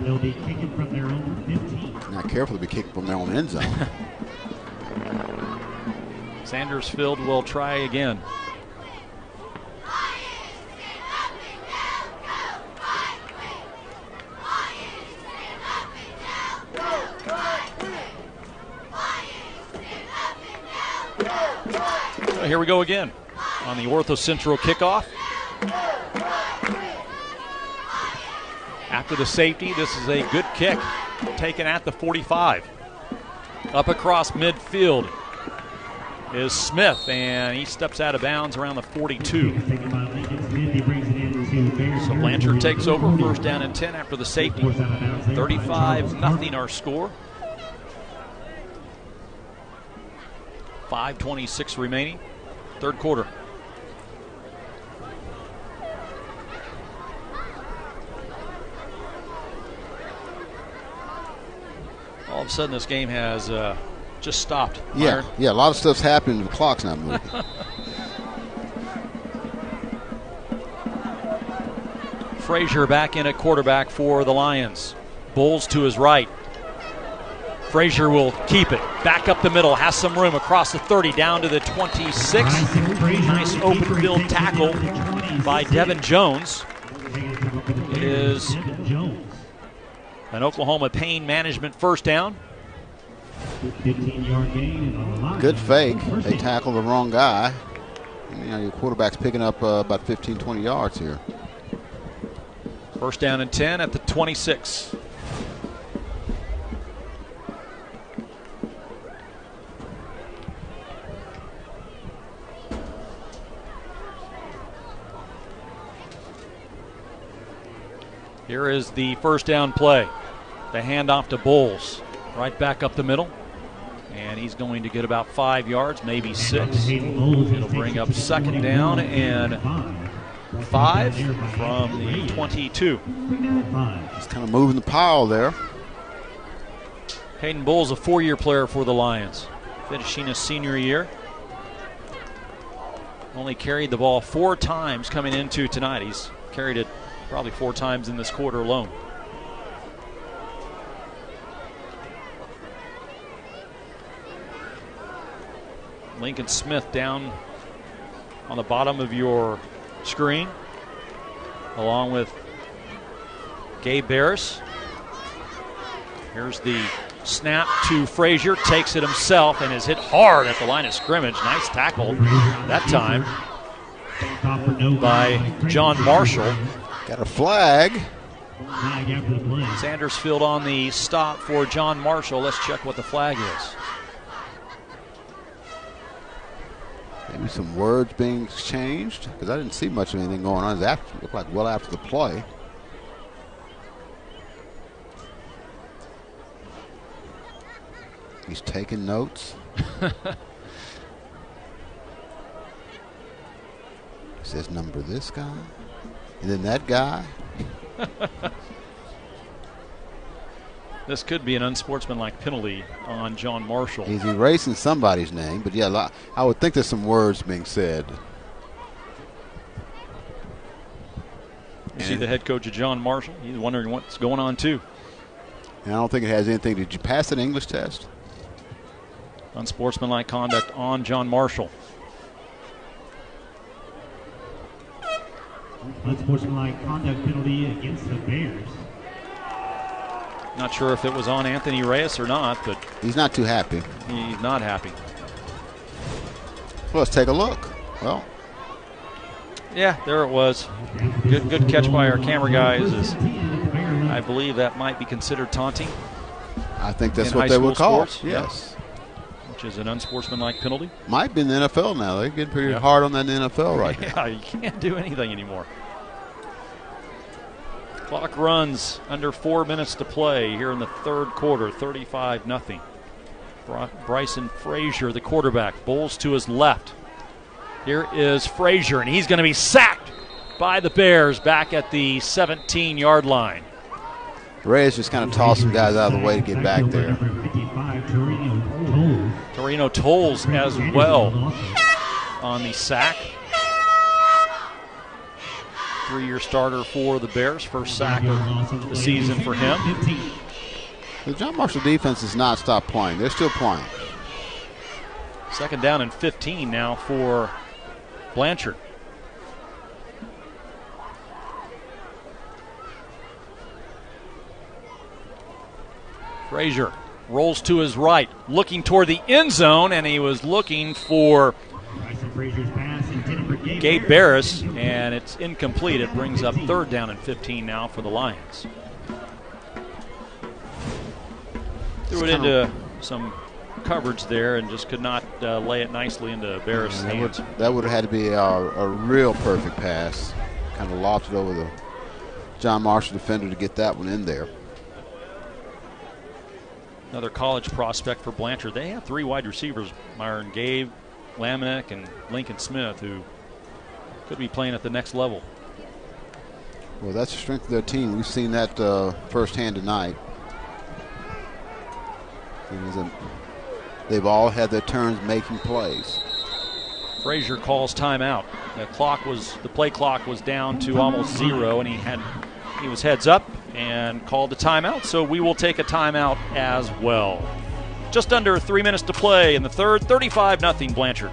They'll be kicking from their own 15. Not careful to be kicking from their own end zone. Sandersfield will try again. So here we go again on the Ortho Central kickoff. After the safety, this is a good kick taken at the 45. Up across midfield is Smith, and he steps out of bounds around the 42. So Blanchard takes over, first down and 10 after the safety. 35-0 our score. 5:26 remaining, third quarter. All of a sudden, this game has just stopped. Yeah, a lot of stuff's happening. The clock's not moving. Frazier back in at quarterback for the Lions. Bulls to his right. Frazier will keep it. Back up the middle, has some room across the 30, down to the 26. Nice open field tackle by Devin Jones. It is an Oklahoma pain management first down. Good fake. They tackle the wrong guy. And, your quarterback's picking up about 15, 20 yards here. First down and 10 at the 26. Here is the first down play. The handoff to Bowles. Right back up the middle. And he's going to get about 5 yards, maybe 6. It'll bring up second down and 5 from the 22. He's kind of moving the pile there. Hayden Bowles, a 4-year player for the Lions, finishing his senior year. Only carried the ball 4 times coming into tonight. He's carried it probably 4 times in this quarter alone. Lincoln Smith down on the bottom of your screen, along with Gabe Barris. Here's the snap to Frazier, takes it himself and is hit hard at the line of scrimmage. Nice tackle that time by John Marshall. Got a flag. Sandersfield on the stop for John Marshall. Let's check what the flag is. Maybe some words being exchanged, because I didn't see much of anything going on. That looked like well after the play. He's taking notes. It says number this guy, and then that guy. This could be an unsportsmanlike penalty on John Marshall. He's erasing somebody's name, but yeah, I would think there's some words being said. You see the head coach of John Marshall. He's wondering what's going on too. And I don't think it has anything. Did you pass an English test? Unsportsmanlike conduct on John Marshall. Unsportsmanlike conduct penalty against the Bears. Not sure if it was on Anthony Reyes or not, but he's not too happy. He's not happy. Well, let's take a look. Well, yeah, there it was. Good catch by our camera guys. I believe that might be considered taunting. I think that's what they would call it. Yes. Which is an unsportsmanlike penalty. Might be in the NFL now. They're getting pretty hard on that in the NFL right now. Yeah, you can't do anything anymore. Clock runs under 4 minutes to play here in the third quarter, 35-0. Bryson Frazier, the quarterback. Bowles to his left. Here is Frazier, and he's going to be sacked by the Bears back at the 17-yard line. Reyes just kind of tossed some guys out of the way to get back there. Torino Tolles as well on the sack. 3-year starter for the Bears, first sack of the season for him. The John Marshall defense has not stopped playing. They're still playing. Second down and 15 now for Blanchard. Frazier rolls to his right, looking toward the end zone, and he was looking for Gabe Barris, and it's incomplete. It brings up third down and 15 now for the Lions. Threw it into some coverage there and just could not lay it nicely into Barris' hands. That would have had to be a real perfect pass. Kind of lopped it over the John Marshall defender to get that one in there. Another college prospect for Blanchard. They have 3 wide receivers, Myron Gabe, Lamanek, and Lincoln Smith, who could be playing at the next level. Well, that's the strength of their team. We've seen that firsthand tonight. They've all had their turns making plays. Frazier calls timeout. The play clock was down to almost 0, and he was heads up and called the timeout, so we will take a timeout as well. Just under 3 minutes to play in the third, 35-0 Blanchard.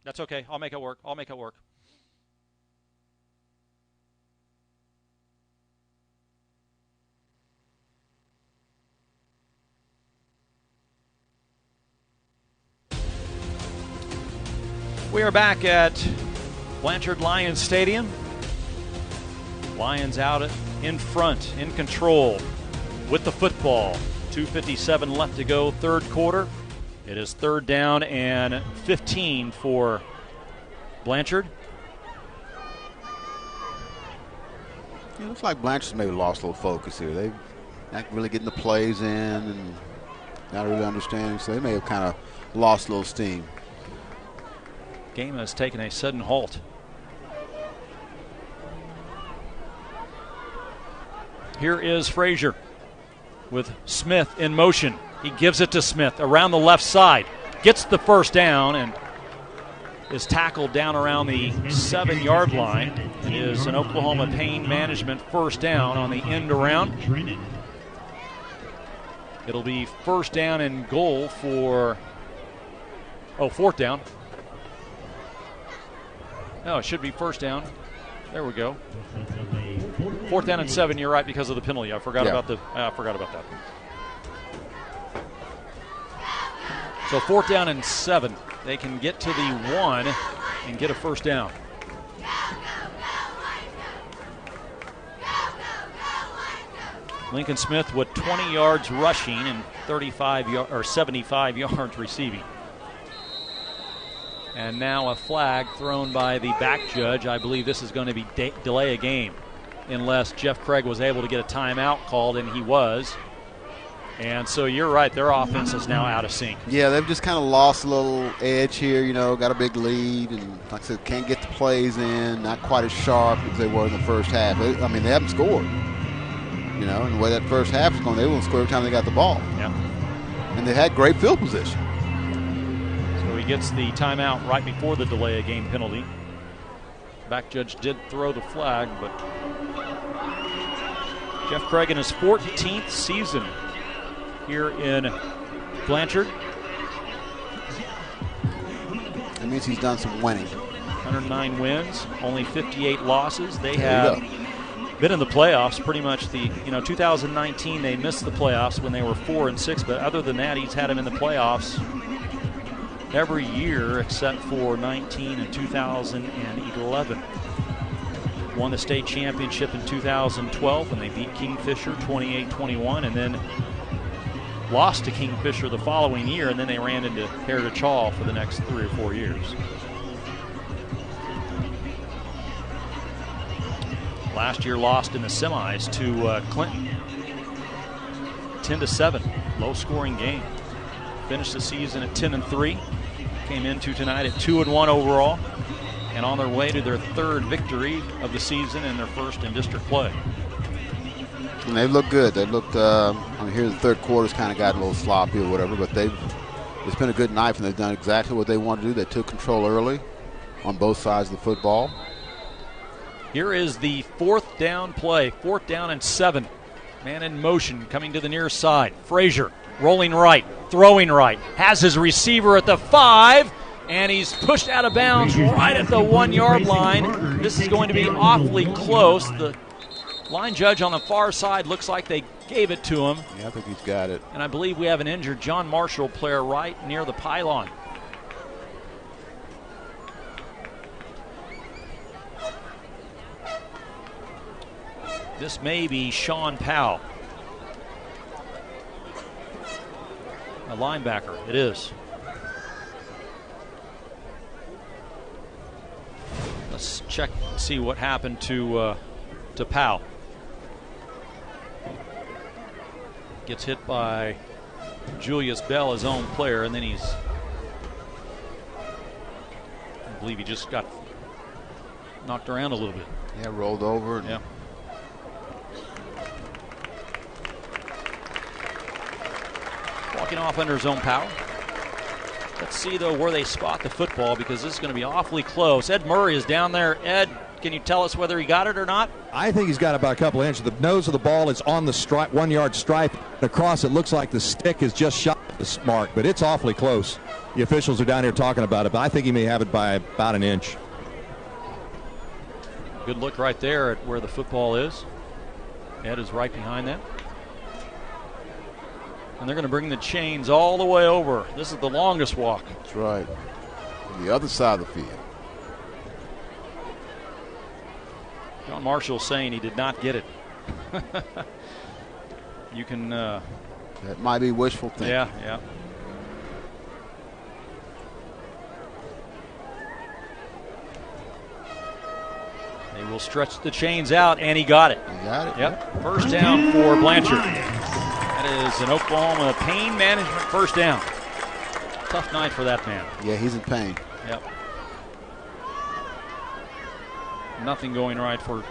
That's okay. I'll make it work. We are back at Blanchard Lions Stadium. Lions out in front, in control with the football. 2:57 left to go, third quarter. It is 3rd down and 15 for Blanchard. It looks like Blanchard's maybe lost a little focus here. They're not really getting the plays in and not really understanding, so they may have kind of lost a little steam. Game has taken a sudden halt. Here is Frazier with Smith in motion. He gives it to Smith around the left side. Gets the first down and is tackled down around the 7-yard line. It is an Oklahoma pain management first down on the end around. It'll be first down and goal for, 4th down. No, it should be first down. There we go. 4th down and 7, you're right, because of the penalty. I forgot about that. So 4th down and 7. They can get to the 1 and get a first down. Lincoln Smith with 20 yards rushing and 75 yards receiving. And now a flag thrown by the back judge. I believe this is going to be delay a game unless Jeff Craig was able to get a timeout called, and he was. And so you're right, their offense is now out of sync. Yeah, they've just kind of lost a little edge here, got a big lead, and like I said, can't get the plays in, not quite as sharp as they were in the first half. They haven't scored. And the way that first half was going, they wouldn't score every time they got the ball. Yeah. And they had great field position. So he gets the timeout right before the delay of game penalty. Back judge did throw the flag, but Jeff Craig in his 14th season here in Blanchard. That means he's done some winning. 109 wins, only 58 losses. They have been in the playoffs pretty much 2019 they missed the playoffs when they were 4-6, but other than that, he's had them in the playoffs every year except for 19 and 2011. Won the state championship in 2012 when they beat Kingfisher 28-21, and then lost to Kingfisher the following year, and then they ran into Heritage Hall for the next 3 or 4 years. Last year lost in the semis to Clinton, 10-7, low-scoring game. Finished the season at 10-3. Came into tonight at 2-1 overall. and on their way to their 3rd victory of the season and their 1st in district play. And they look good. They looked, here the 3rd quarter's kind of got a little sloppy or whatever, but it's been a good night, and they've done exactly what they wanted to do. They took control early on both sides of the football. Here is the 4th down play, 4th down and 7. Man in motion coming to the near side. Frazier rolling right, throwing right, has his receiver at the 5, and he's pushed out of bounds right at the 1-yard line. This is going to be awfully close. The line judge on the far side looks like they gave it to him. Yeah, I think he's got it. And I believe we have an injured John Marshall player right near the pylon. This may be Sean Powell, a linebacker. It is. Let's check and see what happened to Powell. Gets hit by Julius Bell, his own player, and then I believe he just got knocked around a little bit. Yeah, rolled over. Yeah. Walking off under his own power. Let's see, though, where they spot the football, because this is going to be awfully close. Ed Murray is down there. Ed, can you tell us whether he got it or not? I think he's got about a couple of inches. The nose of the ball is on the stripe, 1-yard stripe. Across, it looks like the stick is just shot at the mark, but it's awfully close. The officials are down here talking about it, but I think he may have it by about an inch. Good look right there at where the football is. Ed is right behind that. And they're going to bring the chains all the way over. This is the longest walk. That's right. On the other side of the field. John Marshall saying he did not get it. You can... that might be wishful thinking. Yeah. They will stretch the chains out, and he got it. He got it. Yep. First down for Blanchard. That is an Oklahoma pain management first down. Tough night for that man. Yeah, he's in pain. Yep. Nothing going right for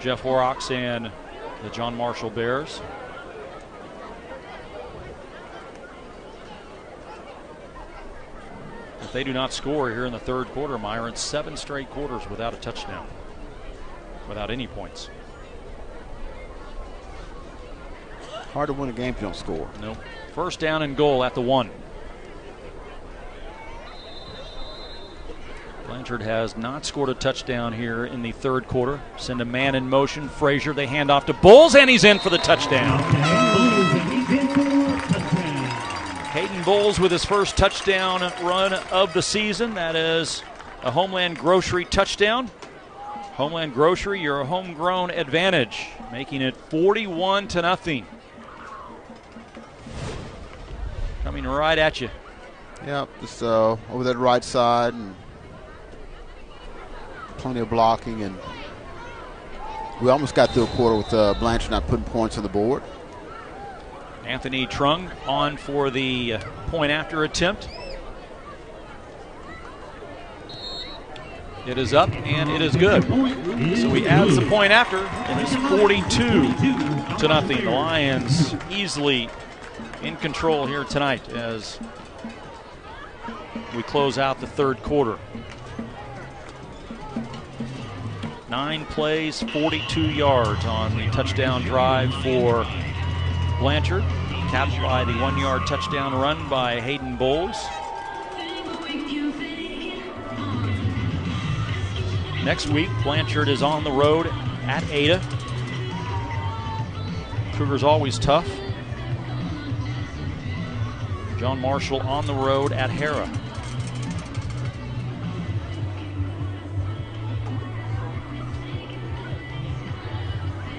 Jeff Horrocks and the John Marshall Bears. If they do not score here in the 3rd quarter, Myron, 7 straight quarters without a touchdown, without any points. Hard to win a game if you don't score. Nope. First down and goal at the 1. Blanchard has not scored a touchdown here in the 3rd quarter. Send a man in motion. Frazier, they hand off to Bulls, and he's in for the touchdown. Hayden Bulls with his first touchdown run of the season. That is a Homeland Grocery touchdown. Homeland Grocery, your homegrown advantage, making it 41-0. Coming right at you. Yep, just over that right side, and plenty of blocking, and we almost got through a quarter with Blanchard not putting points on the board. Anthony Trung on for the point after attempt. It is up, and it is good. So he adds the point after, and it's 42-0. The Lions easily in control here tonight as we close out the 3rd quarter. 9 plays, 42 yards on the touchdown drive for Blanchard, capped by the 1-yard touchdown run by Hayden Bowles. Next week, Blanchard is on the road at Ada. Cougars always tough. John Marshall on the road at Hera.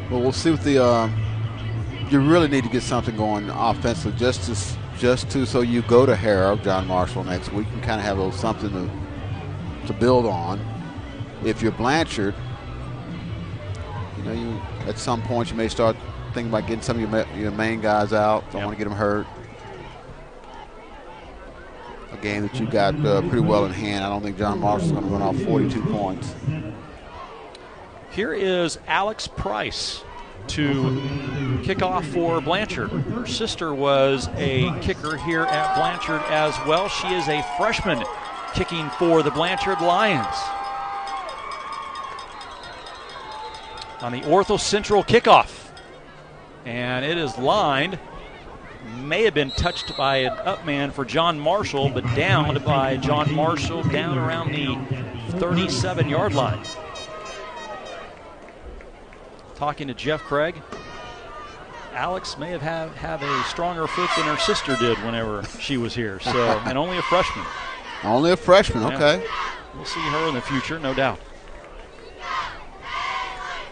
Well, we'll see what the. You really need to get something going offensively, just to so you go to Hera, John Marshall next week, and kind of have a little something to build on. If you're Blanchard, you at some point you may start thinking about getting some of your main guys out. Don't want to get them hurt. a game that you got pretty well in hand. I don't think John Marshall's going to run off 42 points. Here is Alex Price to kick off for Blanchard. Her sister was a kicker here at Blanchard as well. She is a freshman kicking for the Blanchard Lions. On the Ortho Central kickoff. And it is lined. May have been touched by an up man for John Marshall, but downed by John Marshall down around the 37-yard line. Talking to Jeff Craig, Alex may have a stronger foot than her sister did whenever she was here. So, and only a freshman. Only a freshman, okay. We'll see her in the future, no doubt.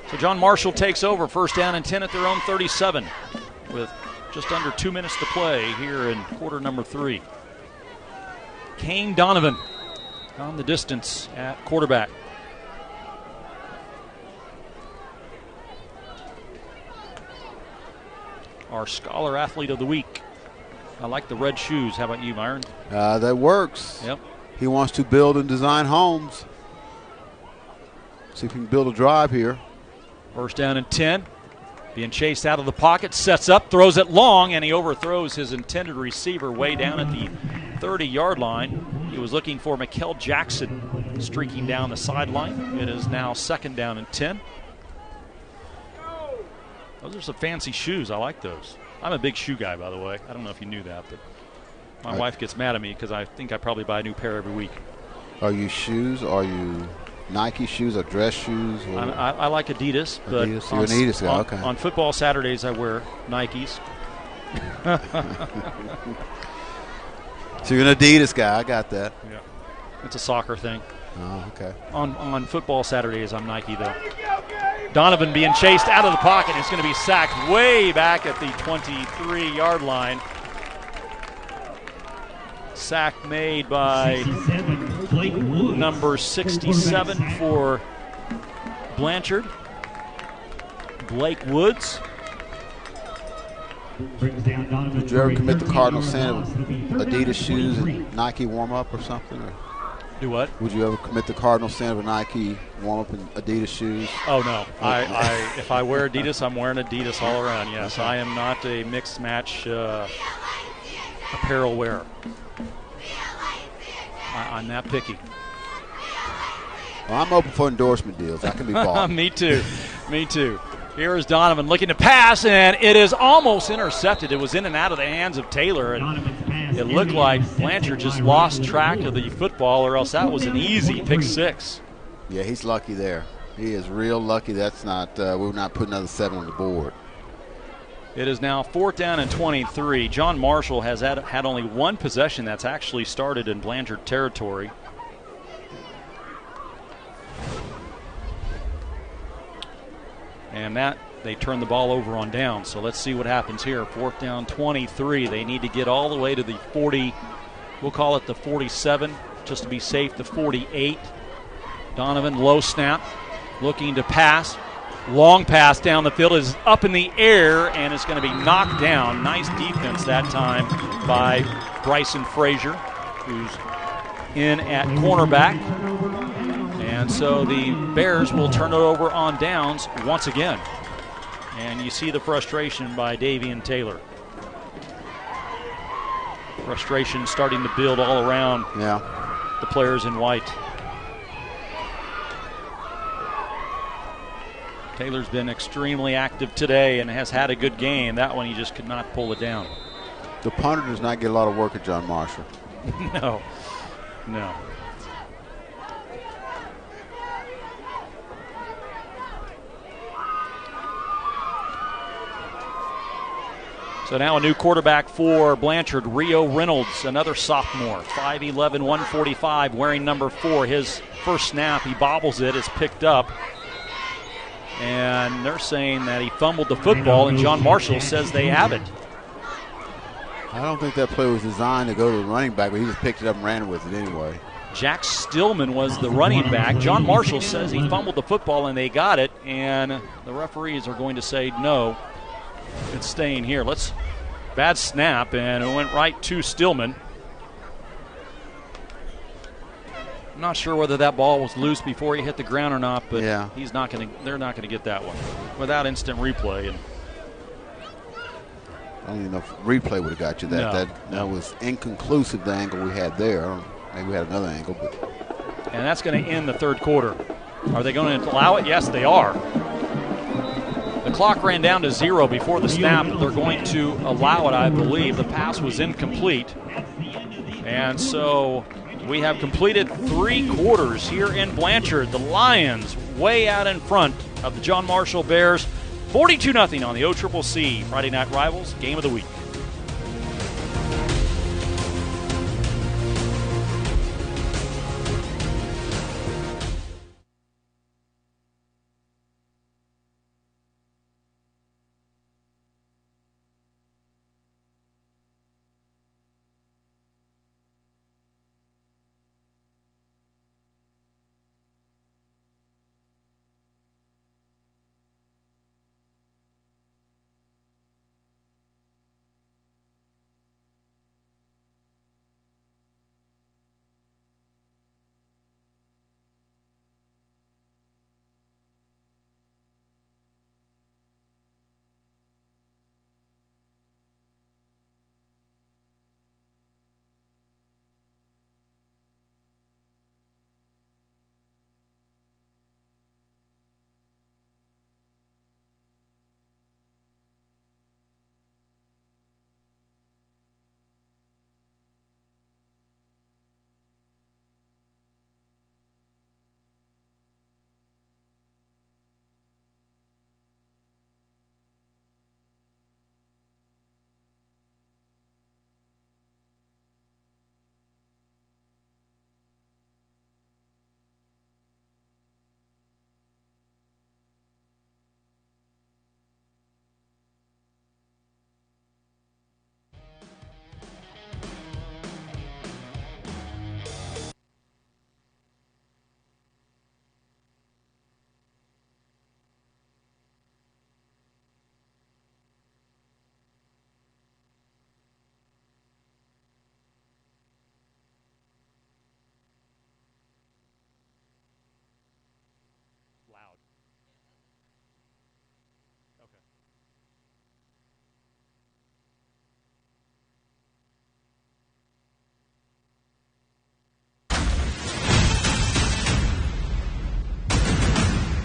So John Marshall takes over, first down and 10 at their own 37 with just under 2 minutes to play here in quarter number 3. Kane Donovan on the distance at quarterback. Our Scholar Athlete of the Week. I like the red shoes. How about you, Myron? That works. Yep. He wants to build and design homes. See if he can build a drive here. First down and 10. Being chased out of the pocket, sets up, throws it long, and he overthrows his intended receiver way down at the 30-yard line. He was looking for Mikkel Jackson streaking down the sideline. It is now second down and 10. Those are some fancy shoes. I like those. I'm a big shoe guy, by the way. I don't know if you knew that, but my wife gets mad at me because I think I probably buy a new pair every week. Are you shoes? Are you Nike shoes or dress shoes? Or? I like Adidas. But Adidas. You're an Adidas guy, okay. On football Saturdays, I wear Nikes. So you're an Adidas guy. I got that. Yeah. It's a soccer thing. Oh, okay. On football Saturdays, I'm Nike, though. Donovan being chased out of the pocket. It's going to be sacked way back at the 23-yard line. Sack made by number 67 for Blanchard, Blake Woods. Did you ever commit the cardinal sin of Adidas shoes and Nike warm-up or something? Or? Do what? Would you ever commit the cardinal sin of a Nike warm-up and Adidas shoes? Oh, no. If I wear Adidas, I'm wearing Adidas all around, yes. I am not a mixed match apparel wearer. I'm that picky. Well, I'm open for endorsement deals. I can be bought. Me too. Me too. Here is Donovan looking to pass, and it is almost intercepted. It was in and out of the hands of Taylor, and it looked like Blanchard just lost track of the football, or else that was an easy pick six. Yeah, he's lucky there. He is real lucky. That's not. We're not putting another 7 on the board. It is now fourth down and 23. John Marshall has had only one possession that's actually started in Blanchard territory. And that they turn the ball over on down. So let's see what happens here. Fourth down 23. They need to get all the way to the 40. We'll call it the 47 just to be safe. The 48. Donovan, low snap, looking to pass. Long pass down the field is up in the air and it's going to be knocked down. Nice defense that time by Bryson Frazier, who's in at cornerback. And so the Bears will turn it over on downs once again. And you see the frustration by Davian Taylor. Frustration starting to build all around the players in white. Taylor's been extremely active today and has had a good game. That one he just could not pull it down. The punter does not get a lot of work at John Marshall. No. So now a new quarterback for Blanchard, Rio Reynolds, another sophomore, 5'11", 145, wearing number 4. His first snap, he bobbles it, it's picked up. And they're saying that he fumbled the football, and John Marshall says they haven't. I don't think that play was designed to go to the running back, but he just picked it up and ran with it anyway. Jack Stillman was the running back. John Marshall says he fumbled the football, and they got it. And the referees are going to say no. It's staying here. Bad snap, and it went right to Stillman. I'm not sure whether that ball was loose before he hit the ground or not, but Yeah. they're not going to get that one without instant replay. And I don't even know if replay would have got you that. That was inconclusive, the angle we had there. Maybe we had another angle. And that's going to end the third quarter. Are they going to allow it? Yes, they are. The clock ran down to 0 before the snap, but they're going to allow it, I believe. The pass was incomplete. And so we have completed 3 quarters here in Blanchard. The Lions way out in front of the John Marshall Bears. 42-0 on the OCCC Friday Night Rivals Game of the Week.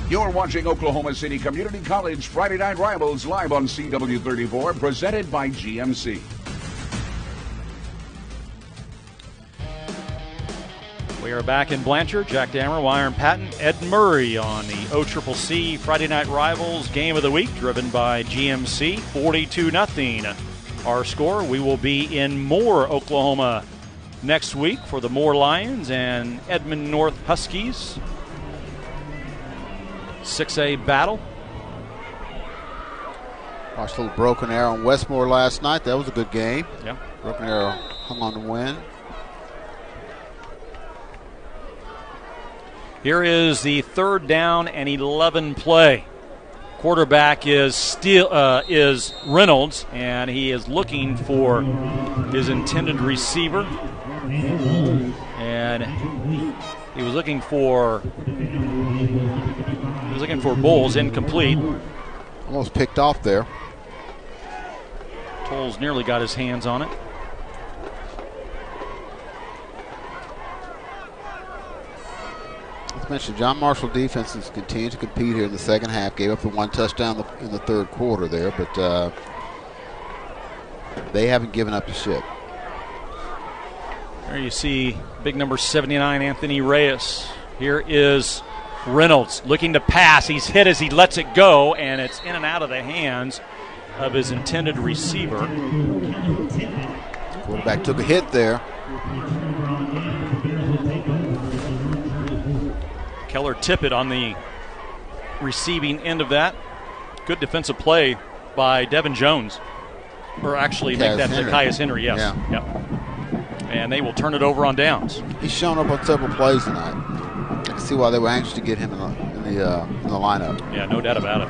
You're watching Oklahoma City Community College Friday Night Rivals live on CW34, presented by GMC. We are back in Blanchard. Jack Dammer, Wyron Patton, Ed Murray on the OCCC Friday Night Rivals Game of the Week, driven by GMC. 42-0 our score. We will be in Moore, Oklahoma next week for the Moore Lions and Edmond North Huskies. 6A battle. Watched a little Broken Arrow in Westmore last night. That was a good game. Yeah. Broken Arrow hung on to win. Here is the 3rd down and 11 play. Quarterback is Reynolds, and he is looking for his intended receiver. And he was looking for Bowles, incomplete. Almost picked off there. Tolles nearly got his hands on it. As mentioned, John Marshall defense has continued to compete here in the second half. Gave up the 1 touchdown in the third quarter there, but they haven't given up the ship. There you see big number 79, Anthony Reyes. Here is Reynolds looking to pass. He's hit as he lets it go, and it's in and out of the hands of his intended receiver. Quarterback took a hit there. Keller Tippett on the receiving end of that. Good defensive play by Devin Jones. Or actually, make that to Caius Henry, yes. Yeah. Yep. And they will turn it over on downs. He's shown up on several plays tonight. I can see why they were anxious to get him in the lineup. Yeah, no doubt about it.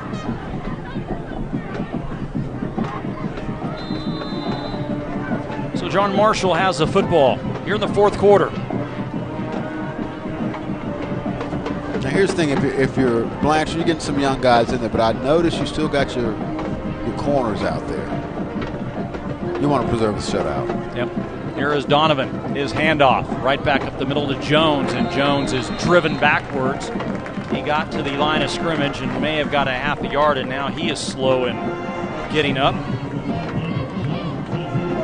So John Marshall has the football here in the fourth quarter. here's the thing: if you're Blanchard, you're getting some young guys in there, but I notice you still got your corners out there. You want to preserve the shutout. Yep. Here is Donovan. His handoff right back up the middle to Jones, and Jones is driven backwards. He got to the line of scrimmage and may have got a half a yard, and now he is slow in getting up. A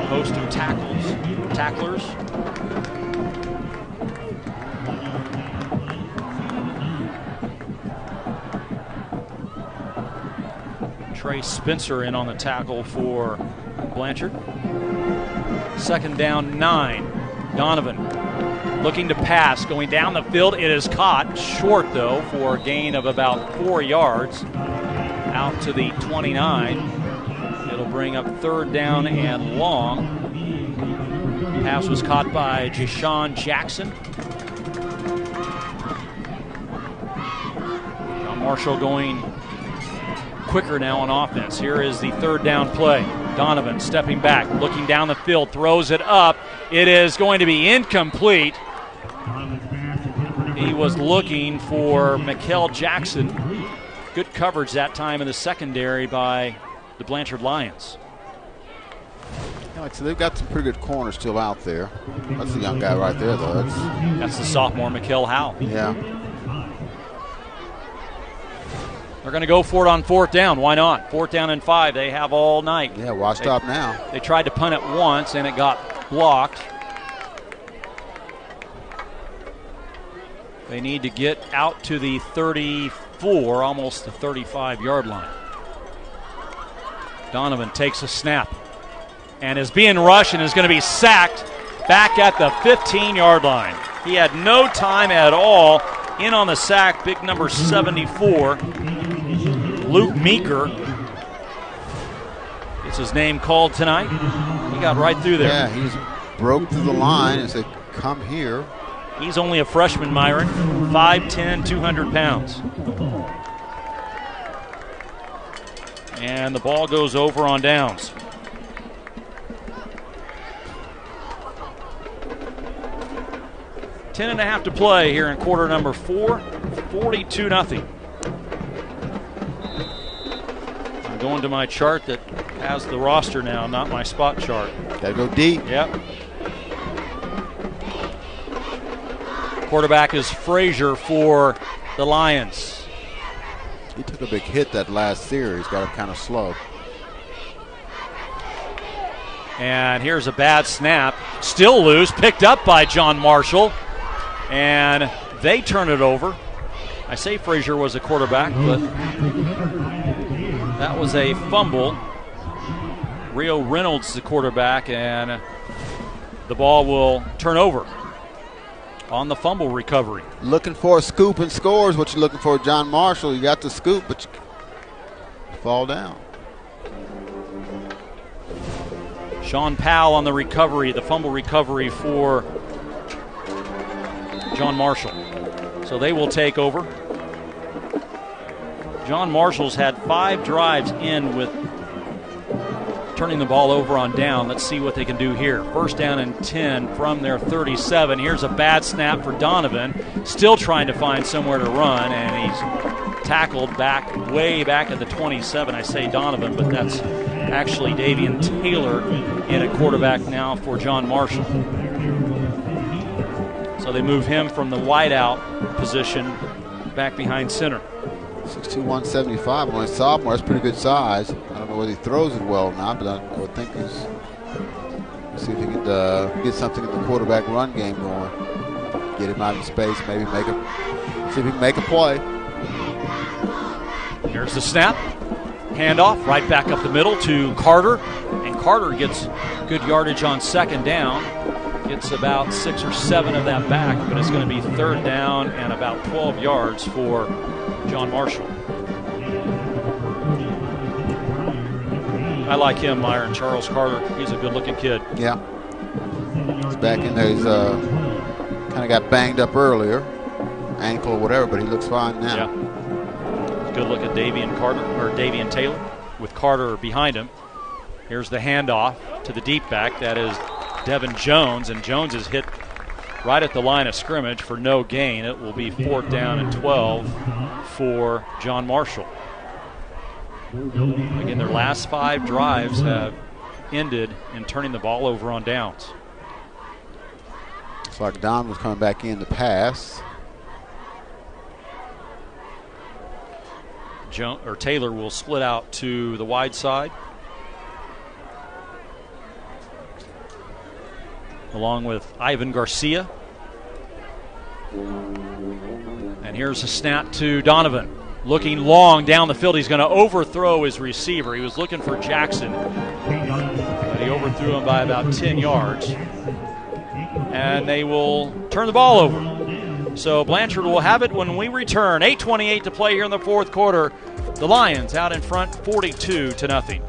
host of tacklers. Trey Spencer in on the tackle for Blanchard. 2nd down, 9. Donovan looking to pass, going down the field. It is caught short, though, for a gain of about 4 yards out to the 29. It'll bring up 3rd down and long. Pass was caught by Jashawn Jackson. John Marshall going quicker now on offense. Here is the 3rd down play. Donovan stepping back, looking down the field, throws it up. It is going to be incomplete. He was looking for Mikel Jackson. Good coverage that time in the secondary by the Blanchard Lions. So they've got some pretty good corners still out there. That's a young guy right there, though. That's the sophomore Mikel Howell. Yeah. They're going to go for it on 4th down. Why not? 4th down and 5. They have all night. Yeah, why stop now? They tried to punt it once, and it got blocked. They need to get out to the 34, almost the 35-yard line. Donovan takes a snap and is being rushed and is going to be sacked back at the 15-yard line. He had no time at all in on the sack. Big number 74. Luke Meeker gets his name called tonight. He got right through there. Yeah, he's broke through the line and said, come here. He's only a freshman, Myron. 5'10", 200 pounds. And the ball goes over on downs. Ten and a half to play here in quarter number 4. 42-0. I'm going to my chart that has the roster now, not my spot chart. Gotta go deep. Yep. Quarterback is Frazier for the Lions. He took a big hit that last series, got him kind of slow. And here's a bad snap. Still loose, picked up by John Marshall. And they turn it over. I say Frazier was a quarterback, but that was a fumble. Rio Reynolds the quarterback, and the ball will turn over on the fumble recovery. Looking for a scoop and scores. What you're looking for, John Marshall. You got the scoop, but you fall down. Sean Powell on the recovery, the fumble recovery for John Marshall. So they will take over. John Marshall's had 5 drives in with turning the ball over on down. Let's see what they can do here. 1st down and 10 from their 37. Here's a bad snap for Donovan. Still trying to find somewhere to run, and he's tackled way back at the 27. I say Donovan, but that's actually Davian Taylor in at quarterback now for John Marshall. So they move him from the wideout position back behind center. 6'2", 175. Only sophomore. That's pretty good size. I don't know whether he throws it well or not, but I would think he's. See if he can get something in the quarterback run game going. Get him out in space. Maybe see if he can make a play. Here's the snap. Handoff right back up the middle to Carter, and Carter gets good yardage on 2nd down. Gets about 6 or 7 of that back, but it's going to be 3rd down and about 12 yards for John Marshall. I like him, Myron. Charles Carter. He's a good-looking kid. Yeah. He's back in there. He's kind of got banged up earlier, ankle or whatever, but he looks fine now. Yeah. Good look at Davian Taylor with Carter behind him. Here's the handoff to the deep back. That is Devin Jones, and Jones is hit right at the line of scrimmage for no gain. It will be 4th down and 12 for John Marshall. Again, their last 5 drives have ended in turning the ball over on downs. Looks like Don was coming back in to pass. Taylor will split out to the wide side, along with Ivan Garcia. And here's a snap to Donovan. Looking long down the field. He's going to overthrow his receiver. He was looking for Jackson, but he overthrew him by about 10 yards. And they will turn the ball over. So Blanchard will have it when we return. 8:28 to play here in the 4th quarter. The Lions out in front, 42-0.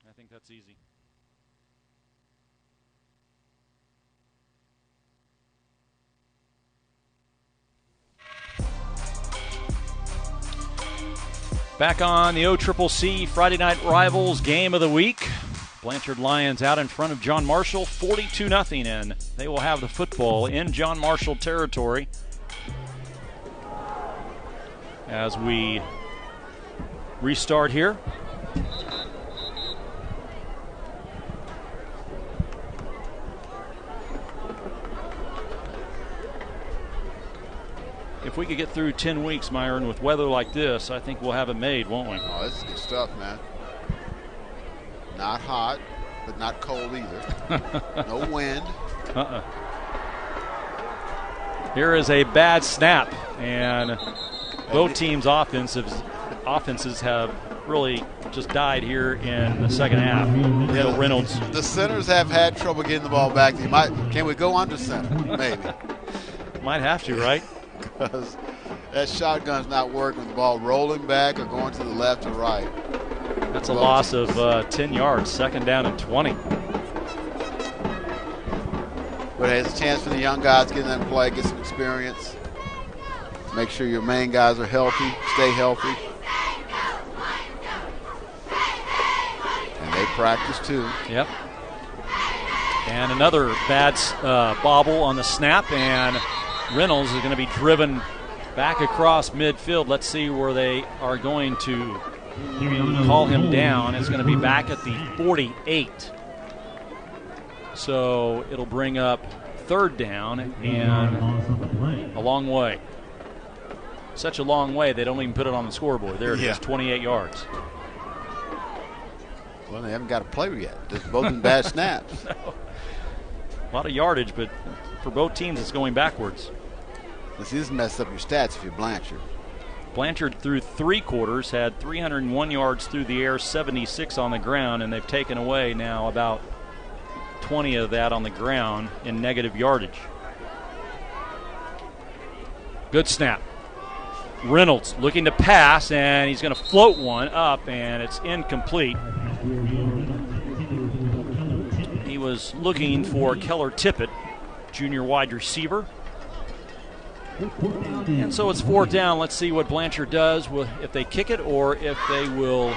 I think that's easy. Back on the OCCC Friday Night Rivals game of the week. Blanchard Lions out in front of John Marshall, 42-0, and they will have the football in John Marshall territory as we restart here. If we could get through 10 weeks, Myron, with weather like this, I think we'll have it made, won't we? Oh, this is good stuff, man. Not hot, but not cold either. No wind. Here is a bad snap, and both teams' offenses have really just died here in the second half. Yeah, Reynolds. The centers have had trouble getting the ball back. Can we go under center? Maybe. Might have to, right? Because that shotgun's not working with the ball rolling back or going to the left or right. That's a loss of 10 yards, 2nd down and 20. But it's a chance for the young guys to get in that play, get some experience. Make sure your main guys are healthy, stay healthy. And they practice too. Yep. And another bad bobble on the snap, and Reynolds is going to be driven back across midfield. Let's see where they are going to call him down. It's going to be back at the 48. So it'll bring up 3rd down and a long way. Such a long way, they don't even put it on the scoreboard. There it is, 28 yards. Well, they haven't got a player yet. They've both been bad snaps. No. A lot of yardage, but for both teams, it's going backwards. This messes up your stats if you're Blanchard. Blanchard through 3 quarters had 301 yards through the air, 76 on the ground, and they've taken away now about 20 of that on the ground in negative yardage. Good snap. Reynolds looking to pass, and he's going to float one up, and it's incomplete. He was looking for Keller Tippett, junior wide receiver. And so it's 4th down. Let's see what Blanchard does, if they kick it or if they will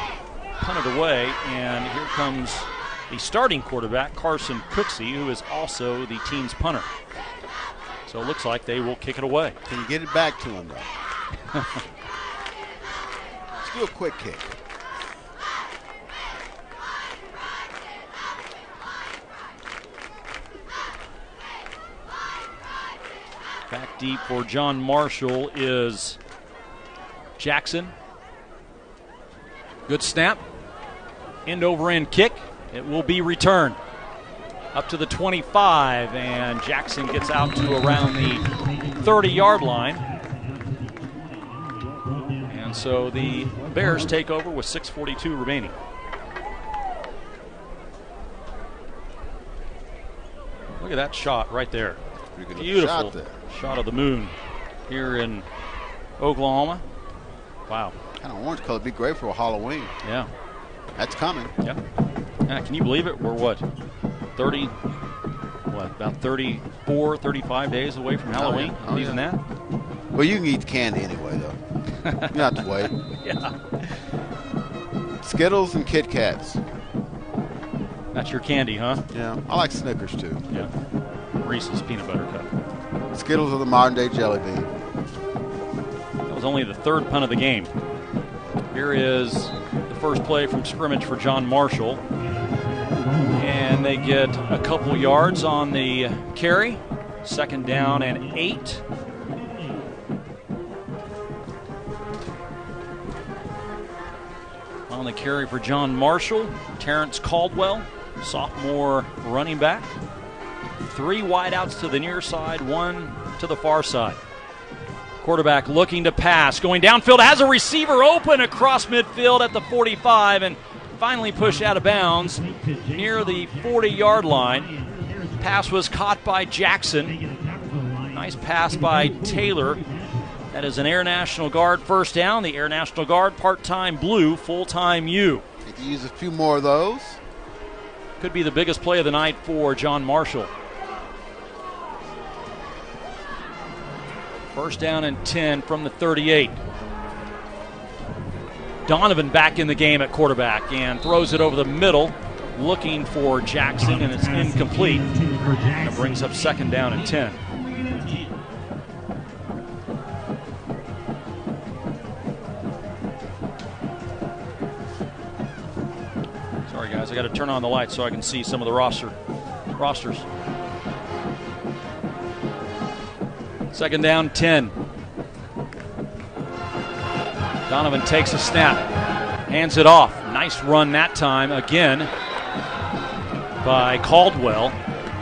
punt it away. And here comes the starting quarterback, Carson Cooksey, who is also the team's punter. So it looks like they will kick it away. Can you get it back to him, though? Let's do a quick kick. Back deep for John Marshall is Jackson. Good snap. End over end kick. It will be returned up to the 25, and Jackson gets out to around the 30-yard line. And so the Bears take over with 6:42 remaining. Look at that shot right there. Beautiful shot of the moon here in Oklahoma. Wow. Kind of orange color would be great for a Halloween. Yeah. That's coming. Yeah. Can you believe it? We're what? About 34, 35 days away from Halloween? Even that? Well, you can eat candy anyway, though. You don't have to wait. Yeah. Skittles and Kit Kats. That's your candy, huh? Yeah. I like Snickers, too. Yeah. Reese's Peanut Butter Cup. Skittles are the modern-day jelly bean. That was only the third punt of the game. Here is the first play from scrimmage for John Marshall. And they get a couple yards on the carry. 2nd down and 8. On the carry for John Marshall, Terrence Caldwell, sophomore running back. 3 wideouts to the near side, 1 to the far side. Quarterback looking to pass, going downfield, has a receiver open across midfield at the 45 and finally pushed out of bounds near the 40-yard line. Pass was caught by Jackson. Nice pass by Taylor. That is an Air National Guard first down. The Air National Guard, part-time blue, full-time U. They could use a few more of those. Could be the biggest play of the night for John Marshall. 1st down and 10 from the 38. Donovan back in the game at quarterback and throws it over the middle, looking for Jackson, and it's incomplete. And it brings up 2nd down and 10. Sorry, guys, I got to turn on the lights so I can see some of the rosters. 2nd down, 10. Donovan takes a snap, hands it off. Nice run that time again by Caldwell.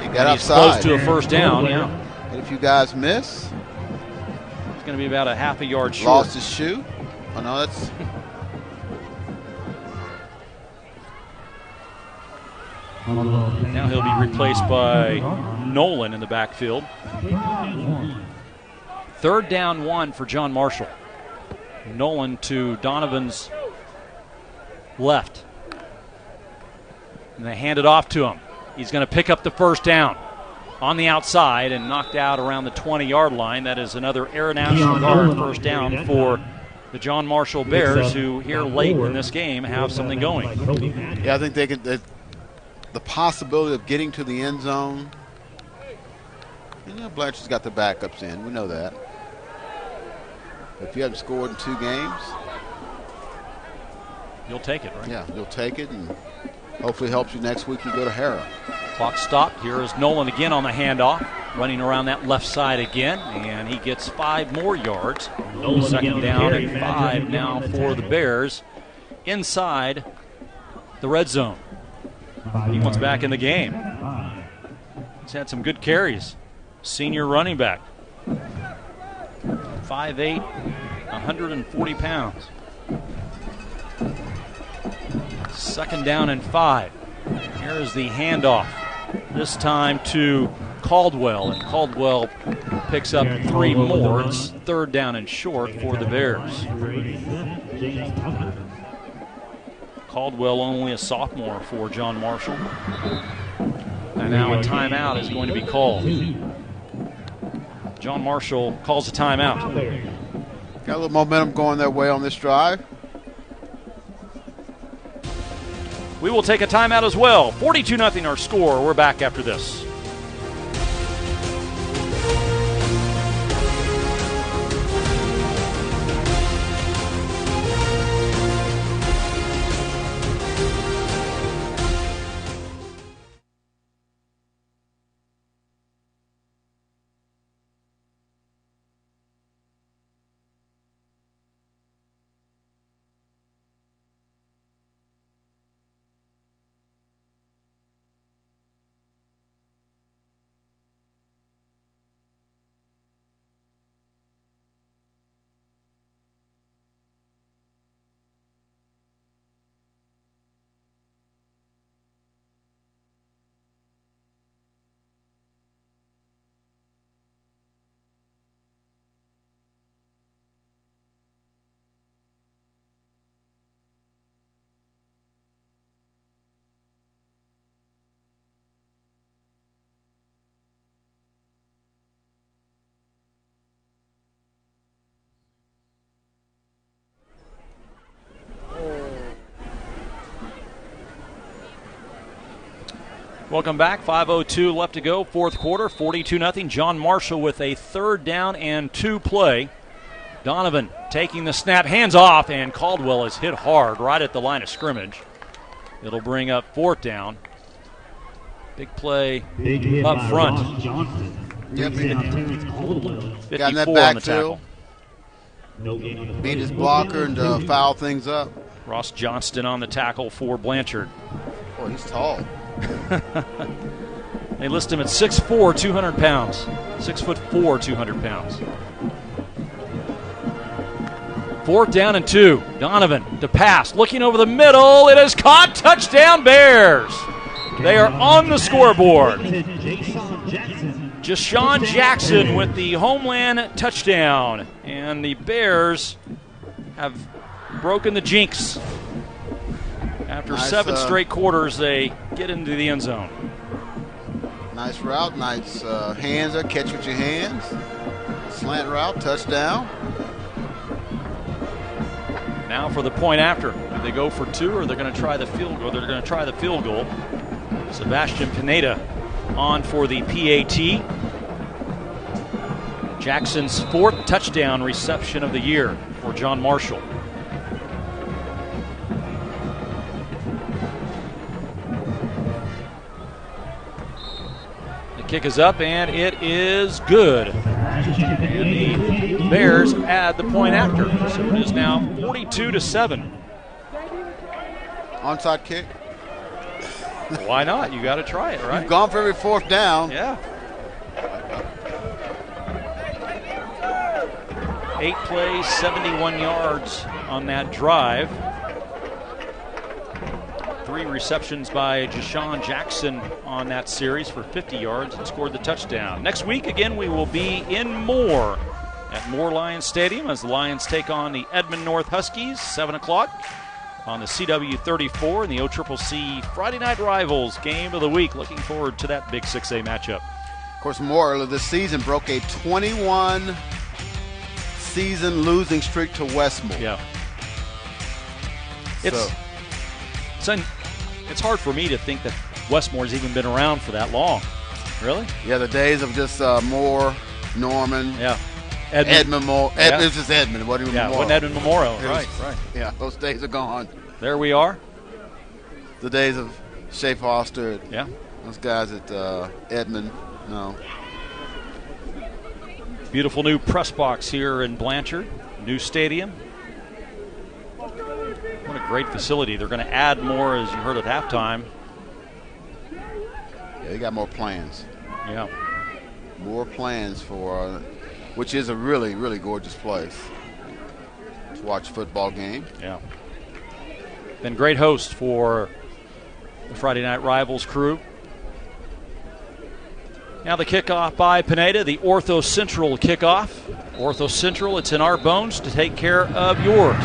He got He's close to a 1st down. Yeah. And if you guys miss, it's going to be about a half a yard short. Lost his shoe. Oh no, that's. Now he'll be replaced by Nolan in the backfield. 3rd down 1 for John Marshall. Nolan to Donovan's left. And they hand it off to him. He's going to pick up the 1st down on the outside and knocked out around the 20-yard line. That is another Air National Guard 1st down for the John Marshall Bears, who here late in this game have something going. Yeah, I think they could. The possibility of getting to the end zone. You know, Blanchard's got the backups in. We know that. If you haven't scored in 2 games, you'll take it, right? Yeah, you'll take it, and hopefully helps you next week. You go to Harrow. Clock stopped. Here is Nolan again on the handoff, running around that left side again, and he gets 5 more yards. 2nd down and 5 now for the Bears inside the red zone. He wants back in the game. He's had some good carries. Senior running back. 5'8", 140 pounds. 2nd down and 5. Here is the handoff. This time to Caldwell, and Caldwell picks up 3 more. It's 3rd down and short for the Bears. Caldwell only a sophomore for John Marshall. And now a timeout is going to be called. John Marshall calls a timeout. Got a little momentum going their way on this drive. We will take a timeout as well. 42-0 our score. We're back after this. Welcome back. 5:02 left to go, fourth quarter, 42-0. John Marshall with a 3rd down and 2 play. Donovan taking the snap, hands off, and Caldwell is hit hard right at the line of scrimmage. It'll bring up 4th down. Big play up front. Yep, 54 got in that on the backfield. tackle. Beat his blocker and foul things up. Ross Johnston on the tackle for Blanchard. Boy, he's tall. They list him at 6'4", 200 pounds. 6'4", 200 pounds. 4th down and 2. Donovan to pass, looking over the middle. It is caught. Touchdown Bears. They are on the scoreboard. Jashawn Jackson with the Homeland touchdown. And the Bears have broken the jinx. After Nice, 7 straight quarters, they get into the end zone. Nice route, nice hands there, catch with your hands. Slant route, touchdown. Now for the point after. Do they go for 2 or they're going to try the field goal? They're going to try the field goal. Sebastian Pineda on for the PAT. Jackson's 4th touchdown reception of the year for John Marshall. The kick is up and it is good. And the Bears add the point after. So it is now 42-7. Onside kick. Why not? You got to try it, right? You've gone for every 4th down. Yeah. 8 plays, 71 yards on that drive. 3 receptions by Jashawn Jackson on that series for 50 yards and scored the touchdown. Next week, again, we will be in Moore at Moore Lions Stadium as the Lions take on the Edmond North Huskies, 7 o'clock on the CW34 and the OCCC Friday Night Rivals game of the week. Looking forward to that big 6A matchup. Of course, Moore earlier this season broke a 21 season losing streak to Westmore. Yeah. It's hard for me to think that Westmore's even been around for that long. Really? Yeah, the days of just Moore, Norman. Yeah. Edmond Moore. Yeah. It was just Edmond. It wasn't even Memorial. Wasn't Edmond Memorial. Right. Yeah, those days are gone. There we are. The days of Shea Foster. Yeah. Those guys at Edmond. No. Beautiful new press box here in Blanchard. New stadium. What a great facility. They're going to add more, as you heard at halftime. Yeah, they got more plans. Yeah. More plans for, which is a really, really gorgeous place to watch a football game. Yeah. Been great host for the Friday Night Rivals crew. Now the kickoff by Pineda, the Ortho Central kickoff. Ortho Central, it's in our bones to take care of yours.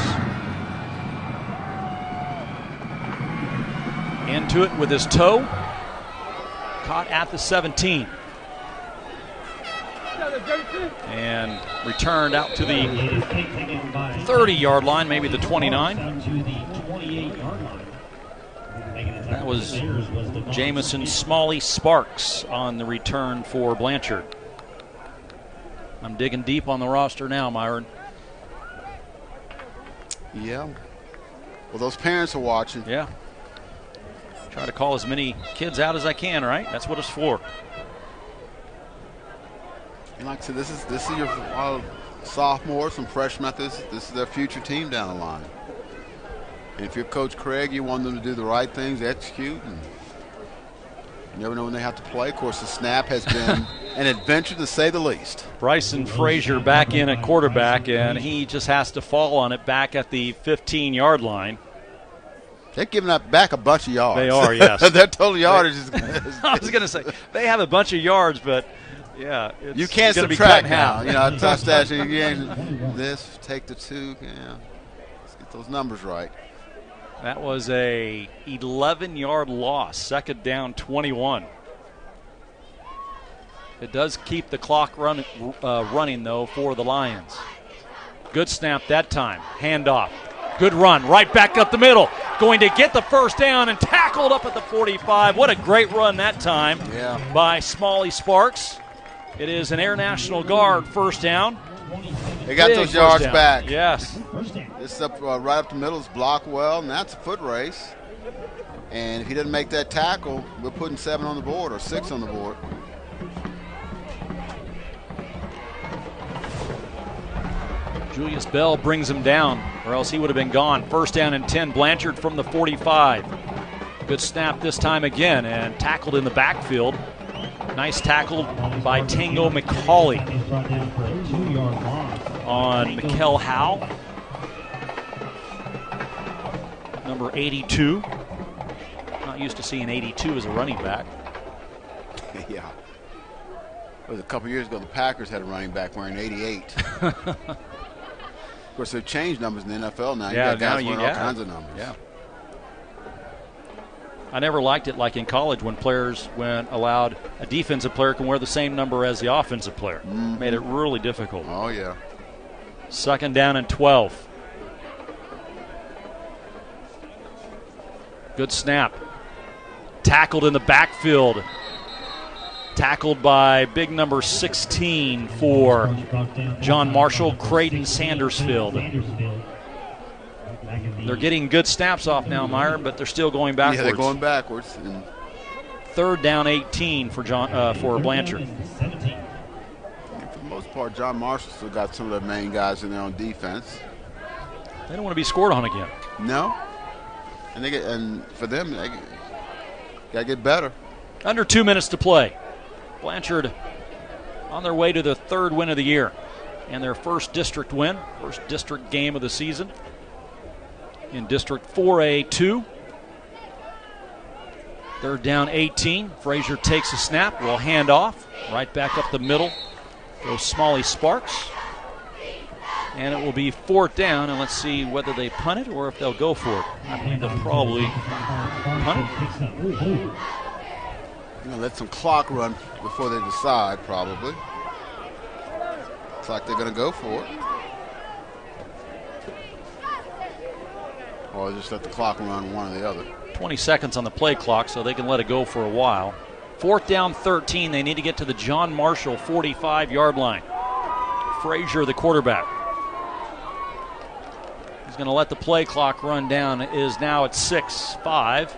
Into it with his toe. Caught at the 17. And returned out to the 30-yard line, maybe the 29. That was Jamison Smalley Sparks on the return for Blanchard. I'm digging deep on the roster now, Myron. Yeah. Well, those parents are watching. Yeah. Try to call as many kids out as I can, right? That's what it's for. And like I said, this is your sophomores, some freshmen. This is their future team down the line. And if you're Coach Craig, you want them to do the right things, execute, and you never know when they have to play. Of course, the snap has been an adventure to say the least. Bryson Frazier back in at quarterback, and he just has to fall on it back at the 15-yard line. They're giving up back a bunch of yards. They are, yes. Their total yardage is I was going to say, they have a bunch of yards, but, yeah. It's you can't subtract now. You know, touchdown, this, take the 2. Yeah. Let's get those numbers right. That was a 11-yard loss, second down 21. It does keep the clock running, though, for the Lions. Good snap that time. Handoff. Good run. Right back up the middle. going to get the first down and tackled up at the 45. What a great run that time by Smalley Sparks. It is an Air National Guard first down. They got those yards back. Yes. This is up right up the middle. It's blocked well, and that's a foot race. And if he doesn't make that tackle, we're putting 7 on the board or 6 on the board. Julius Bell brings him down, or else he would have been gone. First down and 10. Blanchard from the 45. Good snap this time again, and tackled in the backfield. Nice tackle by Tango McCauley on Mikkel Howe. Number 82. Not used to seeing 82 as a running back. Yeah. It was a couple years ago, the Packers had a running back wearing 88. Of course, they've changed numbers in the NFL now. Yeah, you got guys wearing all kinds of numbers. Yeah. I never liked it like in college when allowed a defensive player can wear the same number as the offensive player. Mm-hmm. Made it really difficult. Oh, yeah. Second down and 12. Good snap. Tackled in the backfield. Tackled by big number 16 for John Marshall, Creighton Sandersfield. They're getting good snaps off now, Meyer, but they're still going backwards. Yeah, they're going backwards. And third down 18 for Blanchard. For the most part, John Marshall still got some of the main guys in there on defense. They don't want to be scored on again. No. And for them, they got to get better. Under 2 minutes to play. Blanchard on their way to the third win of the year and their first district win, first district game of the season in District 4A2. Third down 18. Frazier takes a snap, will hand off. Right back up the middle goes Smalley Sparks. And it will be fourth down, and let's see whether they punt it or if they'll go for it. I believe they'll probably punt it. Let some clock run before they decide, probably. Looks like they're going to go for it. Or just let the clock run one or the other. 20 seconds on the play clock, so they can let it go for a while. Fourth down 13. They need to get to the John Marshall 45-yard line. Frazier, the quarterback. He's going to let the play clock run down. It is now at 6-5.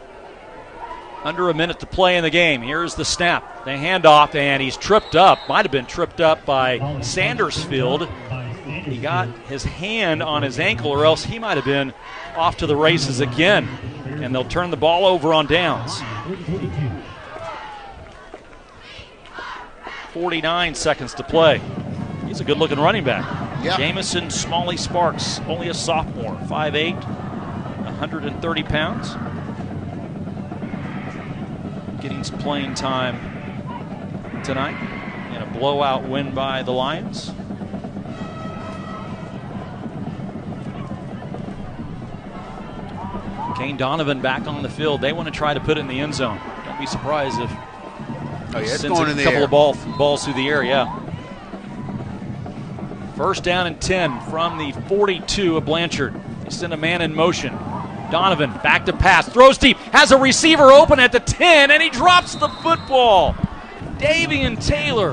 Under a minute to play in the game. Here's the snap. The handoff, and he's tripped up. Might have been tripped up by Sandersfield. He got his hand on his ankle, or else he might have been off to the races again. And they'll turn the ball over on downs. 49 seconds to play. He's a good-looking running back. Yeah. Jamison Smalley Sparks, only a sophomore, 5'8", 130 pounds. Getting some playing time tonight in a blowout win by the Lions. Kane Donovan back on the field. They want to try to put it in the end zone. Don't be surprised if he it's sends going a in the couple air. of balls through the air, yeah. First down and 10 from the 42 of Blanchard. They send a man in motion. Donovan back to pass, throws deep, has a receiver open at the 10, and he drops the football. Davian Taylor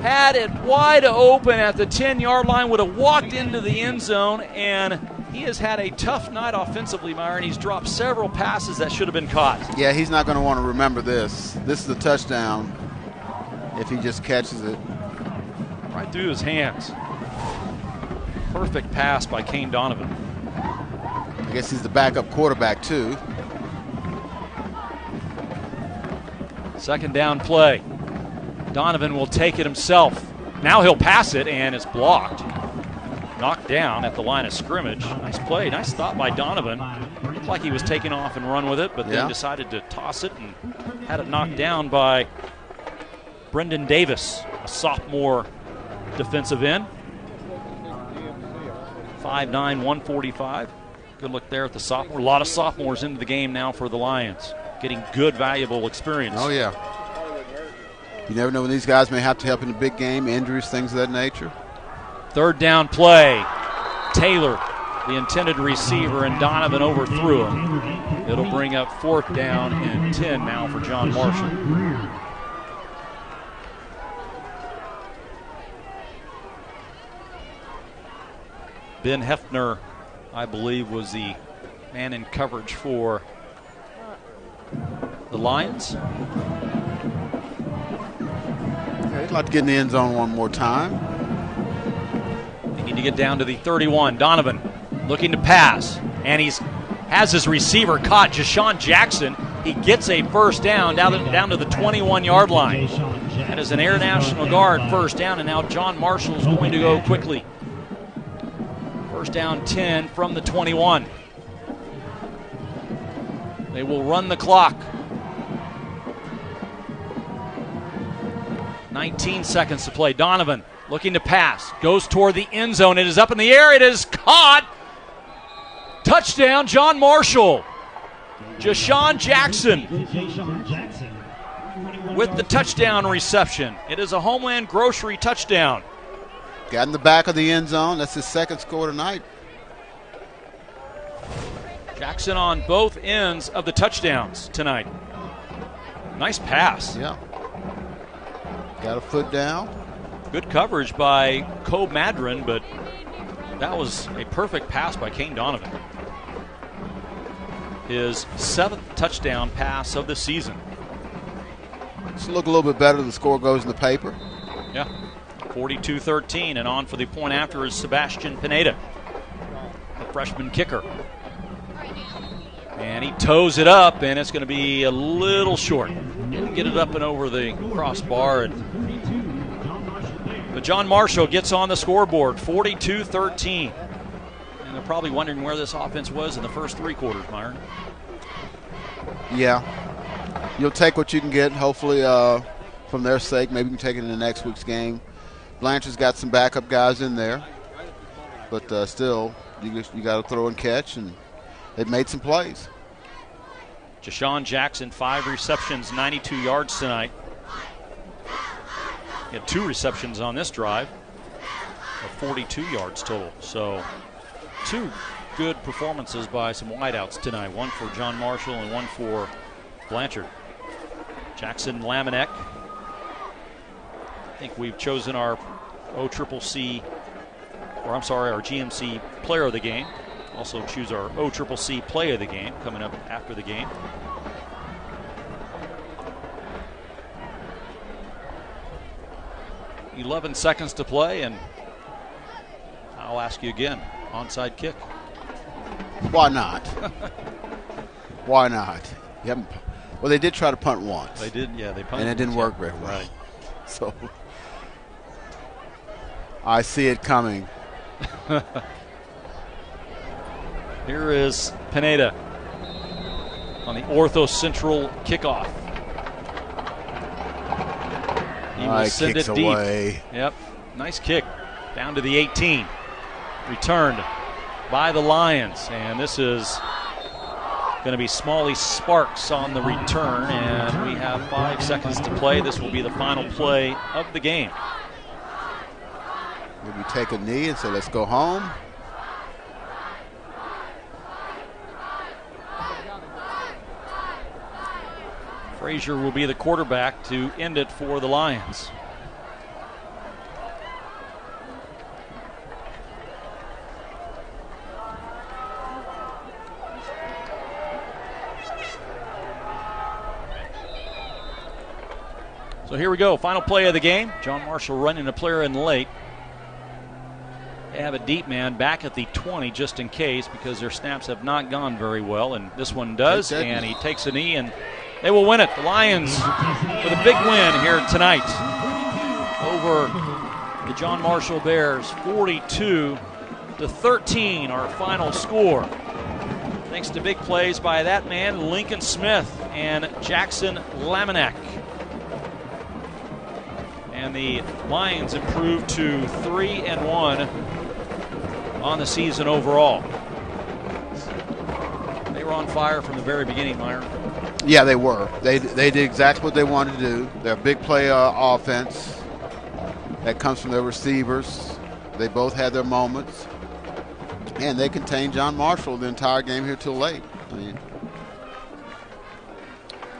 had it wide open at the 10-yard line, would have walked into the end zone, and he has had a tough night offensively, Myron. He's dropped several passes that should have been caught. Yeah, he's not going to want to remember this. This is a touchdown if he just catches it. Right through his hands. Perfect pass by Kane Donovan. I guess he's the backup quarterback, too. Second down play. Donovan will take it himself. Now he'll pass it, and it's blocked. Knocked down at the line of scrimmage. Nice play, nice stop by Donovan. Looked like he was taking off and run with it, but then decided to toss it and had it knocked down by Brendan Davis, a sophomore defensive end. 5'9", 145. Good look there at the sophomore. A lot of sophomores into the game now for the Lions. Getting good, valuable experience. Oh, yeah. You never know when these guys may have to help in the big game, injuries, things of that nature. Third down play. Taylor the intended receiver, and Donovan overthrew him. It'll bring up 4th down and 10 now for John Marshall. Ben Hefner, I believe, was the man in coverage for the Lions. Yeah, he'd like to get in the end zone one more time. They need to get down to the 31. Donovan looking to pass, and has his receiver caught, Jashawn Jackson. He gets a first down to the 21-yard line. That is an Air National Guard first down, and now John Marshall's going to go quickly. First down 10 from the 21. They will run the clock. 19 seconds to play. Donovan looking to pass. Goes toward the end zone. It is up in the air. It is caught. Touchdown, John Marshall. Jashawn Jackson with the touchdown reception. It is a Homeland Grocery touchdown. Got in the back of the end zone. That's his second score tonight. Jackson on both ends of the touchdowns tonight. Nice pass. Yeah. Got a foot down. Good coverage by Cobe Madron, but that was a perfect pass by Kane Donovan. His 7th touchdown pass of the season. It's look a little bit better. The score goes in the paper. Yeah. 42-13, and on for the point after is Sebastian Pineda, the freshman kicker. And he toes it up, and it's going to be a little short. He'll get it up and over the crossbar. But John Marshall gets on the scoreboard, 42-13. And they're probably wondering where this offense was in the first 3 quarters, Myron. Yeah. You'll take what you can get, hopefully, from their sake. Maybe you can take it in the next week's game. Blanchard's got some backup guys in there. But still, you got to throw and catch, and they've made some plays. Jashawn Jackson, 5 receptions, 92 yards tonight. He had 2 receptions on this drive of 42 yards total. So 2 good performances by some wideouts tonight. One for John Marshall and one for Blanchard. Jackson Lamanek. I think we've chosen our our GMC player of the game. Also choose our OCCC play of the game coming up after the game. .11 seconds to play, and I'll ask you again, onside kick. Why not? Why not? You haven't, well, they did try to punt once. They did, yeah. They punted, and it didn't work very well. Right. So I see it coming. Here is Pineda on the Ortho Central kickoff. He will send it deep. Away. Yep, nice kick down to the 18. Returned by the Lions, and this is going to be Smalley Sparks on the return, and we have 5 seconds to play. This will be the final play of the game. Maybe take a knee and say, let's go home. Frazier will be the quarterback to end it for the Lions. So here we go, final play of the game. John Marshall running a player in late. They have a deep man back at the 20 just in case, because their snaps have not gone very well, and this one does, and he takes a knee, and they will win it. The Lions with a big win here tonight over the John Marshall Bears, 42-13, our final score. Thanks to big plays by that man, Lincoln Smith and Jackson Lamanek. And the Lions improved to 3-1 on the season overall. They were on fire from the very beginning, Myron. Yeah, they were. They did exactly what they wanted to do. They're a big play offense that comes from their receivers. They both had their moments. And they contained John Marshall the entire game here till late.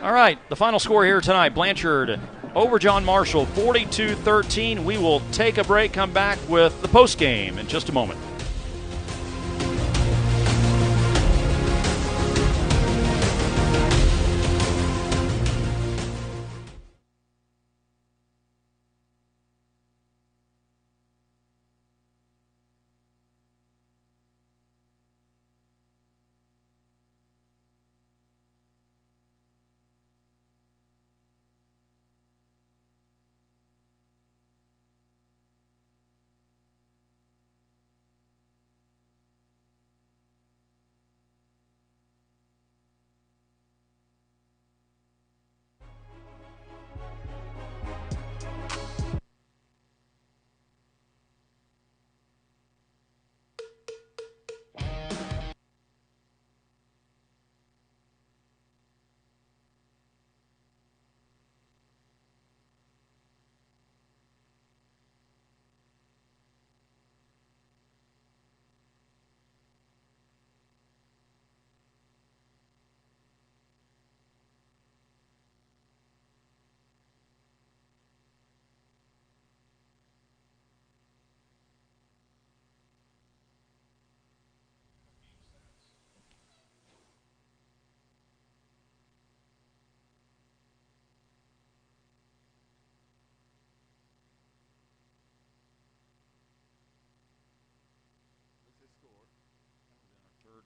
All right, the final score here tonight, Blanchard over John Marshall, 42-13. We will take a break, come back with the postgame in just a moment.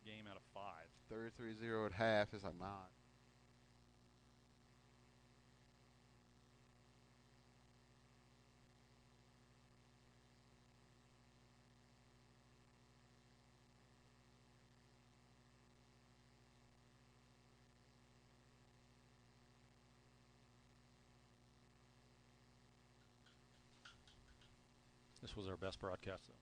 Game out of 5. 33-0 at half is a nod. This was our best broadcast, though.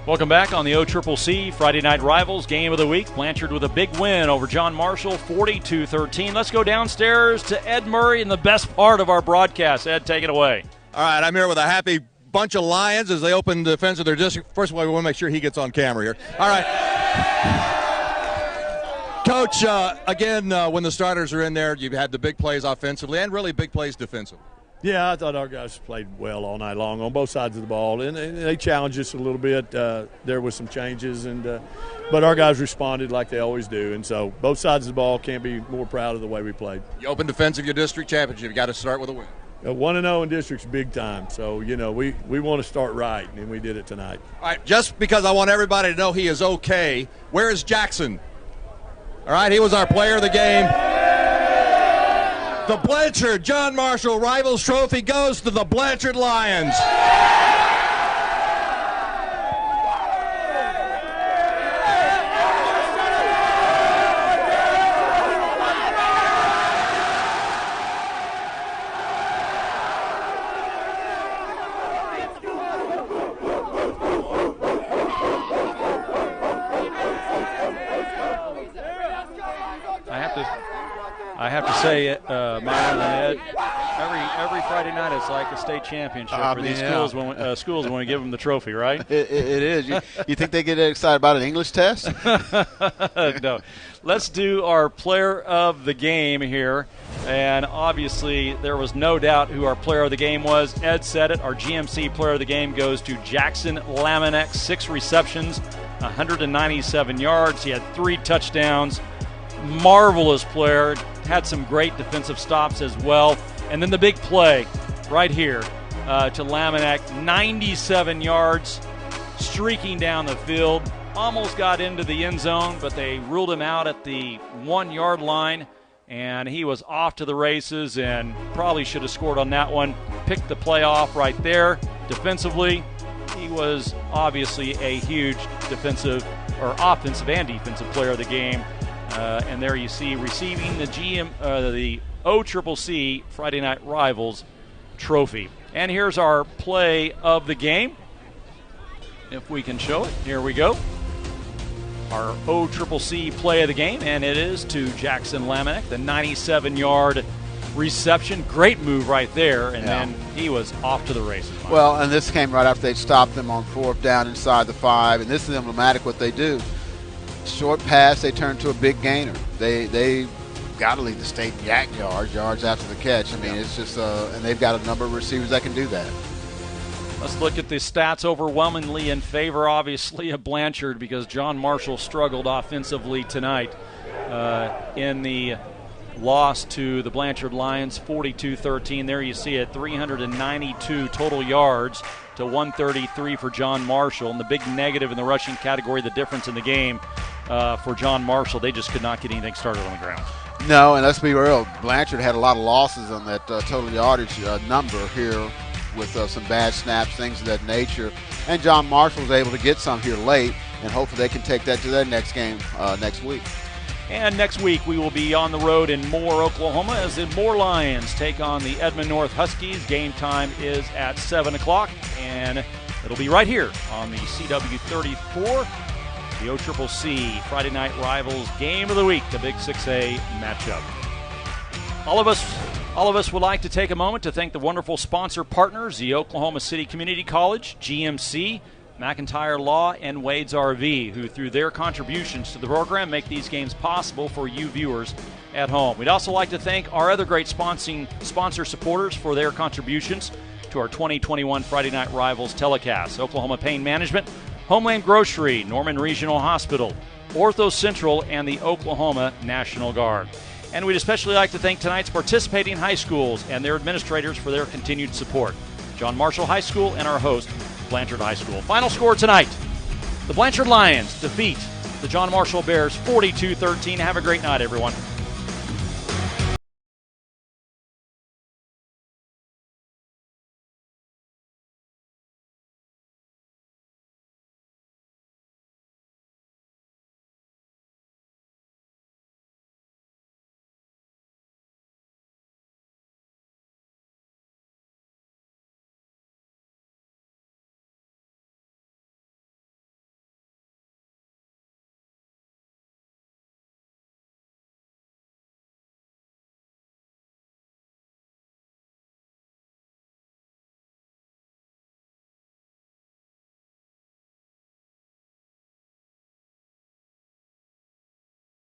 Welcome back on the OCCC Friday Night Rivals Game of the Week. Blanchard with a big win over John Marshall, 42-13. Let's go downstairs to Ed Murray in the best part of our broadcast. Ed, take it away. All right, I'm here with a happy bunch of Lions as they open the defense of their district. First of all, we want to make sure he gets on camera here. All right. Coach, again, when the starters are in there, you've had the big plays offensively and really big plays defensively. Yeah, I thought our guys played well all night long on both sides of the ball, and they challenged us a little bit. There was some changes, but our guys responded like they always do, and so both sides of the ball, can't be more proud of the way we played. You open defense of your district championship. You got to start with a win. 1-0 in district's big time, so we want to start right, and we did it tonight. All right, just because I want everybody to know he is okay, where is Jackson? All right, he was our player of the game. The Blanchard John Marshall Rivals Trophy goes to the Blanchard Lions. I have to say, Myron and Ed, every Friday night it's like a state championship for these schools when we give them the trophy, right? It is. You think they get excited about an English test? No. Let's do our player of the game here. And obviously there was no doubt who our player of the game was. Ed said it. Our GMC player of the game goes to Jackson Lamanek, 6 receptions, 197 yards. He had 3 touchdowns. Marvelous player. Had some great defensive stops as well. And then the big play right here to Lamanek, 97 yards, streaking down the field. Almost got into the end zone, but they ruled him out at the 1-yard line, and he was off to the races and probably should have scored on that one. Picked the play off right there. Defensively, he was obviously a huge defensive or offensive and defensive player of the game. And there you see receiving the the OCCC Friday Night Rivals trophy. And here's our play of the game. If we can show it. Here we go. our OCCC play of the game, and it is to Jackson Lamanek, the 97-yard reception. Great move right there, and then he was off to the races. Well, and this came right after they stopped them on 4th down inside the 5, and this is emblematic what they do. Short pass, they turn to a big gainer. They got to lead the state in yards after the catch. I mean, it's just and they've got a number of receivers that can do that. Let's look at the stats overwhelmingly in favor, obviously, of Blanchard, because John Marshall struggled offensively tonight in the loss to the Blanchard Lions, 42-13. There you see it, 392 total yards to 133 for John Marshall. And the big negative in the rushing category, the difference in the game for John Marshall, they just could not get anything started on the ground. No, and let's be real, Blanchard had a lot of losses on that total yardage number here with some bad snaps, things of that nature. And John Marshall was able to get some here late, and hopefully they can take that to their next game next week. And next week we will be on the road in Moore, Oklahoma, as the Moore Lions take on the Edmond North Huskies. Game time is at 7 o'clock, and it'll be right here on the CW34, the OCCC Friday Night Rivals Game of the Week, the Big 6A matchup. All of us would like to take a moment to thank the wonderful sponsor partners, the Oklahoma City Community College, GMC, McIntyre Law, and Wade's RV, who through their contributions to the program make these games possible for you viewers at home. We'd also like to thank our other great sponsor supporters for their contributions to our 2021 Friday Night Rivals telecast: Oklahoma Pain Management, Homeland Grocery, Norman Regional Hospital, Ortho Central, and the Oklahoma National Guard. And we'd especially like to thank tonight's participating high schools and their administrators for their continued support: John Marshall High School and our host, Blanchard High School. Final score tonight: the Blanchard Lions defeat the John Marshall Bears 42-13. Have a great night, everyone.